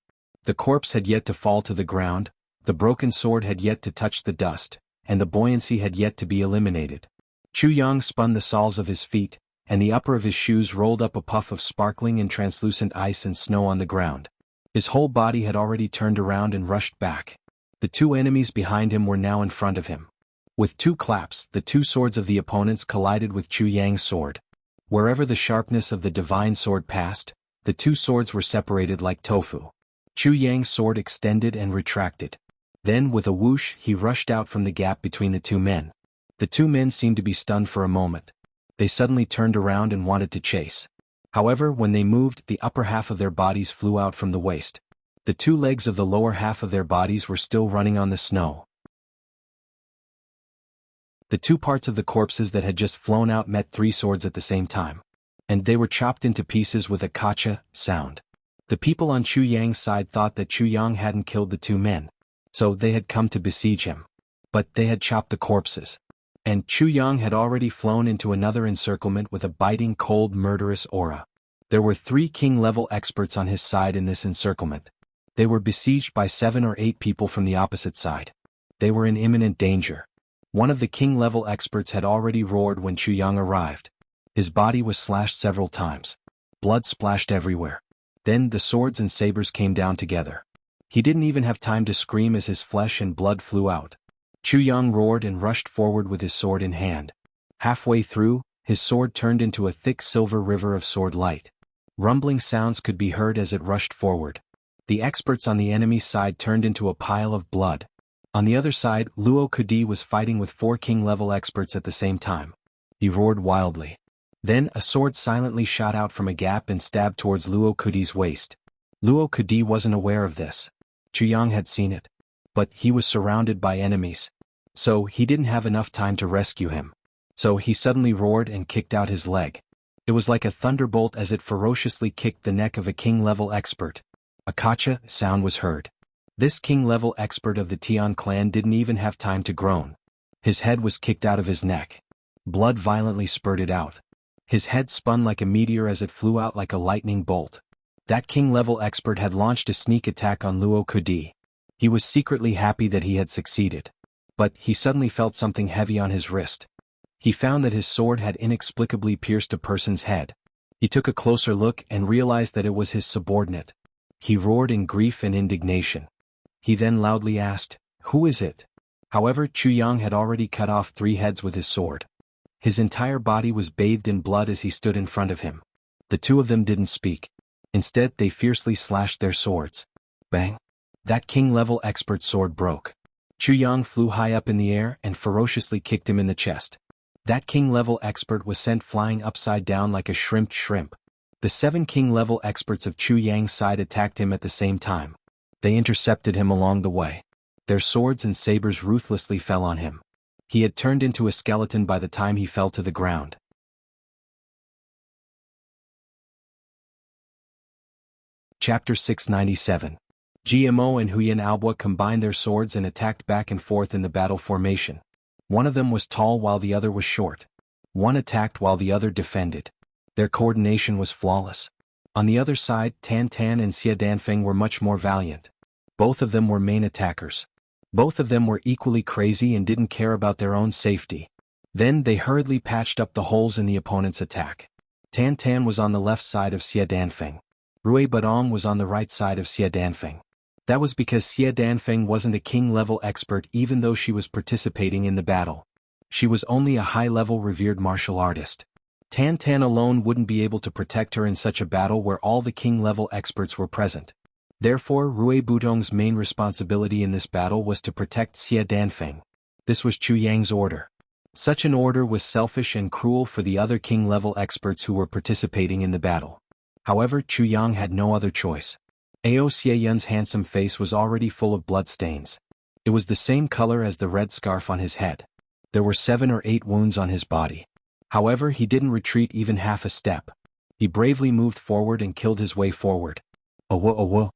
The corpse had yet to fall to the ground, the broken sword had yet to touch the dust, and the buoyancy had yet to be eliminated. Chu Yang spun the soles of his feet, and the upper of his shoes rolled up a puff of sparkling and translucent ice and snow on the ground. His whole body had already turned around and rushed back. The 2 enemies behind him were now in front of him. With 2 claps, the 2 swords of the opponents collided with Chu Yang's sword. Wherever the sharpness of the divine sword passed, the 2 swords were separated like tofu. Chu Yang's sword extended and retracted. Then, with a whoosh, he rushed out from the gap between the 2 men. The 2 men seemed to be stunned for a moment. They suddenly turned around and wanted to chase. However, when they moved, the upper half of their bodies flew out from the waist. The 2 legs of the lower half of their bodies were still running on the snow. The 2 parts of the corpses that had just flown out met 3 swords at the same time. And they were chopped into pieces with a kacha sound. The people on Chu Yang's side thought that Chu Yang hadn't killed the 2 men. So they had come to besiege him. But they had chopped the corpses. And Chu Yang had already flown into another encirclement with a biting cold murderous aura. There were 3 king-level experts on his side in this encirclement. They were besieged by 7 or 8 people from the opposite side. They were in imminent danger. One of the king-level experts had already roared when Chu Yang arrived. His body was slashed several times. Blood splashed everywhere. Then the swords and sabers came down together. He didn't even have time to scream as his flesh and blood flew out. Chu Yang roared and rushed forward with his sword in hand. Halfway through, his sword turned into a thick silver river of sword light. Rumbling sounds could be heard as it rushed forward. The experts on the enemy's side turned into a pile of blood. On the other side, Luo Kudi was fighting with 4 king-level experts at the same time. He roared wildly. Then a sword silently shot out from a gap and stabbed towards Luo Kudi's waist. Luo Kudi wasn't aware of this. Chu Yang had seen it. But he was surrounded by enemies. So he didn't have enough time to rescue him. So he suddenly roared and kicked out his leg. It was like a thunderbolt as it ferociously kicked the neck of a king-level expert. A kacha sound was heard. This king-level expert of the Tian clan didn't even have time to groan. His head was kicked out of his neck. Blood violently spurted out. His head spun like a meteor as it flew out like a lightning bolt. That king-level expert had launched a sneak attack on Luo Kudi. He was secretly happy that he had succeeded. But he suddenly felt something heavy on his wrist. He found that his sword had inexplicably pierced a person's head. He took a closer look and realized that it was his subordinate. He roared in grief and indignation. He then loudly asked, "Who is it?" However, Chu Yang had already cut off 3 heads with his sword. His entire body was bathed in blood as he stood in front of him. The 2 of them didn't speak. Instead, they fiercely slashed their swords. Bang! That king-level expert's sword broke. Chu Yang flew high up in the air and ferociously kicked him in the chest. That king-level expert was sent flying upside down like a shrimped shrimp. The 7 king-level experts of Chu Yang's side attacked him at the same time. They intercepted him along the way. Their swords and sabers ruthlessly fell on him. He had turned into a skeleton by the time he fell to the ground. Chapter 697. GMO and Huyan Albua combined their swords and attacked back and forth in the battle formation. One of them was tall while the other was short. One attacked while the other defended. Their coordination was flawless. On the other side, Tan Tan and Xie Danfeng were much more valiant. Both of them were main attackers. Both of them were equally crazy and didn't care about their own safety. Then they hurriedly patched up the holes in the opponent's attack. Tan Tan was on the left side of Xie Danfeng. Rui Badong was on the right side of Xie Danfeng. That was because Xie Danfeng wasn't a king-level expert even though she was participating in the battle. She was only a high-level revered martial artist. Tan Tan alone wouldn't be able to protect her in such a battle where all the king-level experts were present. Therefore, Rui Budong's main responsibility in this battle was to protect Xie Danfeng. This was Chu Yang's order. Such an order was selfish and cruel for the other king-level experts who were participating in the battle. However, Chu Yang had no other choice. Ao Xie Yun's handsome face was already full of bloodstains. It was the same color as the red scarf on his head. There were 7 or 8 wounds on his body. However, he didn't retreat even half a step. He bravely moved forward and killed his way forward. Awo awo!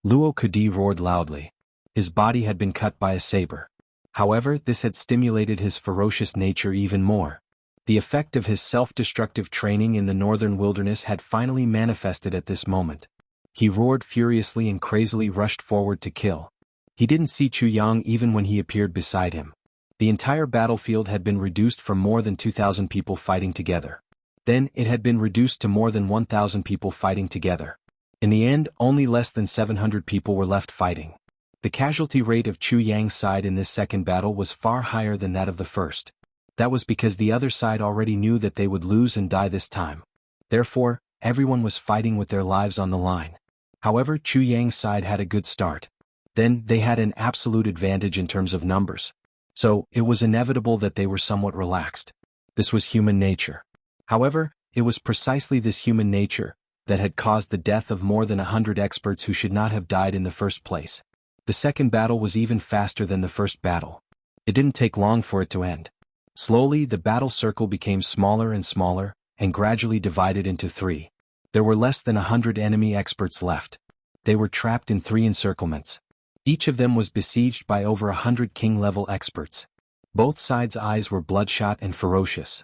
Luo Kudi roared loudly. His body had been cut by a saber. However, this had stimulated his ferocious nature even more. The effect of his self-destructive training in the northern wilderness had finally manifested at this moment. He roared furiously and crazily rushed forward to kill. He didn't see Chu Yang even when he appeared beside him. The entire battlefield had been reduced from more than 2,000 people fighting together. Then it had been reduced to more than 1,000 people fighting together. In the end, only less than 700 people were left fighting. The casualty rate of Chu Yang's side in this second battle was far higher than that of the first. That was because the other side already knew that they would lose and die this time. Therefore, everyone was fighting with their lives on the line. However, Chu Yang's side had a good start. Then, they had an absolute advantage in terms of numbers. So, it was inevitable that they were somewhat relaxed. This was human nature. However, it was precisely this human nature that had caused the death of more than 100 experts who should not have died in the first place. The second battle was even faster than the first battle. It didn't take long for it to end. Slowly, the battle circle became smaller and smaller, and gradually divided into 3. There were less than 100 enemy experts left. They were trapped in 3 encirclements. Each of them was besieged by over 100 king-level experts. Both sides' eyes were bloodshot and ferocious.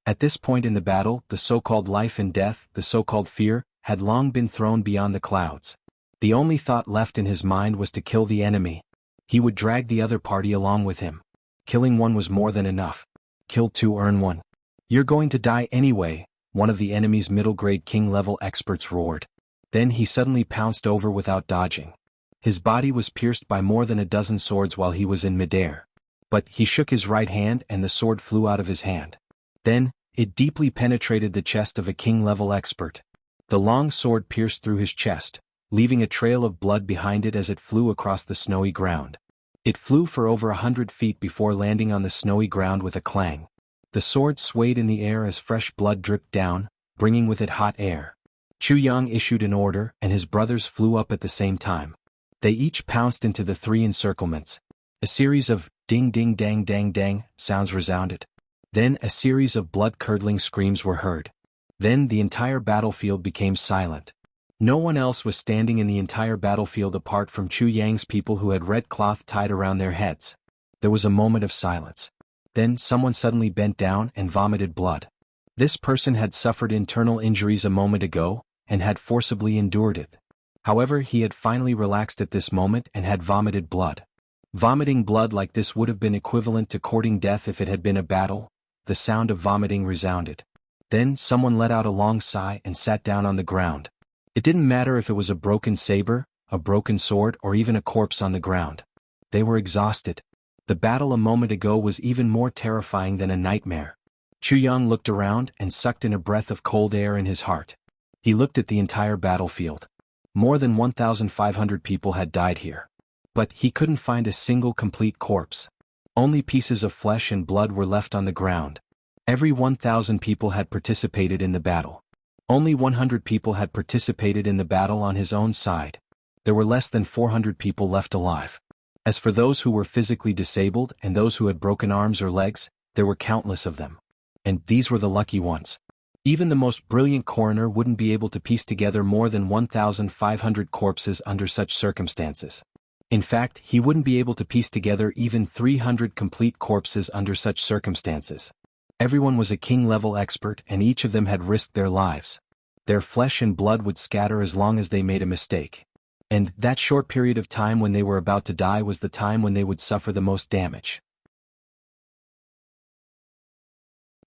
At this point in the battle, the so-called life and death, the so-called fear, had long been thrown beyond the clouds. The only thought left in his mind was to kill the enemy. He would drag the other party along with him. Killing one was more than enough. Kill 2, earn 1. You're going to die anyway, one of the enemy's middle-grade king-level experts roared. Then he suddenly pounced over without dodging. His body was pierced by more than a dozen swords while he was in midair. But he shook his right hand and the sword flew out of his hand. Then, it deeply penetrated the chest of a king-level expert. The long sword pierced through his chest, leaving a trail of blood behind it as it flew across the snowy ground. It flew for over 100 feet before landing on the snowy ground with a clang. The sword swayed in the air as fresh blood dripped down, bringing with it hot air. Chu Yang issued an order, and his brothers flew up at the same time. They each pounced into the 3 encirclements. A series of ding-ding-dang-dang-dang sounds resounded. Then a series of blood-curdling screams were heard. Then the entire battlefield became silent. No one else was standing in the entire battlefield apart from Chu Yang's people who had red cloth tied around their heads. There was a moment of silence. Then someone suddenly bent down and vomited blood. This person had suffered internal injuries a moment ago, and had forcibly endured it. However, he had finally relaxed at this moment and had vomited blood. Vomiting blood like this would have been equivalent to courting death if it had been a battle. The sound of vomiting resounded. Then someone let out a long sigh and sat down on the ground. It didn't matter if it was a broken saber, a broken sword, or even a corpse on the ground. They were exhausted. The battle a moment ago was even more terrifying than a nightmare. Chu Yang looked around and sucked in a breath of cold air in his heart. He looked at the entire battlefield. More than 1,500 people had died here. But he couldn't find a single complete corpse. Only pieces of flesh and blood were left on the ground. Every 1,000 people had participated in the battle. Only 100 people had participated in the battle on his own side. There were less than 400 people left alive. As for those who were physically disabled and those who had broken arms or legs, there were countless of them. And these were the lucky ones. Even the most brilliant coroner wouldn't be able to piece together more than 1,500 corpses under such circumstances. In fact, he wouldn't be able to piece together even 300 complete corpses under such circumstances. Everyone was a king-level expert and each of them had risked their lives. Their flesh and blood would scatter as long as they made a mistake. And that short period of time when they were about to die was the time when they would suffer the most damage.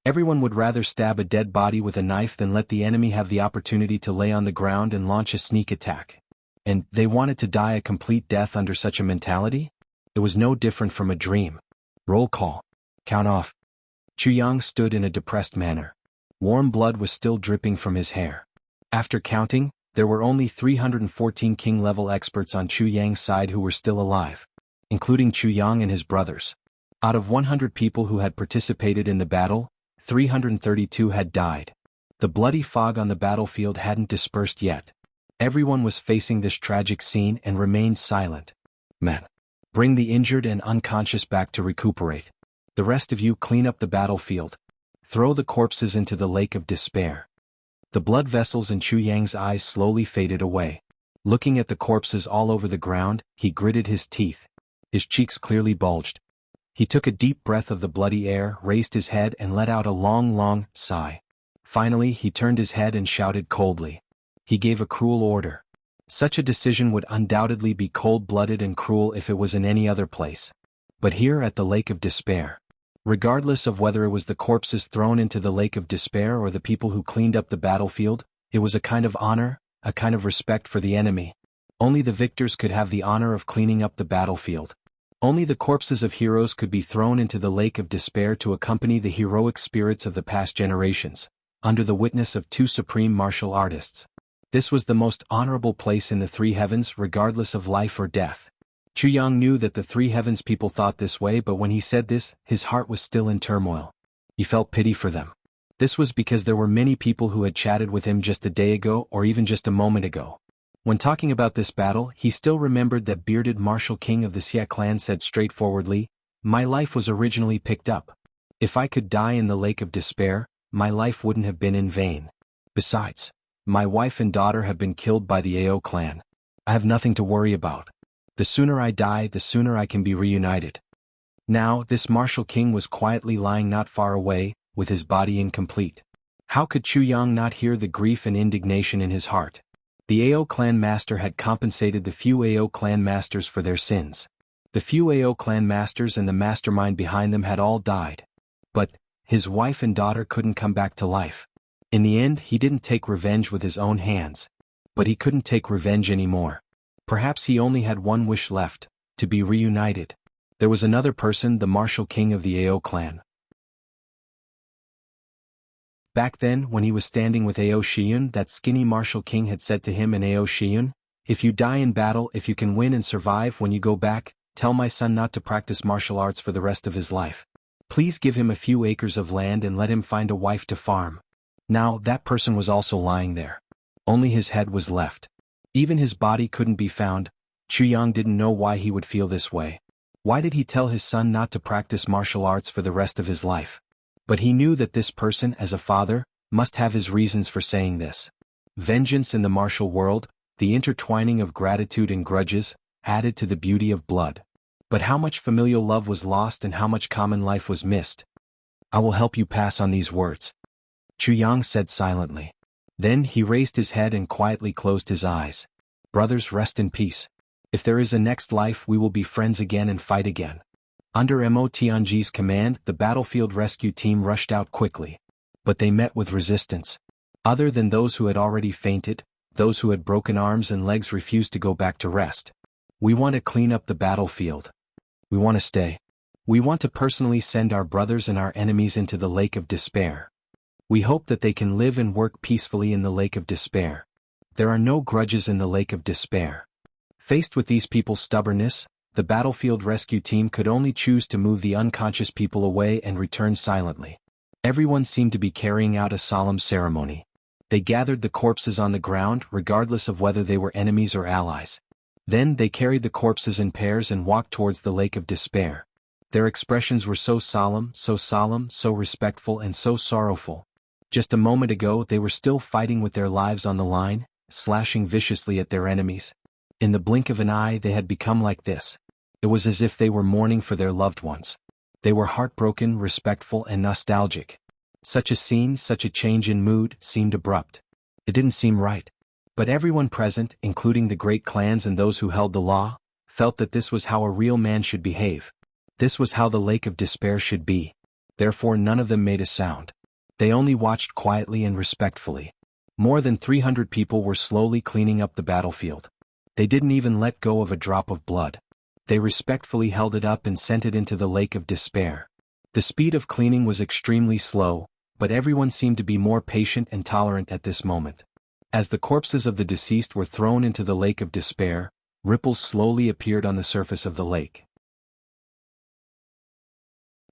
Everyone would rather stab a dead body with a knife than let the enemy have the opportunity to lay on the ground and launch a sneak attack. And they wanted to die a complete death under such a mentality? It was no different from a dream. Roll call. Count off. Chuyang stood in a depressed manner. Warm blood was still dripping from his hair. After counting, there were only 314 king-level experts on Chuyang's side who were still alive, including Chuyang and his brothers. Out of 100 people who had participated in the battle, 332 had died. The bloody fog on the battlefield hadn't dispersed yet. Everyone was facing this tragic scene and remained silent. Men, bring the injured and unconscious back to recuperate. The rest of you clean up the battlefield. Throw the corpses into the lake of despair. The blood vessels in Chuyang's eyes slowly faded away. Looking at the corpses all over the ground, he gritted his teeth. His cheeks clearly bulged. He took a deep breath of the bloody air, raised his head and let out a long sigh. Finally, he turned his head and shouted coldly. He gave a cruel order. Such a decision would undoubtedly be cold-blooded and cruel if it was in any other place. But here at the Lake of Despair, regardless of whether it was the corpses thrown into the Lake of Despair or the people who cleaned up the battlefield, it was a kind of honor, a kind of respect for the enemy. Only the victors could have the honor of cleaning up the battlefield. Only the corpses of heroes could be thrown into the Lake of Despair to accompany the heroic spirits of the past generations, under the witness of two supreme martial artists. This was the most honorable place in the three heavens regardless of life or death. Chuyang knew that the three heavens people thought this way, but when he said this, his heart was still in turmoil. He felt pity for them. This was because there were many people who had chatted with him just a day ago or even just a moment ago. When talking about this battle, he still remembered that bearded martial king of the Xia clan said straightforwardly, "My life was originally picked up. If I could die in the Lake of Despair, my life wouldn't have been in vain. Besides, my wife and daughter have been killed by the Ao clan. I have nothing to worry about. The sooner I die, the sooner I can be reunited." Now, this martial king was quietly lying not far away, with his body incomplete. How could Chuyang not hear the grief and indignation in his heart? The Ao clan master had compensated the few Ao clan masters for their sins. The few Ao clan masters and the mastermind behind them had all died. But his wife and daughter couldn't come back to life. In the end, he didn't take revenge with his own hands. But he couldn't take revenge anymore. Perhaps he only had one wish left, to be reunited. There was another person, the martial king of the Ao clan. Back then, when he was standing with Ao Shiyun, that skinny martial king had said to him in Ao Shiyun, "If you die in battle, if you can win and survive when you go back, tell my son not to practice martial arts for the rest of his life. Please give him a few acres of land and let him find a wife to farm." Now, that person was also lying there. Only his head was left. Even his body couldn't be found. Chuyang didn't know why he would feel this way. Why did he tell his son not to practice martial arts for the rest of his life? But he knew that this person, as a father, must have his reasons for saying this. Vengeance in the martial world, the intertwining of gratitude and grudges, added to the beauty of blood. But how much familial love was lost and how much common life was missed? "I will help you pass on these words," Chuyang said silently. Then he raised his head and quietly closed his eyes. "Brothers, rest in peace. If there is a next life, we will be friends again and fight again." Under Mo Tianji's command, the battlefield rescue team rushed out quickly. But they met with resistance. Other than those who had already fainted, those who had broken arms and legs refused to go back to rest. "We want to clean up the battlefield. We want to stay. We want to personally send our brothers and our enemies into the Lake of Despair. We hope that they can live and work peacefully in the Lake of Despair. There are no grudges in the Lake of Despair." Faced with these people's stubbornness, the battlefield rescue team could only choose to move the unconscious people away and return silently. Everyone seemed to be carrying out a solemn ceremony. They gathered the corpses on the ground regardless of whether they were enemies or allies. Then they carried the corpses in pairs and walked towards the Lake of Despair. Their expressions were so solemn, so respectful and so sorrowful. Just a moment ago they were still fighting with their lives on the line, slashing viciously at their enemies. In the blink of an eye they had become like this. It was as if they were mourning for their loved ones. They were heartbroken, respectful and nostalgic. Such a scene, such a change in mood, seemed abrupt. It didn't seem right. But everyone present, including the great clans and those who held the law, felt that this was how a real man should behave. This was how the Lake of Despair should be. Therefore none of them made a sound. They only watched quietly and respectfully. More than 300 people were slowly cleaning up the battlefield. They didn't even let go of a drop of blood. They respectfully held it up and sent it into the lake of despair. The speed of cleaning was extremely slow, but everyone seemed to be more patient and tolerant at this moment. As the corpses of the deceased were thrown into the lake of despair, ripples slowly appeared on the surface of the lake.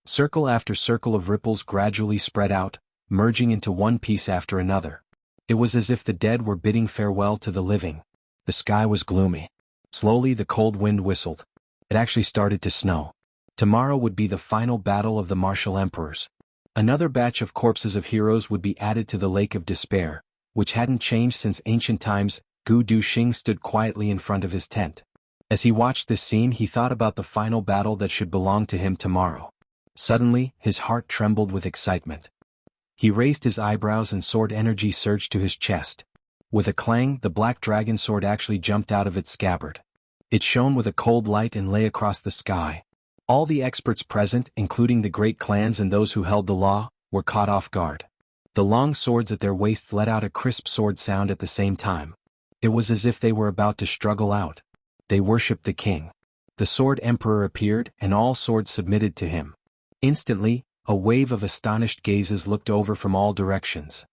Circle after circle of ripples gradually spread out, merging into one piece after another. It was as if the dead were bidding farewell to the living. The sky was gloomy. Slowly the cold wind whistled. It actually started to snow. Tomorrow would be the final battle of the martial emperors. Another batch of corpses of heroes would be added to the lake of despair, which hadn't changed since ancient times. Gu Duxing stood quietly in front of his tent. As he watched this scene, he thought about the final battle that should belong to him tomorrow. Suddenly, his heart trembled with excitement. He raised his eyebrows and sword energy surged to his chest. With a clang, the black dragon sword actually jumped out of its scabbard. It shone with a cold light and lay across the sky. All the experts present, including the great clans and those who held the law, were caught off guard. The long swords at their waists let out a crisp sword sound at the same time. It was as if they were about to struggle out. They worshipped the king. The sword emperor appeared, and all swords submitted to him. Instantly, a wave of astonished gazes looked over from all directions.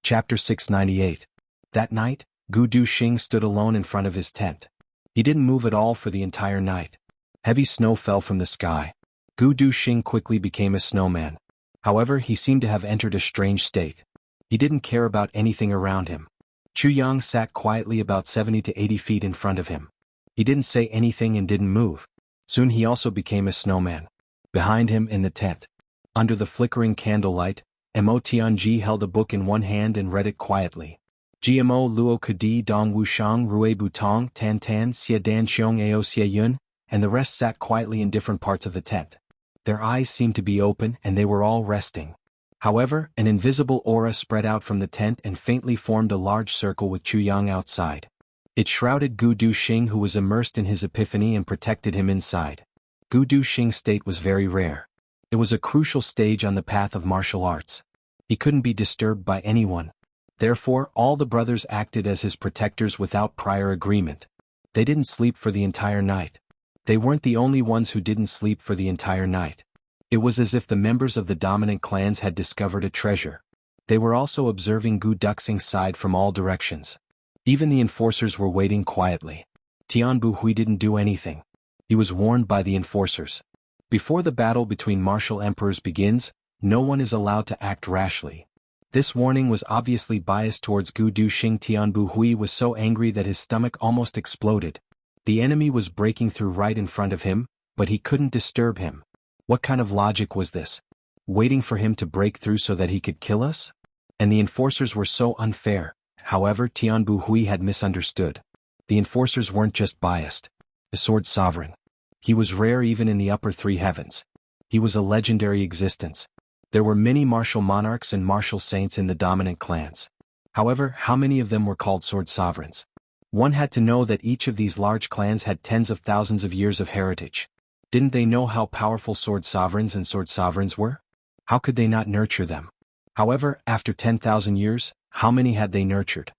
Chapter 698. That night, Gu Duxing stood alone in front of his tent. He didn't move at all for the entire night. Heavy snow fell from the sky. Gu Duxing quickly became a snowman. However, he seemed to have entered a strange state. He didn't care about anything around him. Chu Yang sat quietly about 70 to 80 feet in front of him. He didn't say anything and didn't move. Soon he also became a snowman. Behind him in the tent, under the flickering candlelight, Mo Tianji held a book in one hand and read it quietly. Gmo Luo Kadi Dong Wushang Rui Butong Tan Tan Xia Dan Xiong Ao Xia Yun, and the rest sat quietly in different parts of the tent. Their eyes seemed to be open and they were all resting. However, an invisible aura spread out from the tent and faintly formed a large circle with Chu Yang outside. It shrouded Gu Duxing, who was immersed in his epiphany, and protected him inside. Gu Duxing's state was very rare. It was a crucial stage on the path of martial arts. He couldn't be disturbed by anyone. Therefore, all the brothers acted as his protectors without prior agreement. They didn't sleep for the entire night. They weren't the only ones who didn't sleep for the entire night. It was as if the members of the dominant clans had discovered a treasure. They were also observing Gu Duxing's side from all directions. Even the enforcers were waiting quietly. Tian Buhui didn't do anything. He was warned by the enforcers. Before the battle between martial emperors begins, no one is allowed to act rashly. This warning was obviously biased towards Gu Duxing. Tian Buhui was so angry that his stomach almost exploded. The enemy was breaking through right in front of him, but he couldn't disturb him. What kind of logic was this? Waiting for him to break through so that he could kill us? And the enforcers were so unfair. However, Tian Buhui had misunderstood. The enforcers weren't just biased. The sword sovereign. He was rare even in the upper three heavens. He was a legendary existence. There were many martial monarchs and martial saints in the dominant clans. However, how many of them were called sword sovereigns? One had to know that each of these large clans had tens of thousands of years of heritage. Didn't they know how powerful sword sovereigns and sword sovereigns were? How could they not nurture them? However, after 10,000 years, how many had they nurtured?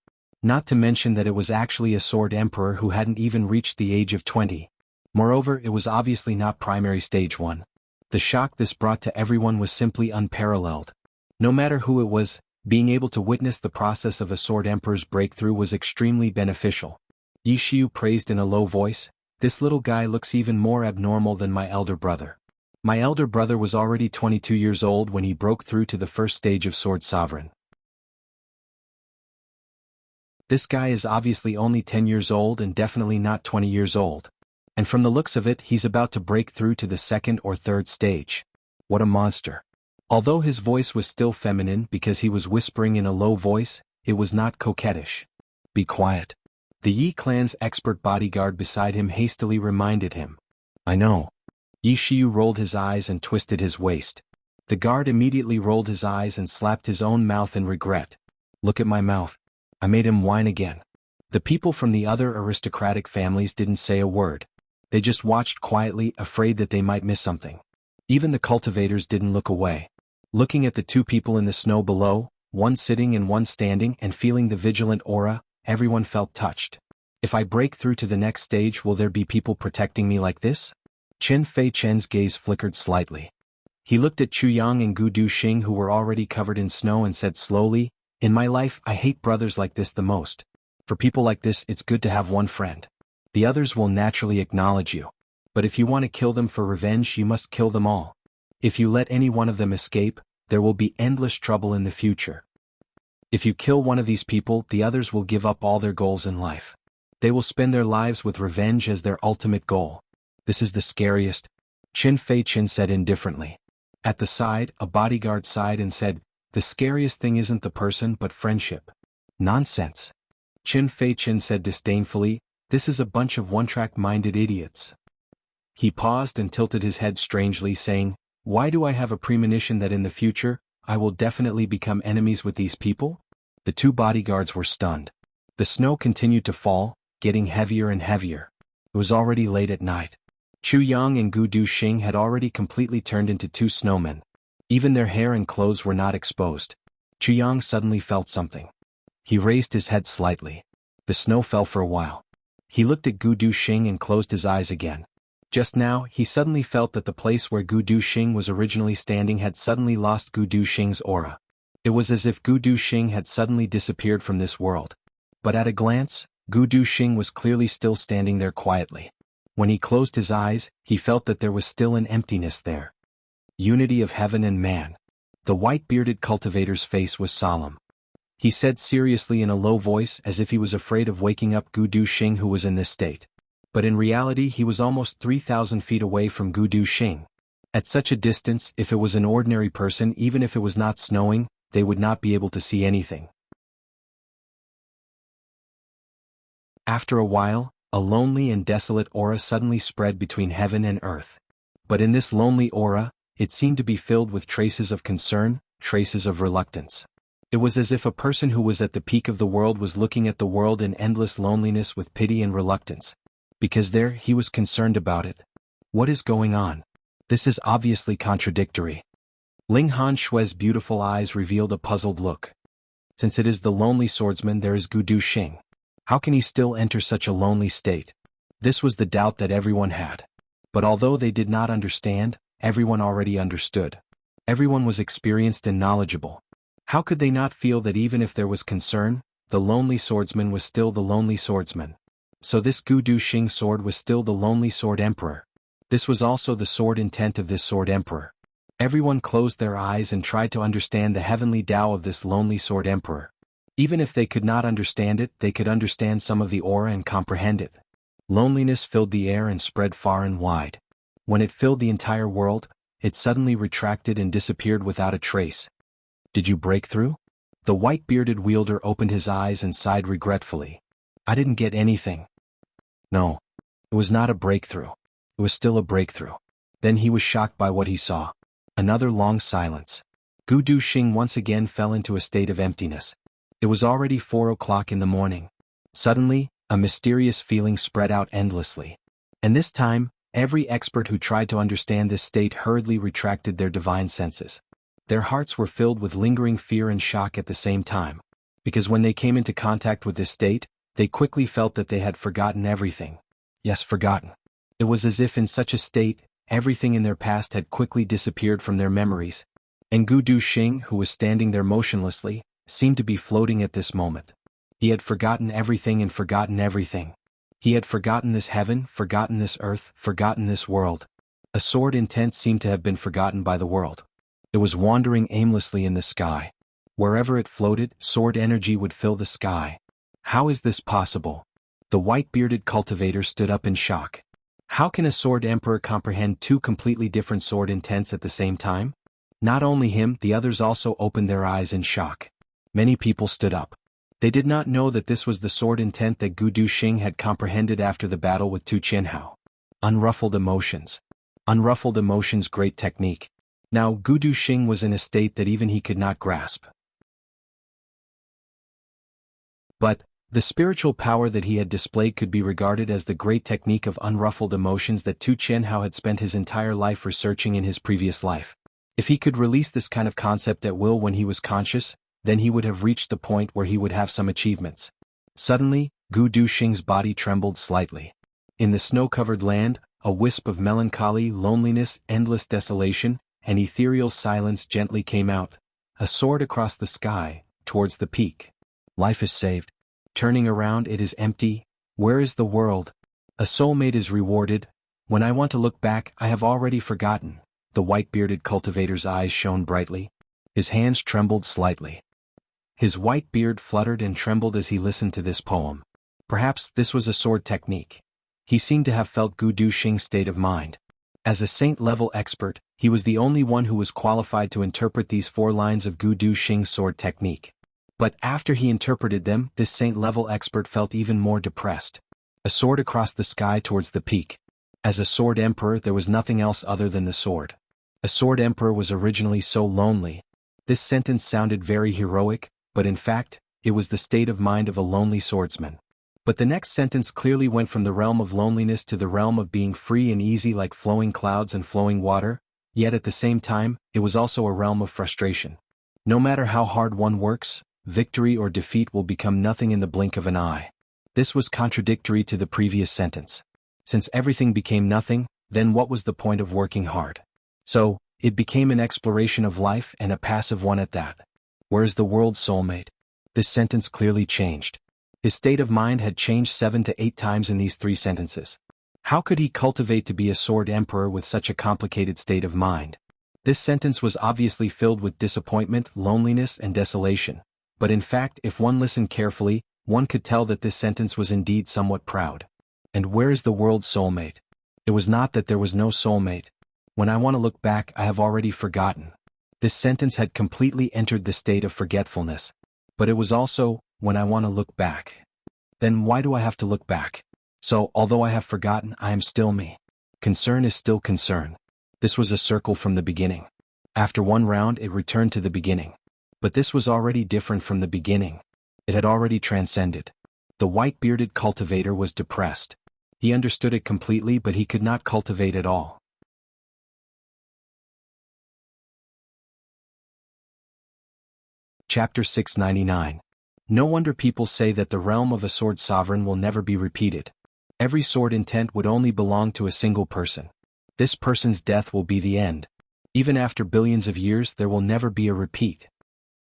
Not to mention that it was actually a sword emperor who hadn't even reached the age of 20. Moreover, it was obviously not primary stage 1. The shock this brought to everyone was simply unparalleled. No matter who it was, being able to witness the process of a sword emperor's breakthrough was extremely beneficial. Yi Xiu praised in a low voice, "This little guy looks even more abnormal than my elder brother. My elder brother was already 22 years old when he broke through to the first stage of sword sovereign. This guy is obviously only 10 years old and definitely not 20 years old. And from the looks of it, he's about to break through to the second or third stage. What a monster." Although his voice was still feminine because he was whispering in a low voice, it was not coquettish. "Be quiet." The Yi clan's expert bodyguard beside him hastily reminded him. "I know." Yi Xiu rolled his eyes and twisted his waist. The guard immediately rolled his eyes and slapped his own mouth in regret. "Look at my mouth. I made him whine again." The people from the other aristocratic families didn't say a word. They just watched quietly, afraid that they might miss something. Even the cultivators didn't look away. Looking at the two people in the snow below, one sitting and one standing, and feeling the vigilant aura, everyone felt touched. If I break through to the next stage, will there be people protecting me like this? Chen Fei Chen's gaze flickered slightly. He looked at Chu Yang and Gu Duxing, who were already covered in snow, and said slowly, "In my life, I hate brothers like this the most. For people like this, it's good to have one friend. The others will naturally acknowledge you. But if you want to kill them for revenge, you must kill them all. If you let any one of them escape, there will be endless trouble in the future. If you kill one of these people, the others will give up all their goals in life. They will spend their lives with revenge as their ultimate goal. This is the scariest," Chen Fei Chen said indifferently. At the side, a bodyguard sighed and said, "The scariest thing isn't the person but friendship." "Nonsense," Chen Fei Chen said disdainfully, "this is a bunch of one-track-minded idiots." He paused and tilted his head strangely, saying, "Why do I have a premonition that in the future, I will definitely become enemies with these people?" The two bodyguards were stunned. The snow continued to fall, getting heavier and heavier. It was already late at night. Chu Yang and Gu Duxing had already completely turned into two snowmen. Even their hair and clothes were not exposed. Chu Yang suddenly felt something. He raised his head slightly. The snow fell for a while. He looked at Gu Duxing and closed his eyes again. Just now, he suddenly felt that the place where Gu Duxing was originally standing had suddenly lost Gu Duxing's aura. It was as if Gu Duxing had suddenly disappeared from this world. But at a glance, Gu Duxing was clearly still standing there quietly. When he closed his eyes, he felt that there was still an emptiness there. Unity of heaven and man. The white-bearded cultivator's face was solemn. He said seriously in a low voice, as if he was afraid of waking up Gu Duxing, who was in this state. But in reality he was almost 3,000 feet away from Gu Duxing. At such a distance, if it was an ordinary person, even if it was not snowing, they would not be able to see anything. After a while, a lonely and desolate aura suddenly spread between heaven and earth. But in this lonely aura, it seemed to be filled with traces of concern, traces of reluctance. It was as if a person who was at the peak of the world was looking at the world in endless loneliness with pity and reluctance. Because there, he was concerned about it. What is going on? This is obviously contradictory. Ling Han Shui's beautiful eyes revealed a puzzled look. Since it is the lonely swordsman, there is Gu Duxing. How can he still enter such a lonely state? This was the doubt that everyone had. But although they did not understand, everyone already understood. Everyone was experienced and knowledgeable. How could they not feel that even if there was concern, the lonely swordsman was still the lonely swordsman? So this Gu Duxing sword was still the lonely sword emperor. This was also the sword intent of this sword emperor. Everyone closed their eyes and tried to understand the heavenly Tao of this lonely sword emperor. Even if they could not understand it, they could understand some of the aura and comprehend it. Loneliness filled the air and spread far and wide. When it filled the entire world, it suddenly retracted and disappeared without a trace. Did you break through? The white-bearded wielder opened his eyes and sighed regretfully. I didn't get anything. No. It was not a breakthrough. It was still a breakthrough. Then he was shocked by what he saw. Another long silence. Gu Duxing once again fell into a state of emptiness. It was already 4 o'clock in the morning. Suddenly, a mysterious feeling spread out endlessly. And this time, every expert who tried to understand this state hurriedly retracted their divine senses. Their hearts were filled with lingering fear and shock at the same time. Because when they came into contact with this state, they quickly felt that they had forgotten everything. Yes, forgotten. It was as if in such a state, everything in their past had quickly disappeared from their memories. And Gu Duxing, who was standing there motionlessly, seemed to be floating at this moment. He had forgotten everything and forgotten everything. He had forgotten this heaven, forgotten this earth, forgotten this world. A sword intent seemed to have been forgotten by the world. It was wandering aimlessly in the sky. Wherever it floated, sword energy would fill the sky. How is this possible? The white-bearded cultivator stood up in shock. How can a sword emperor comprehend two completely different sword intents at the same time? Not only him, the others also opened their eyes in shock. Many people stood up. They did not know that this was the sword intent that Gu Duxing had comprehended after the battle with Tu Qianhao. Unruffled emotions. Unruffled emotions, great technique. Now Gu Duxing was in a state that even he could not grasp. But, The spiritual power that he had displayed could be regarded as the great technique of unruffled emotions that Tu Qianhao had spent his entire life researching in his previous life. If he could release this kind of concept at will when he was conscious, then he would have reached the point where he would have some achievements. Suddenly, Gu Duxing's body trembled slightly. In the snow-covered land, a wisp of melancholy, loneliness, endless desolation, and ethereal silence gently came out, a sword across the sky, towards the peak. Life is saved. Turning around, it is empty. Where is the world? A soulmate is rewarded. When I want to look back, I have already forgotten. The white-bearded cultivator's eyes shone brightly. His hands trembled slightly. His white beard fluttered and trembled as he listened to this poem. Perhaps this was a sword technique. He seemed to have felt Gu Duxing's state of mind. As a saint-level expert, he was the only one who was qualified to interpret these 4 lines of Gu Duxing's sword technique. But after he interpreted them, this saint-level expert felt even more depressed. A sword across the sky towards the peak. As a sword emperor, there was nothing else other than the sword. A sword emperor was originally so lonely. This sentence sounded very heroic, but in fact, it was the state of mind of a lonely swordsman. But the next sentence clearly went from the realm of loneliness to the realm of being free and easy like flowing clouds and flowing water, yet at the same time, it was also a realm of frustration. No matter how hard one works, victory or defeat will become nothing in the blink of an eye. This was contradictory to the previous sentence. Since everything became nothing, then what was the point of working hard? So, it became an exploration of life and a passive one at that. Where is the world's soulmate? This sentence clearly changed. His state of mind had changed 7 to 8 times in these 3 sentences. How could he cultivate to be a sword emperor with such a complicated state of mind? This sentence was obviously filled with disappointment, loneliness, and desolation. But in fact, if one listened carefully, one could tell that this sentence was indeed somewhat proud. And where is the world's soulmate? It was not that there was no soulmate. When I want to look back, I have already forgotten. This sentence had completely entered the state of forgetfulness. But it was also, when I want to look back. Then why do I have to look back? So, although I have forgotten, I am still me. Concern is still concern. This was a circle from the beginning. After one round, it returned to the beginning. But this was already different from the beginning. It had already transcended. The white-bearded cultivator was depressed. He understood it completely, but he could not cultivate at all. Chapter 699. No wonder people say that the realm of a sword sovereign will never be repeated. Every sword intent would only belong to a single person. This person's death will be the end. Even after billions of years, there will never be a repeat.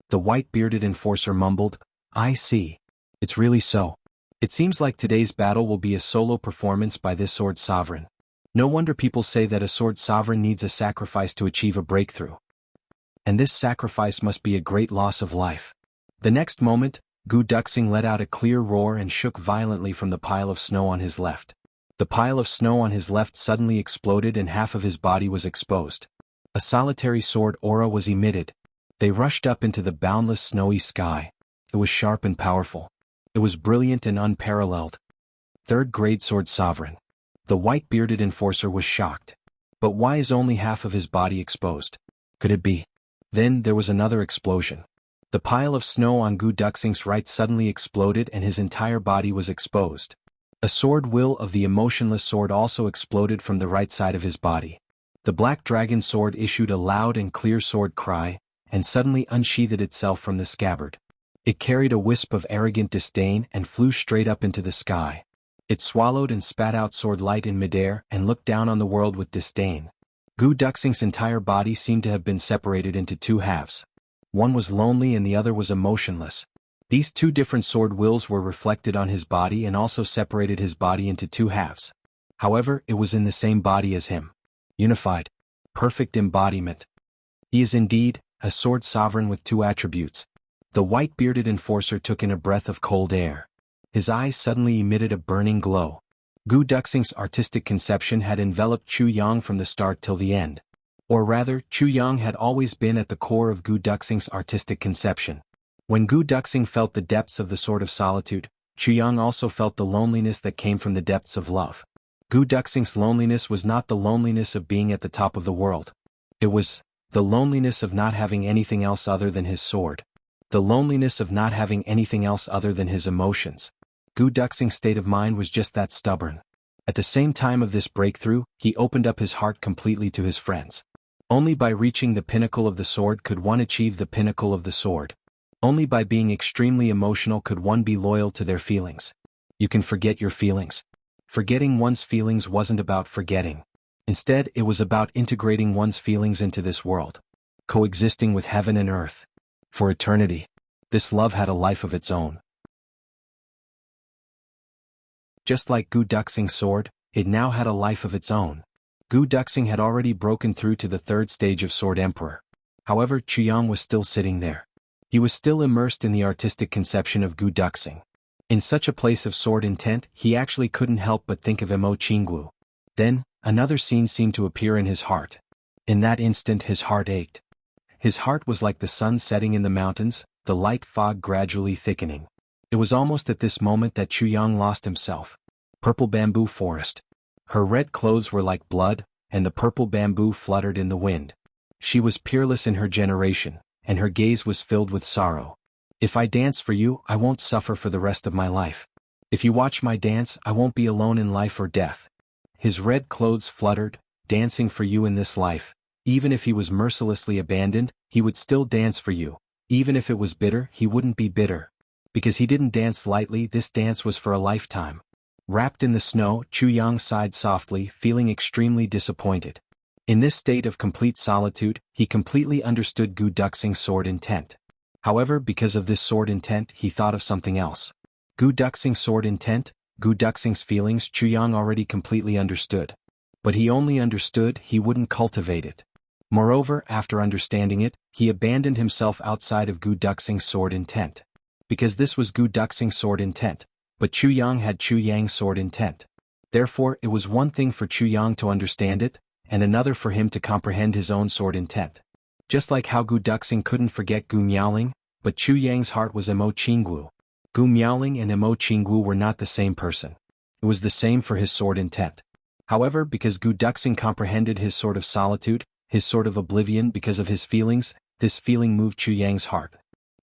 The white-bearded enforcer mumbled, I see. It's really so. It seems like today's battle will be a solo performance by this sword sovereign. No wonder people say that a sword sovereign needs a sacrifice to achieve a breakthrough. And this sacrifice must be a great loss of life. The next moment, Gu Duxing let out a clear roar and shook violently from the pile of snow on his left. The pile of snow on his left suddenly exploded and half of his body was exposed. A solitary sword aura was emitted. They rushed up into the boundless snowy sky. It was sharp and powerful. It was brilliant and unparalleled. 3rd grade sword sovereign. The white-bearded enforcer was shocked. But why is only half of his body exposed? Could it be? Then there was another explosion. The pile of snow on Gu Duxing's right suddenly exploded and his entire body was exposed. A sword will of the emotionless sword also exploded from the right side of his body. The black dragon sword issued a loud and clear sword cry, and suddenly unsheathed itself from the scabbard. It carried a wisp of arrogant disdain and flew straight up into the sky. It swallowed and spat out sword light in midair and looked down on the world with disdain. Gu Duxing's entire body seemed to have been separated into 2 halves. One was lonely and the other was emotionless. These 2 different sword wills were reflected on his body and also separated his body into 2 halves. However, it was in the same body as him. Unified. Perfect embodiment. He is indeed a sword sovereign with 2 attributes. The white-bearded enforcer took in a breath of cold air. His eyes suddenly emitted a burning glow. Gu Duxing's artistic conception had enveloped Chu Yang from the start till the end. Or rather, Chu Yang had always been at the core of Gu Duxing's artistic conception. When Gu Duxing felt the depths of the sword of solitude, Chu Yang also felt the loneliness that came from the depths of love. Gu Duxing's loneliness was not the loneliness of being at the top of the world. It was the loneliness of not having anything else other than his sword. The loneliness of not having anything else other than his emotions. Gu Duxing's state of mind was just that stubborn. At the same time of this breakthrough, he opened up his heart completely to his friends. Only by reaching the pinnacle of the sword could one achieve the pinnacle of the sword. Only by being extremely emotional could one be loyal to their feelings. You can forget your feelings. Forgetting one's feelings wasn't about forgetting. Instead, it was about integrating one's feelings into this world. Coexisting with heaven and earth. For eternity. This love had a life of its own. Just like Gu Duxing's sword, it now had a life of its own. Gu Duxing had already broken through to the third stage of Sword Emperor. However, Chuyang was still sitting there. He was still immersed in the artistic conception of Gu Duxing. In such a place of sword intent, he actually couldn't help but think of Mo Qinggu. Then, another scene seemed to appear in his heart. In that instant his heart ached. His heart was like the sun setting in the mountains, the light fog gradually thickening. It was almost at this moment that Chuyang lost himself. Purple bamboo forest. Her red clothes were like blood, and the purple bamboo fluttered in the wind. She was peerless in her generation, and her gaze was filled with sorrow. If I dance for you, I won't suffer for the rest of my life. If you watch my dance, I won't be alone in life or death. His red clothes fluttered, dancing for you in this life. Even if he was mercilessly abandoned, he would still dance for you. Even if it was bitter, he wouldn't be bitter. Because he didn't dance lightly, this dance was for a lifetime. Wrapped in the snow, Chuyang sighed softly, feeling extremely disappointed. In this state of complete solitude, he completely understood Gu Duxing's sword intent. However, because of this sword intent, he thought of something else. Gu Duxing's sword intent, Gu Duxing's feelings, Chuyang already completely understood. But he only understood, he wouldn't cultivate it. Moreover, after understanding it, he abandoned himself outside of Gu Duxing's sword intent. Because this was Gu Duxing's sword intent, but Chuyang had Chuyang's sword intent. Therefore, it was one thing for Chuyang to understand it, and another for him to comprehend his own sword intent. Just like how Gu Duxing couldn't forget Gu Miaoling, but Chuyang's heart was Mo Qinggu. Gu Miaoling and Mo Qinggu were not the same person. It was the same for his sword intent. However, because Gu Duxing comprehended his sword of solitude, his sword of oblivion because of his feelings, this feeling moved Chuyang's heart.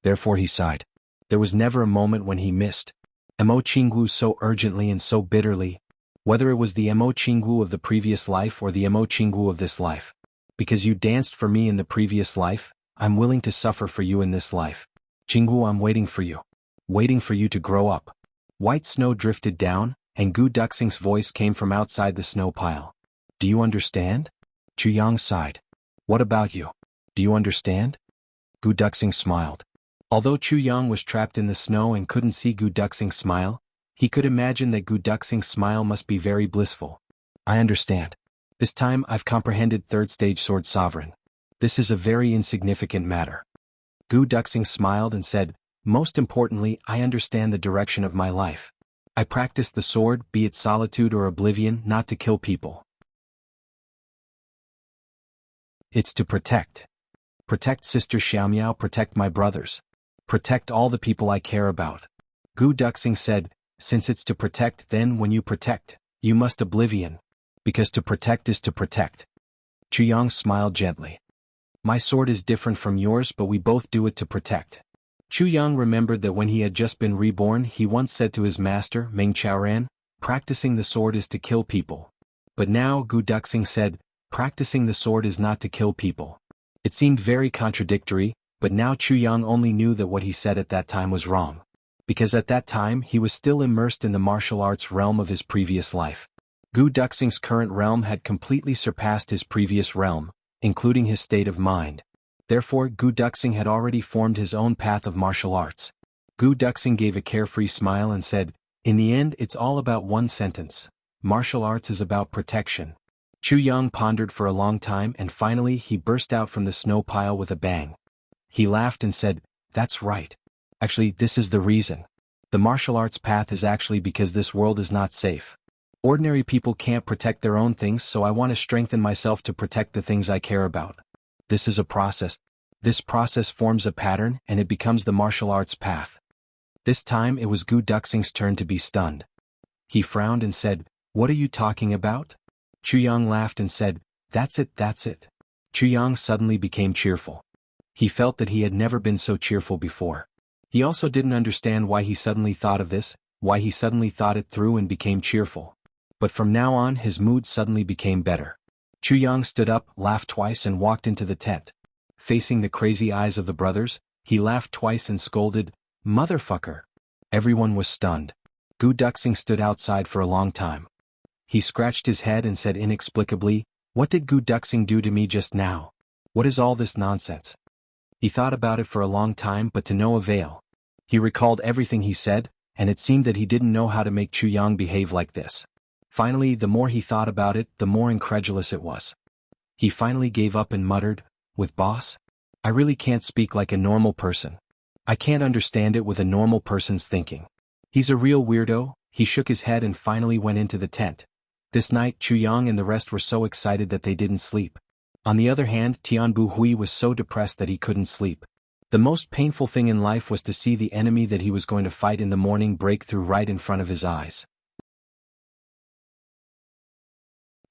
Therefore he sighed. There was never a moment when he missed Mo Qinggu so urgently and so bitterly, whether it was the Mo Qinggu of the previous life or the Mo Qinggu of this life. Because you danced for me in the previous life, I'm willing to suffer for you in this life. Qinggu, I'm waiting for you. Waiting for you to grow up. White snow drifted down, and Gu Duxing's voice came from outside the snow pile. Do you understand? Chuyang sighed. What about you? Do you understand? Gu Duxing smiled. Although Chuyang was trapped in the snow and couldn't see Gu Duxing's smile, he could imagine that Gu Duxing's smile must be very blissful. I understand. This time I've comprehended third stage sword sovereign. This is a very insignificant matter. Gu Duxing smiled and said, most importantly, I understand the direction of my life. I practice the sword, be it solitude or oblivion, not to kill people. It's to protect. Protect Sister Xiaomiao, protect my brothers. Protect all the people I care about. Gu Duxing said, since it's to protect, then when you protect, you must oblivion. Because to protect is to protect. Chuyang smiled gently. My sword is different from yours, but we both do it to protect. Chuyang remembered that when he had just been reborn, he once said to his master, Meng Chaoran, practicing the sword is to kill people. But now Gu Duxing said, practicing the sword is not to kill people. It seemed very contradictory, but now Chuyang only knew that what he said at that time was wrong. Because at that time he was still immersed in the martial arts realm of his previous life. Gu Duxing's current realm had completely surpassed his previous realm, including his state of mind. Therefore Gu Duxing had already formed his own path of martial arts. Gu Duxing gave a carefree smile and said, in the end it's all about one sentence. Martial arts is about protection. Chuyang pondered for a long time and finally he burst out from the snow pile with a bang. He laughed and said, that's right. Actually, this is the reason. The martial arts path is actually because this world is not safe. Ordinary people can't protect their own things, so I want to strengthen myself to protect the things I care about. This is a process. This process forms a pattern and it becomes the martial arts path. This time it was Gu Duxing's turn to be stunned. He frowned and said, what are you talking about? Chuyang laughed and said, that's it, that's it. Chuyang suddenly became cheerful. He felt that he had never been so cheerful before. He also didn't understand why he suddenly thought of this, why he suddenly thought it through and became cheerful. But from now on his mood suddenly became better. Chu Yang stood up, laughed twice and walked into the tent. Facing the crazy eyes of the brothers, he laughed twice and scolded, "Motherfucker!" Everyone was stunned. Gu Duxing stood outside for a long time. He scratched his head and said inexplicably, "What did Gu Duxing do to me just now? What is all this nonsense?" He thought about it for a long time but to no avail. He recalled everything he said, and it seemed that he didn't know how to make Chu Yang behave like this. Finally, the more he thought about it, the more incredulous it was. He finally gave up and muttered, "With boss? I really can't speak like a normal person. I can't understand it with a normal person's thinking. He's a real weirdo." He shook his head and finally went into the tent. This night Chu Yang and the rest were so excited that they didn't sleep. On the other hand, Tianbu Hui was so depressed that he couldn't sleep. The most painful thing in life was to see the enemy that he was going to fight in the morning break through right in front of his eyes.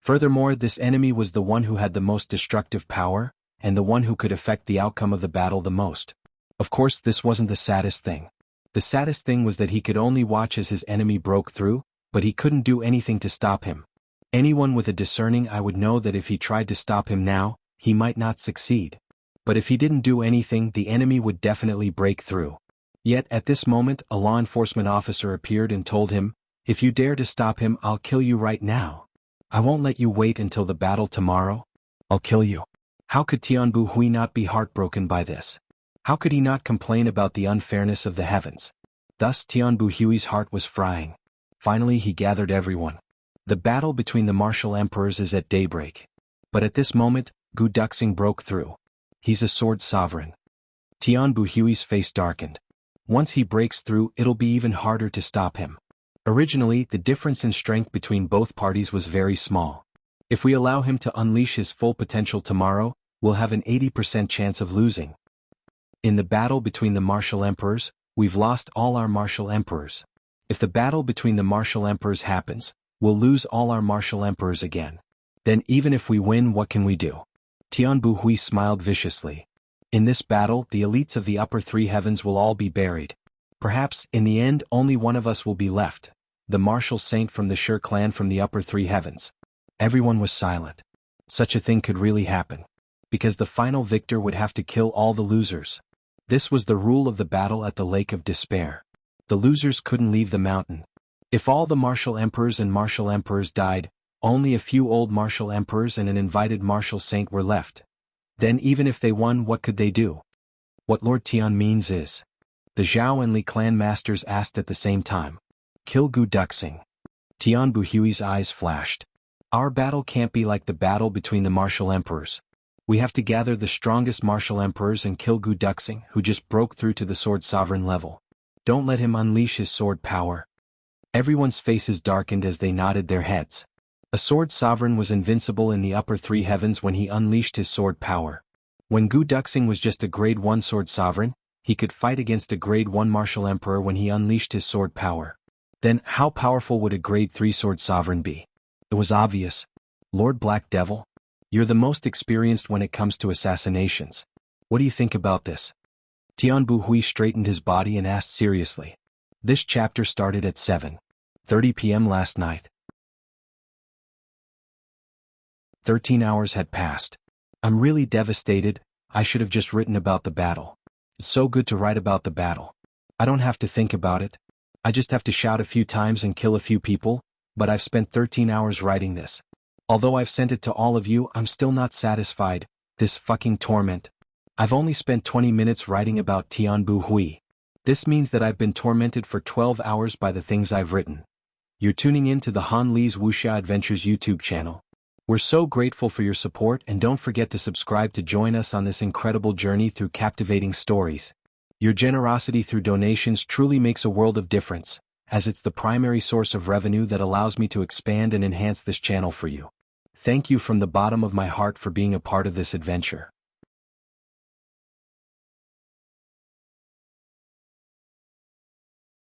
Furthermore, this enemy was the one who had the most destructive power, and the one who could affect the outcome of the battle the most. Of course, this wasn't the saddest thing. The saddest thing was that he could only watch as his enemy broke through, but he couldn't do anything to stop him. Anyone with a discerning eye would know that if he tried to stop him now, he might not succeed. But if he didn't do anything, the enemy would definitely break through. Yet at this moment, a law enforcement officer appeared and told him, "If you dare to stop him, I'll kill you right now. I won't let you wait until the battle tomorrow. I'll kill you." How could Tianbu Hui not be heartbroken by this? How could he not complain about the unfairness of the heavens? Thus Tianbu Hui's heart was frying. Finally he gathered everyone. The battle between the martial emperors is at daybreak. But at this moment, Gu Duxing broke through. He's a sword sovereign. Tianbu Hui's face darkened. Once he breaks through, it'll be even harder to stop him. Originally, the difference in strength between both parties was very small. If we allow him to unleash his full potential tomorrow, we'll have an 80% chance of losing. In the battle between the martial emperors, we've lost all our martial emperors. If the battle between the martial emperors happens, we'll lose all our martial emperors again. Then even if we win, what can we do? Tianbu Hui smiled viciously. In this battle, the elites of the upper three heavens will all be buried. Perhaps, in the end, only one of us will be left, the martial saint from the Shi clan from the upper three heavens. Everyone was silent. Such a thing could really happen. Because the final victor would have to kill all the losers. This was the rule of the battle at the Lake of Despair. The losers couldn't leave the mountain. If all the martial emperors and martial emperors died, only a few old martial emperors and an invited martial saint were left. Then even if they won, what could they do? What Lord Tian means is. The Zhao and Li clan masters asked at the same time. Kill Gu Duxing. Tianbu Hui's eyes flashed. Our battle can't be like the battle between the martial emperors. We have to gather the strongest martial emperors and kill Gu Duxing, who just broke through to the sword sovereign level. Don't let him unleash his sword power. Everyone's faces darkened as they nodded their heads. A sword sovereign was invincible in the upper three heavens when he unleashed his sword power. When Gu Duxing was just a grade 1 sword sovereign, he could fight against a grade 1 martial emperor when he unleashed his sword power. Then, how powerful would a grade 3 sword sovereign be? It was obvious. Lord Black Devil? You're the most experienced when it comes to assassinations. What do you think about this? Tianbu Hui straightened his body and asked seriously. This chapter started at 7:30 p.m. last night. 13 hours had passed. I'm really devastated. I should have just written about the battle. It's so good to write about the battle. I don't have to think about it. I just have to shout a few times and kill a few people, but I've spent 13 hours writing this. Although I've sent it to all of you, I'm still not satisfied. This fucking torment. I've only spent 20 minutes writing about Tianbu Hui. This means that I've been tormented for 12 hours by the things I've written. You're tuning in to the Han Li's Wuxia Adventures YouTube channel. We're so grateful for your support, and don't forget to subscribe to join us on this incredible journey through captivating stories. Your generosity through donations truly makes a world of difference, as it's the primary source of revenue that allows me to expand and enhance this channel for you. Thank you from the bottom of my heart for being a part of this adventure.